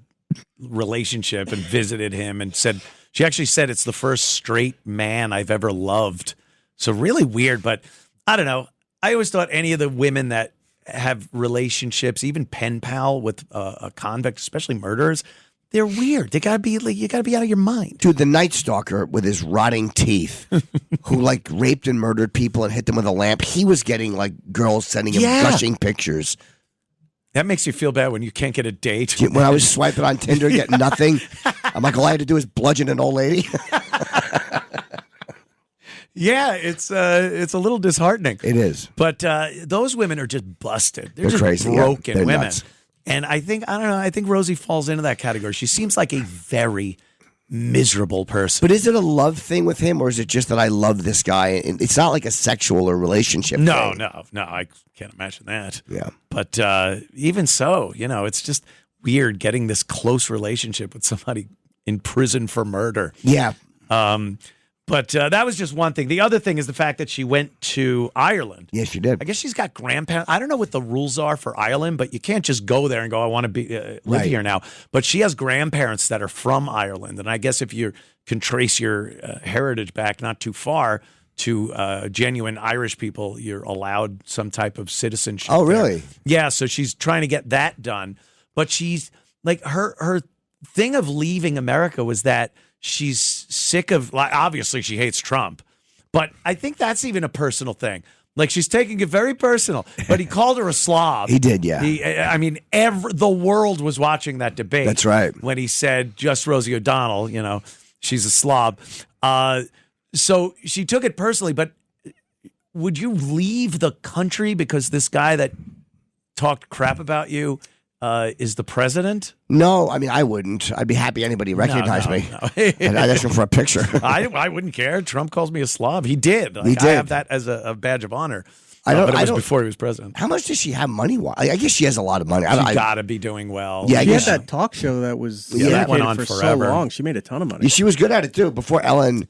relationship and visited him and said. She actually said it's the first straight man I've ever loved. So really weird, but I don't know. I always thought any of the women that have relationships, even pen pal with a convict, especially murderers, they're weird. You gotta be out of your mind. Dude, the Night Stalker with his rotting teeth, who raped and murdered people and hit them with a lamp. He was getting girls sending him gushing pictures. That makes you feel bad when you can't get a date. When I was swiping on Tinder, getting nothing, I'm like, all I had to do is bludgeon an old lady. Yeah, it's a little disheartening. It is. But those women are just busted. They're just crazy. broken They're women. nuts. And I think Rosie falls into that category. She seems like a very miserable person. But is it a love thing with him, or is it just that I love this guy? And it's not like a sexual or relationship No, thing. no, I can't imagine that. Yeah. But even so, it's just weird getting this close relationship with somebody in prison for murder. Yeah. But that was just one thing. The other thing is the fact that she went to Ireland. Yes, she did. I guess she's got grandparents. I don't know what the rules are for Ireland, but you can't just go there and go, I want to be live here now. But she has grandparents that are from Ireland. And I guess if you can trace your heritage back not too far to genuine Irish people, you're allowed some type of citizenship. Oh, really? There. Yeah, so she's trying to get that done. But she's like her thing of leaving America was that she's sick of, obviously she hates Trump, but I think that's even a personal thing. Like she's taking it very personal, but he called her a slob. He did, yeah. The world was watching that debate. That's right. When he said, just Rosie O'Donnell, she's a slob. So she took it personally, but would you leave the country because this guy that talked crap about you is the president? No, I wouldn't. I'd be happy anybody recognized me. No. And I'd ask him for a picture. I wouldn't care. Trump calls me a slob. He did. He did. I have that as a badge of honor. But it was before he was president. How much does she have money-wise? I guess she has a lot of money. She's got to be doing well. Yeah, she had that talk show that was that went on for forever. so long. She made a ton of money. Yeah, she was good at it, too, before Ellen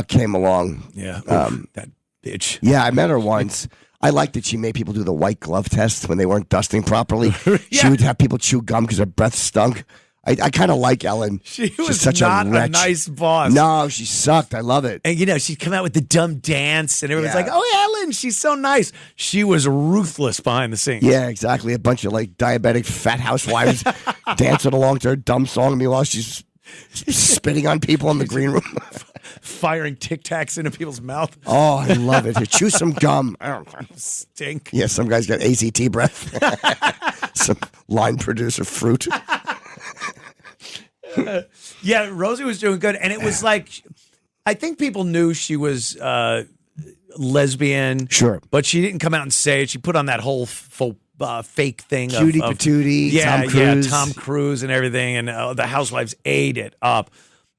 came along. Yeah, that bitch. Yeah, I met her once. I liked that she made people do the white glove test when they weren't dusting properly. Yeah. She would have people chew gum because her breath stunk. I kind of like Ellen. She She's was such not a a wretch. nice boss. No, she sucked. I love it. And, she'd come out with the dumb dance, and everyone's Yeah. like, oh, Ellen, she's so nice. She was ruthless behind the scenes. Yeah, exactly. A bunch of diabetic fat housewives dancing along to her dumb song. Meanwhile, she's spitting on people in the green room. Firing Tic Tacs into people's mouth. Oh, I love it. Chew some gum. Stink. Yeah, some guys got AZT breath. Some line producer fruit. Yeah, Rosie was doing good. And it was like, I think people knew she was lesbian. Sure. But she didn't come out and say it. She put on that whole fake thing. Cutie patootie, Yeah, Tom Cruise. Tom Cruise and everything. And the housewives ate it up.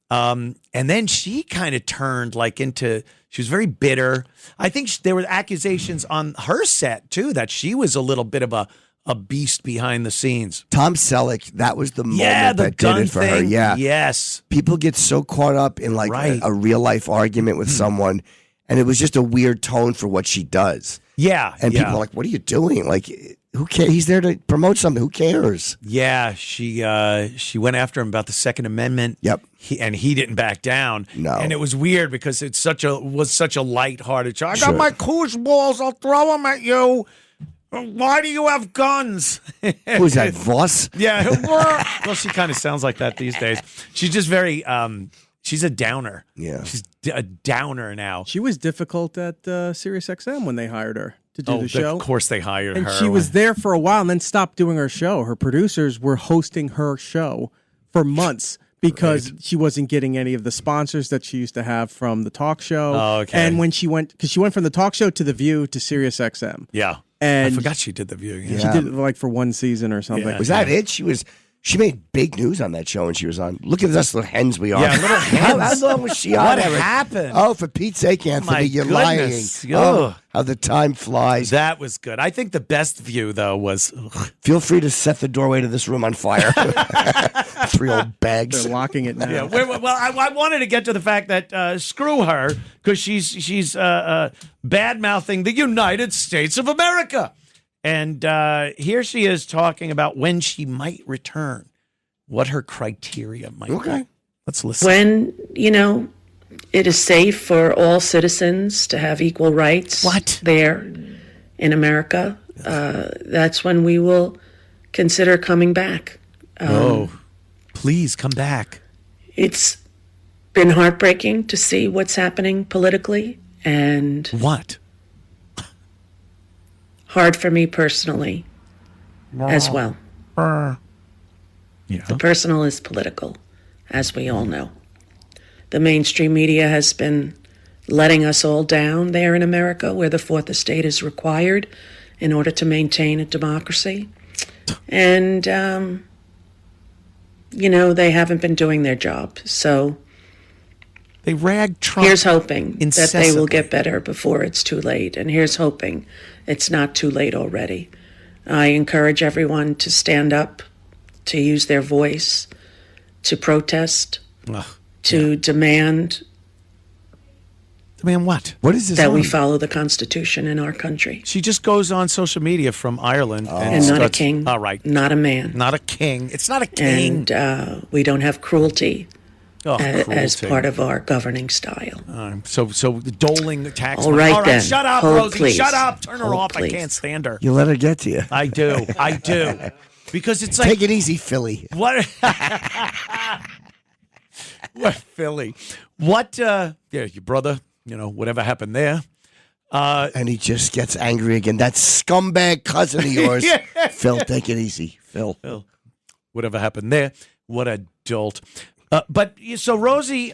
And then she kind of turned she was very bitter. I think there were accusations on her set, too, that she was a little bit of a beast behind the scenes. Tom Selleck, that was the moment the that gun did it for thing. her. Yeah. Yes. People get so caught up in a real life argument with someone, and it was just a weird tone for what she does. Yeah. And people are like, what are you doing? Like, who cares? He's there to promote something. Who cares? Yeah, she went after him about the Second Amendment. Yep. He didn't back down. No. And it was weird because it was such a lighthearted show. I Sure. got my koosh balls. I'll throw them at you. Why do you have guns? Who's that, Voss? Yeah. Well, she kind of sounds like that these days. She's just very, she's a downer. Yeah. She's a downer now. She was difficult at SiriusXM when they hired her to do the show. Of course they hired And her. she was there for a while and then stopped doing her show. Her producers were hosting her show for months because she wasn't getting any of the sponsors that she used to have from the talk show. Oh, okay. And when she went from the talk show to The View to SiriusXM. Yeah. And I forgot she did The View. Yeah. She did it for one season or something. Yeah. Was that it? She made big news on that show when she was on. Look at us little hens we are. Yeah, little hens. How long was she on? What Eric? happened? Oh, for Pete's sake, Anthony, My you're goodness. lying. Oh, how the time flies. That was good. I think the best view, though, was... Feel free to set the doorway to this room on fire. 3 old bags. They're locking it now. Yeah, well, I wanted to get to the fact that screw her because she's bad-mouthing the United States of America. And here she is talking about when she might return, what her criteria might be. Let's listen. When, it is safe for all citizens to have equal rights there in America, that's when we will consider coming back. Please come back. It's been heartbreaking to see what's happening politically and what? Hard for me personally as well. Yeah. The personal is political, as we all know. The mainstream media has been letting us all down there in America, where the fourth estate is required in order to maintain a democracy. And, they haven't been doing their job. So they rag Trump. Here's hoping that they will incessantly. get better before it's too late. And here's hoping it's not too late already. I encourage everyone to stand up, to use their voice, to protest, to demand. Demand what? What is this? That we follow the Constitution in our country. She just goes on social media from Ireland And not a king. All right. Not a man. Not a king. It's not a king. And we don't have cruelty. As Cruelty. part of our governing style. So doling tax. All right, then. Shut up, Hold, Rosie. please. Shut up. Turn her Hold, off. please. I can't stand her. You let her get to you. I do. Because it's like, Take it easy, Philly. what? What Philly? What? Your brother. Whatever happened there. And he just gets angry again. That scumbag cousin of yours. Phil, take it easy. Phil. Whatever happened there. What a dolt. But so Rosie,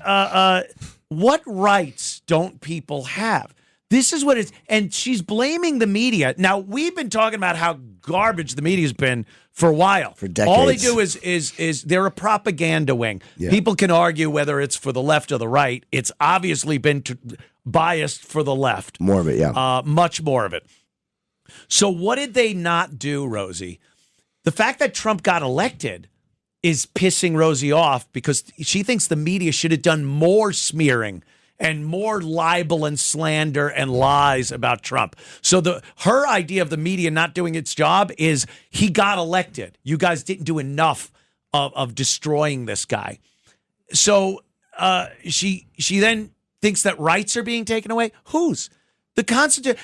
what rights don't people have? This is what it's, and she's blaming the media. Now, we've been talking about how garbage the media's been for a while. For decades. All they do is they're a propaganda wing. Yeah. People can argue whether it's for the left or the right. It's obviously been biased for the left. More of it, yeah. Much more of it. So what did they not do, Rosie? The fact that Trump got elected is pissing Rosie off because she thinks the media should have done more smearing and more libel and slander and lies about Trump. So her idea of the media not doing its job is he got elected. You guys didn't do enough of destroying this guy. So she then thinks that rights are being taken away. Whose? The Constitution.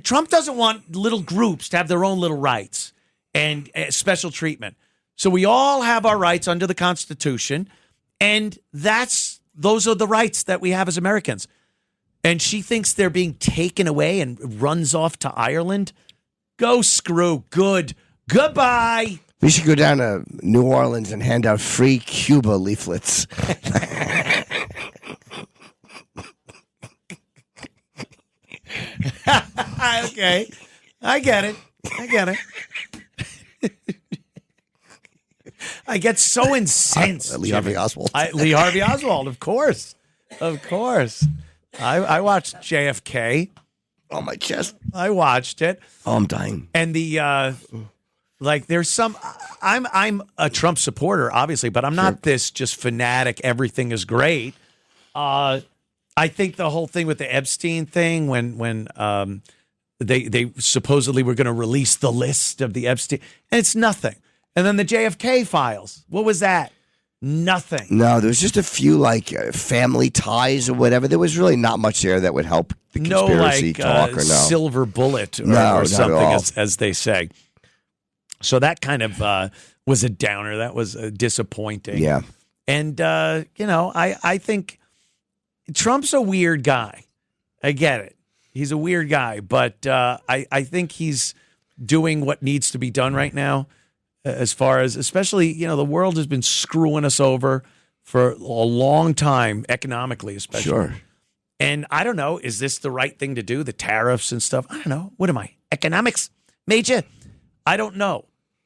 Trump doesn't want little groups to have their own little rights and special treatment. So we all have our rights under the Constitution, and those are the rights that we have as Americans. And she thinks they're being taken away and runs off to Ireland. Go screw. Good. Goodbye. We should go down to New Orleans and hand out free Cuba leaflets. Okay. I get it. I get so incensed. Lee Harvey Oswald. Lee Harvey Oswald, of course. Of course. I watched JFK. On my chest. I watched it. Oh, I'm dying. And there's some, I'm a Trump supporter, obviously, but I'm not this just fanatic, everything is great. I think the whole thing with the Epstein thing, when they supposedly were going to release the list of the Epstein, and it's nothing. And then the JFK files. What was that? Nothing. No, there was just a few family ties or whatever. There was really not much there that would help the conspiracy talk or no. Silver bullet or not something, at all. as they say. So that kind of was a downer. That was disappointing. Yeah. And, I think Trump's a weird guy. I get it. He's a weird guy. But I think he's doing what needs to be done right now. As far as, especially, the world has been screwing us over for a long time, economically especially. Sure. And I don't know, is this the right thing to do? The tariffs and stuff? I don't know. What am I? Economics major? I don't know.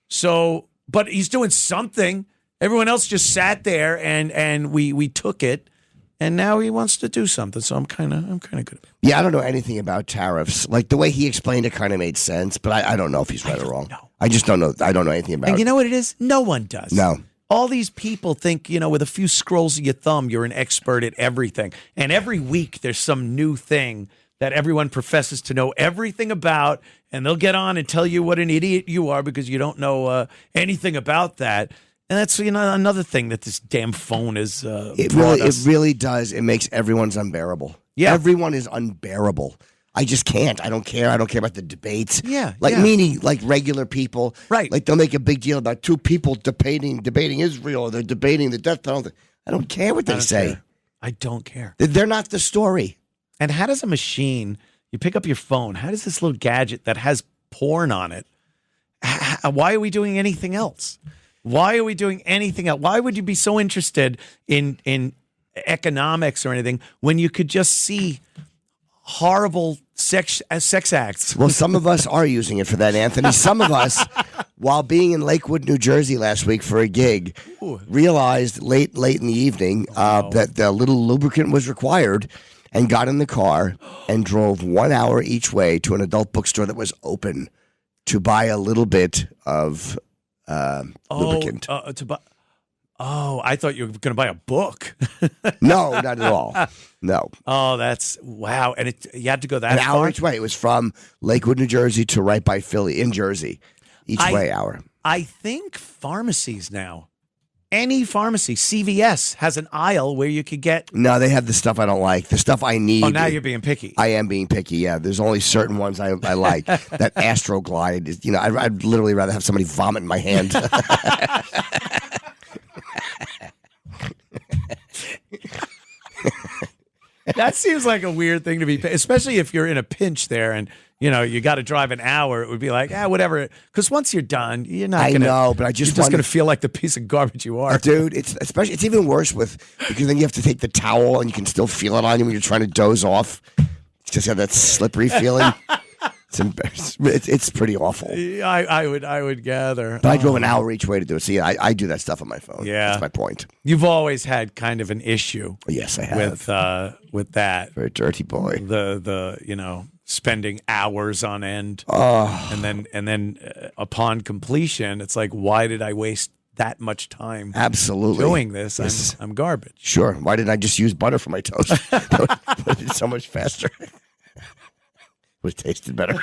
So, but he's doing something. Everyone else just sat there and we took it. And now he wants to do something. So I'm kind of good. Yeah, I don't know anything about tariffs. The way he explained it kind of made sense, but I don't know if he's right or wrong. I just don't know. I don't know anything about it. And you know what it is? No one does. No. All these people think, with a few scrolls of your thumb, you're an expert at everything. And every week there's some new thing that everyone professes to know everything about, and they'll get on and tell you what an idiot you are because you don't know anything about that. And that's another thing that this damn phone is. It really does. It makes everyone's unbearable. Yeah, everyone is unbearable. I just can't. I don't care. I don't care about the debates. Yeah, meaning regular people. Right. They'll make a big deal about two people debating Israel. Or they're debating the death penalty. I don't care what they say. I don't care. They're not the story. And how does a machine? You pick up your phone. How does this little gadget that has porn on it? Why are we doing anything else? Why are we doing anything else? Why would you be so interested in economics or anything when you could just see horrible sex acts. Well, some of us are using it for that, Anthony. Some of us, while being in Lakewood, New Jersey last week for a gig, realized late in the evening that the little lubricant was required and got in the car and drove 1 hour each way to an adult bookstore that was open to buy a little bit of lubricant. I thought you were going to buy a book. No, not at all. No. Oh, that's wow! And you had to go that an far? hour each way. It was from Lakewood, New Jersey, to right by Philly in Jersey. Each way hour. I think pharmacies now, any pharmacy, CVS has an aisle where you could get. No, they have the stuff I don't like. The stuff I need. Oh, now you're being picky. I am being picky. Yeah, there's only certain ones I like. That Astroglide is. I'd literally rather have somebody vomit in my hand. That seems like a weird thing to be, especially if you're in a pinch there and you got to drive an hour. It would be like, whatever. Because once you're done, you're not. I know, but you're just going to feel like the piece of garbage you are, dude. It's even worse because then you have to take the towel and you can still feel it on you when you're trying to doze off. You just have that slippery feeling. It's pretty awful. I would gather. But I drove an hour each way to do it. See, I do that stuff on my phone. Yeah, that's my point. You've always had kind of an issue. Yes, I have with that. Very dirty boy. The spending hours on end. Oh. And then upon completion, it's like, why did I waste that much time? Absolutely doing this. I'm garbage. Sure. Why didn't I just use butter for my toast? That would have been so much faster. Would have tasted better.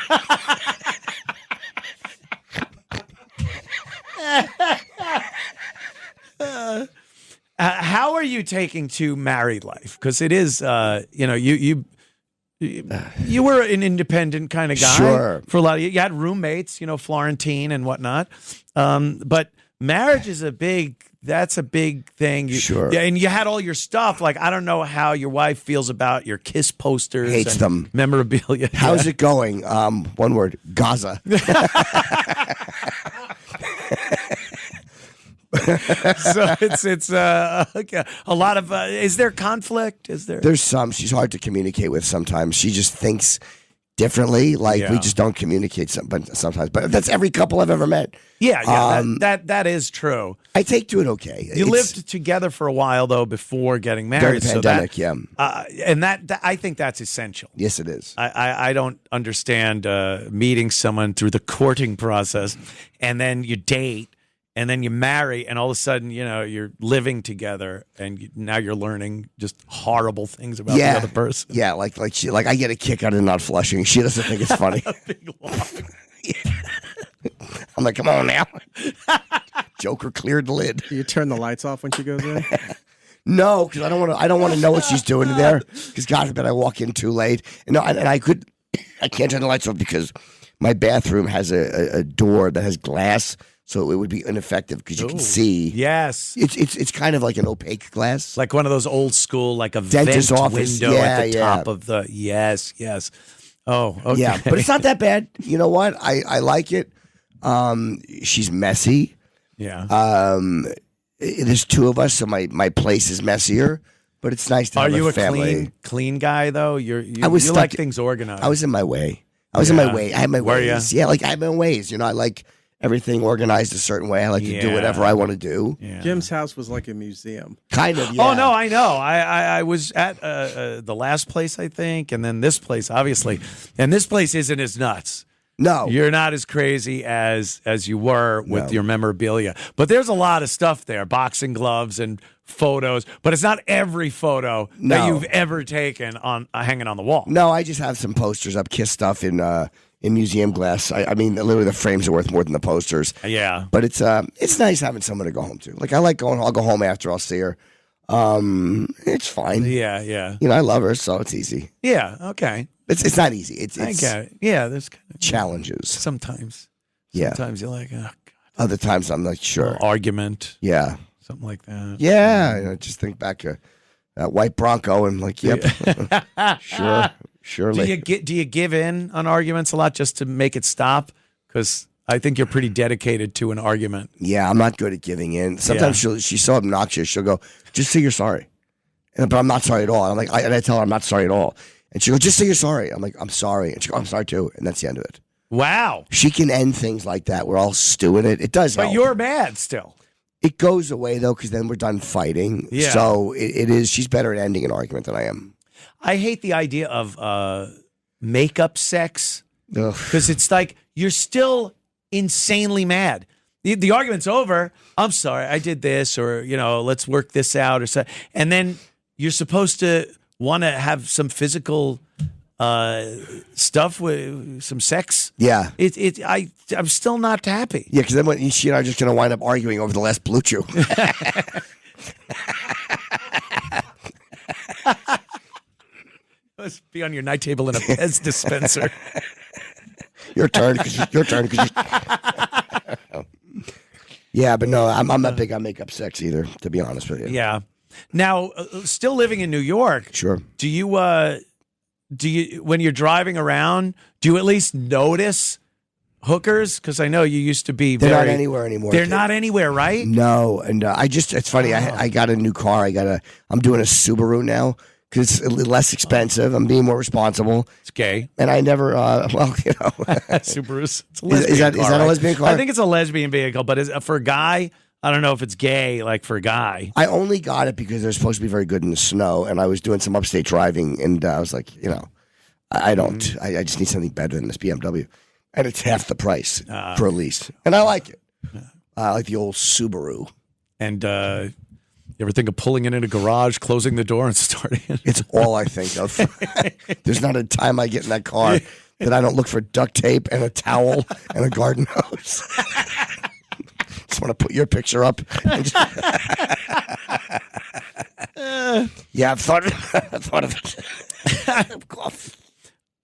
How are you taking to married life? Because it is, you were an independent kind of guy. Sure. For a lot of you had roommates, Florentine and whatnot. But marriage is that's a big thing. Sure. Yeah, and you had all your stuff. Like, I don't know how your wife feels about your Kiss posters. Hates them. Memorabilia. How's it going? One word, Gaza. So it's okay. A lot of is there conflict? There's some. She's hard to communicate with sometimes. She just thinks differently. Like we just don't communicate sometimes. But that's every couple I've ever met. Yeah, that is true. I take to it okay. You lived together for a while though before getting married. During the pandemic, and that I think that's essential. Yes, it is. I don't understand meeting someone through the courting process, and then you date. And then you marry, and all of a sudden, you're living together, and now you're learning just horrible things about the other person. Yeah, like I get a kick out of not flushing. She doesn't think it's funny. I'm like, come on now. Joker cleared the lid. Do you turn the lights off when she goes in? No, because I don't want to know what she's doing in there. Because God forbid I walk in too late. And I can't turn the lights off because my bathroom has a door that has glass. So it would be ineffective because you can see. Yes, it's kind of like an opaque glass, like one of those old school, like a dentist vent office window at the top of the. Yes. Oh, okay. Yeah, but it's not that bad. You know what? I like it. She's messy. Yeah. There's two of us, so my place is messier. But it's nice to have a family. Are you a clean guy though? You like things organized. I was in my way. I had my Were ways. Ya? Yeah, like I had my ways. I like everything organized a certain way. I like to do whatever I want to do. Yeah. Jim's house was like a museum. Kind of, yeah. Oh, no, I know. I was at the last place, I think, and then this place, obviously. And this place isn't as nuts. No. You're not as crazy as you were with your memorabilia. But there's a lot of stuff there, boxing gloves and photos. But it's not every photo that you've ever taken on hanging on the wall. No, I just have some posters up, Kiss stuff in museum glass. I mean, literally the frames are worth more than the posters. Yeah. But it's nice having someone to go home to. Like, I like going, I'll go home after, I'll see her. It's fine. Yeah. I love her, so it's easy. Yeah, okay. It's not easy. It's I get it. Yeah, there's kind of challenges. Sometimes. Yeah. Sometimes you're like, oh, God. Other times I'm like, sure. Argument. Yeah. Something like that. Yeah. Just think back to that white Bronco and like, yep. Sure. Surely. Do you give in on arguments a lot just to make it stop? Because I think you're pretty dedicated to an argument. Yeah, I'm not good at giving in. Sometimes she's so obnoxious. She'll go, just say you're sorry. but I'm not sorry at all. I'm like, and I tell her I'm not sorry at all. And she goes, just say you're sorry. I'm like, I'm sorry. And she goes, I'm sorry too. And that's the end of it. Wow. She can end things like that. We're all stewing it. It does But help. you're mad still. It goes away, though, because then we're done fighting. Yeah. So it is, she's better at ending an argument than I am. I hate the idea of makeup sex because it's like you're still insanely mad. The argument's over. I'm sorry, I did this, or, let's work this out, or so. And then you're supposed to want to have some physical stuff with some sex. Yeah. I'm still not happy. Yeah, because then she and I are just going to wind up arguing over the last Blue Chew. Let's be on your night table in a Pez dispenser. Your turn. Your turn. Yeah, but no, I'm not big on makeup sex either, to be honest with you. Yeah. Now, still living in New York. Sure. Do you when you're driving around, do you at least notice hookers? Because I know you used to be. They're not anywhere anymore. They're not anywhere, right? No, and it's funny. I got a new car. I'm doing a Subaru now because it's less expensive. I'm being more responsible. It's gay, and I never. Subarus. It's a lesbian is that car, a lesbian car? I think it's a lesbian vehicle, but for a guy, I don't know if it's gay. Like for a guy, I only got it because they're supposed to be very good in the snow, and I was doing some upstate driving, and I was like, I don't. I just need something better than this BMW, and it's half the price for a lease, and I like it. I like the old Subaru. And you ever think of pulling it in a garage, closing the door, and starting it? It's all I think of. There's not a time I get in that car that I don't look for duct tape and a towel and a garden hose. Just want to put your picture up. Yeah, I've thought of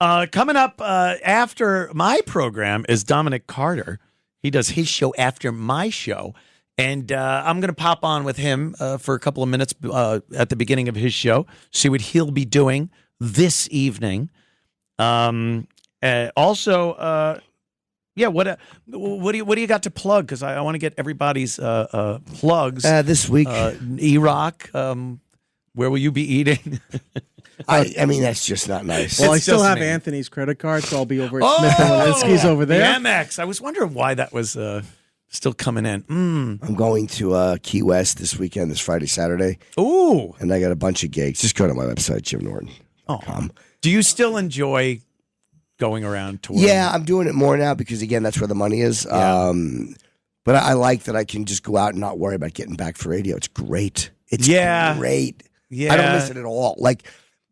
it. Coming up after my program is Dominic Carter. He does his show after my show. And I'm going to pop on with him for a couple of minutes at the beginning of his show, see what he'll be doing this evening. Also, what do you got to plug? Because I want to get everybody's plugs this week. Erock, where will you be eating? I mean, that's just not nice. Well, I still have Anthony's credit card, so I'll be over at Smith & Walensky's over there. Amex. I was wondering why that was still coming in. I'm going to Key West this weekend, this Friday, Saturday. Ooh. And I got a bunch of gigs. Just go to my website, jimnorton.com. Do you still enjoy going around touring? Yeah, I'm doing it more now because, again, that's where the money is. Yeah. But I like that I can just go out and not worry about getting back for radio. It's great. It's great. Yeah. I don't miss it at all. Like,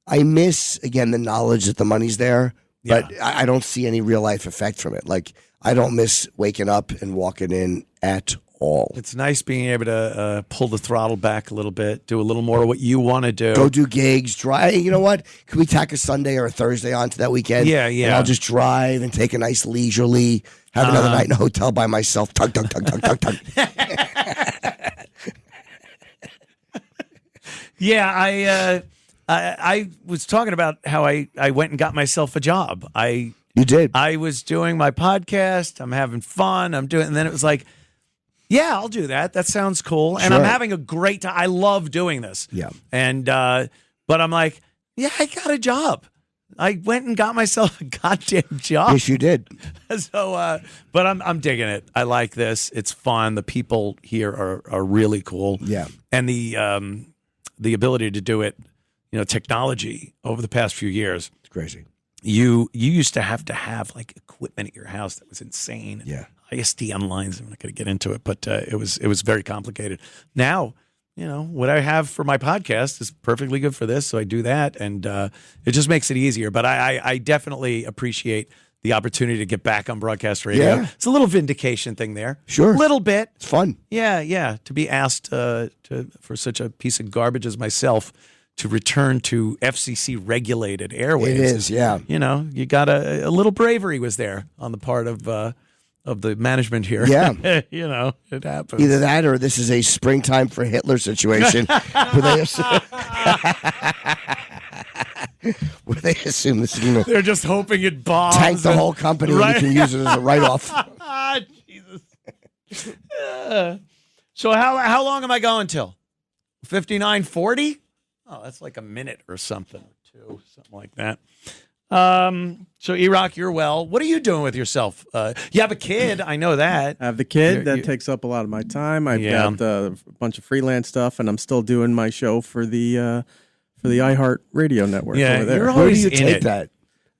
I miss, again, the knowledge that the money's there, but I don't see any real life effect from it. Like, I don't miss waking up and walking in at all. It's nice being able to pull the throttle back a little bit, do a little more of what you want to do. Go do gigs, drive. You know what? Could we tack a Sunday or a Thursday onto that weekend? Yeah. And I'll just drive and take a nice leisurely, have another night in a hotel by myself. Tug. Yeah, I was talking about how I went and got myself a job. You did. I was doing my podcast. I'm having fun. I'm doing, and then it was like, yeah, I'll do that. That sounds cool. And I'm having a great time. I love doing this. Yeah. And, but I'm like, yeah, I got a job. I went and got myself a goddamn job. Yes, you did. So, but I'm digging it. I like this. It's fun. The people here are really cool. Yeah. And the ability to do it, technology over the past few years. It's crazy. You used to have like equipment at your house that was insane. Yeah. ISDN lines. I'm not going to get into it, but it was very complicated. Now, what I have for my podcast is perfectly good for this, so I do that, and it just makes it easier. But I definitely appreciate the opportunity to get back on broadcast radio. Yeah. It's a little vindication thing there. Sure. A little bit. It's fun. Yeah. To be asked for such a piece of garbage as myself to return to FCC regulated airwaves. It is, yeah. You got a little bravery was there on the part of the management here. Yeah. It happens. Either that or this is a springtime for Hitler situation where they assume this is going to They're just hoping it bombs. tank the whole company and you can use it as a write-off. Jesus. So how long am I going till? 59:40? Oh, that's like a minute or something, or 2, something like that. So Erock, you're well. What are you doing with yourself? You have a kid. I know that. I have the kid. That takes up a lot of my time. I've got a bunch of freelance stuff, and I'm still doing my show for the iHeart Radio Network over there. You're always Where do you take that?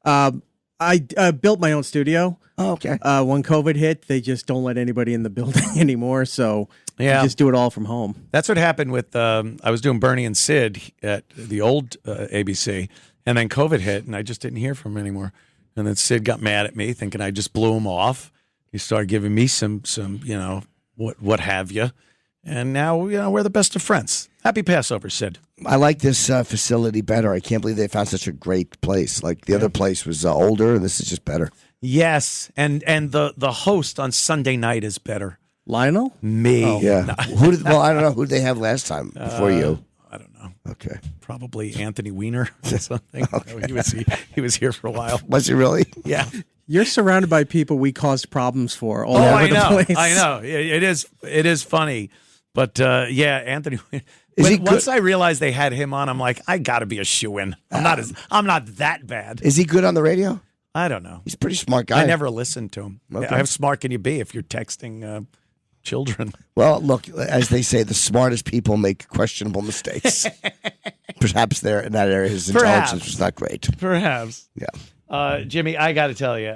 I built my own studio. Oh, okay. When COVID hit, they just don't let anybody in the building anymore, so I just do it all from home. That's what happened with, I was doing Bernie and Sid at the old ABC, and then COVID hit, and I just didn't hear from him anymore. And then Sid got mad at me, thinking I just blew him off. He started giving me some what have you. And now, we're the best of friends. Happy Passover, Sid. I like this facility better. I can't believe they found such a great place. Like, the other place was older, and this is just better. Yes, and the host on Sunday night is better. Lionel? Me. Oh. Yeah. Well, I don't know. Who did they have last time before you? I don't know. Okay. Probably Anthony Weiner or something. Okay. He was here for a while. Was he really? Yeah. You're surrounded by people we caused problems for all over the place. I know. It is funny. But, Anthony once I realized they had him on, I'm like, I got to be a shoo-in. I'm not that bad. Is he good on the radio? I don't know. He's a pretty smart guy. I never listened to him. Okay. How smart can you be if you're texting children? Well, look, as they say, the smartest people make questionable mistakes. Perhaps there in that area, his intelligence was not great. Perhaps. Yeah. Jimmy, I got to tell you,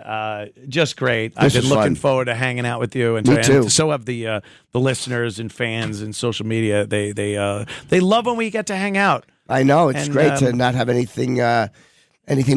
just great. I've been looking forward to hanging out with you, and Me too. So have the listeners and fans and social media. They love when we get to hang out. I know it's great to not have anything to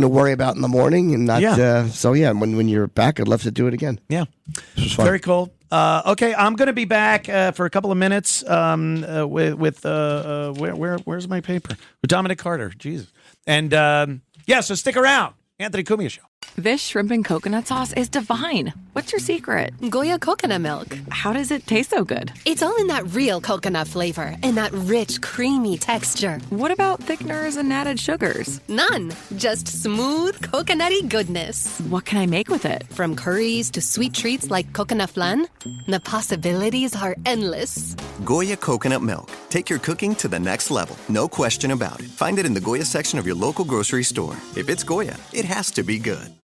worry about in the morning, and not. When you're back, I'd love to do it again. Yeah, this was fun. Very cool. Okay, I'm going to be back for a couple of minutes with where's my paper? With Dominic Carter. Jesus, and so stick around. Anthony Cumia Show. This shrimp and coconut sauce is divine. What's your secret? Goya coconut milk. How does it taste so good? It's all in that real coconut flavor and that rich, creamy texture. What about thickeners and added sugars? None. Just smooth, coconutty goodness. What can I make with it? From curries to sweet treats like coconut flan, the possibilities are endless. Goya coconut milk. Take your cooking to the next level. No question about it. Find it in the Goya section of your local grocery store. If it's Goya, it has to be good.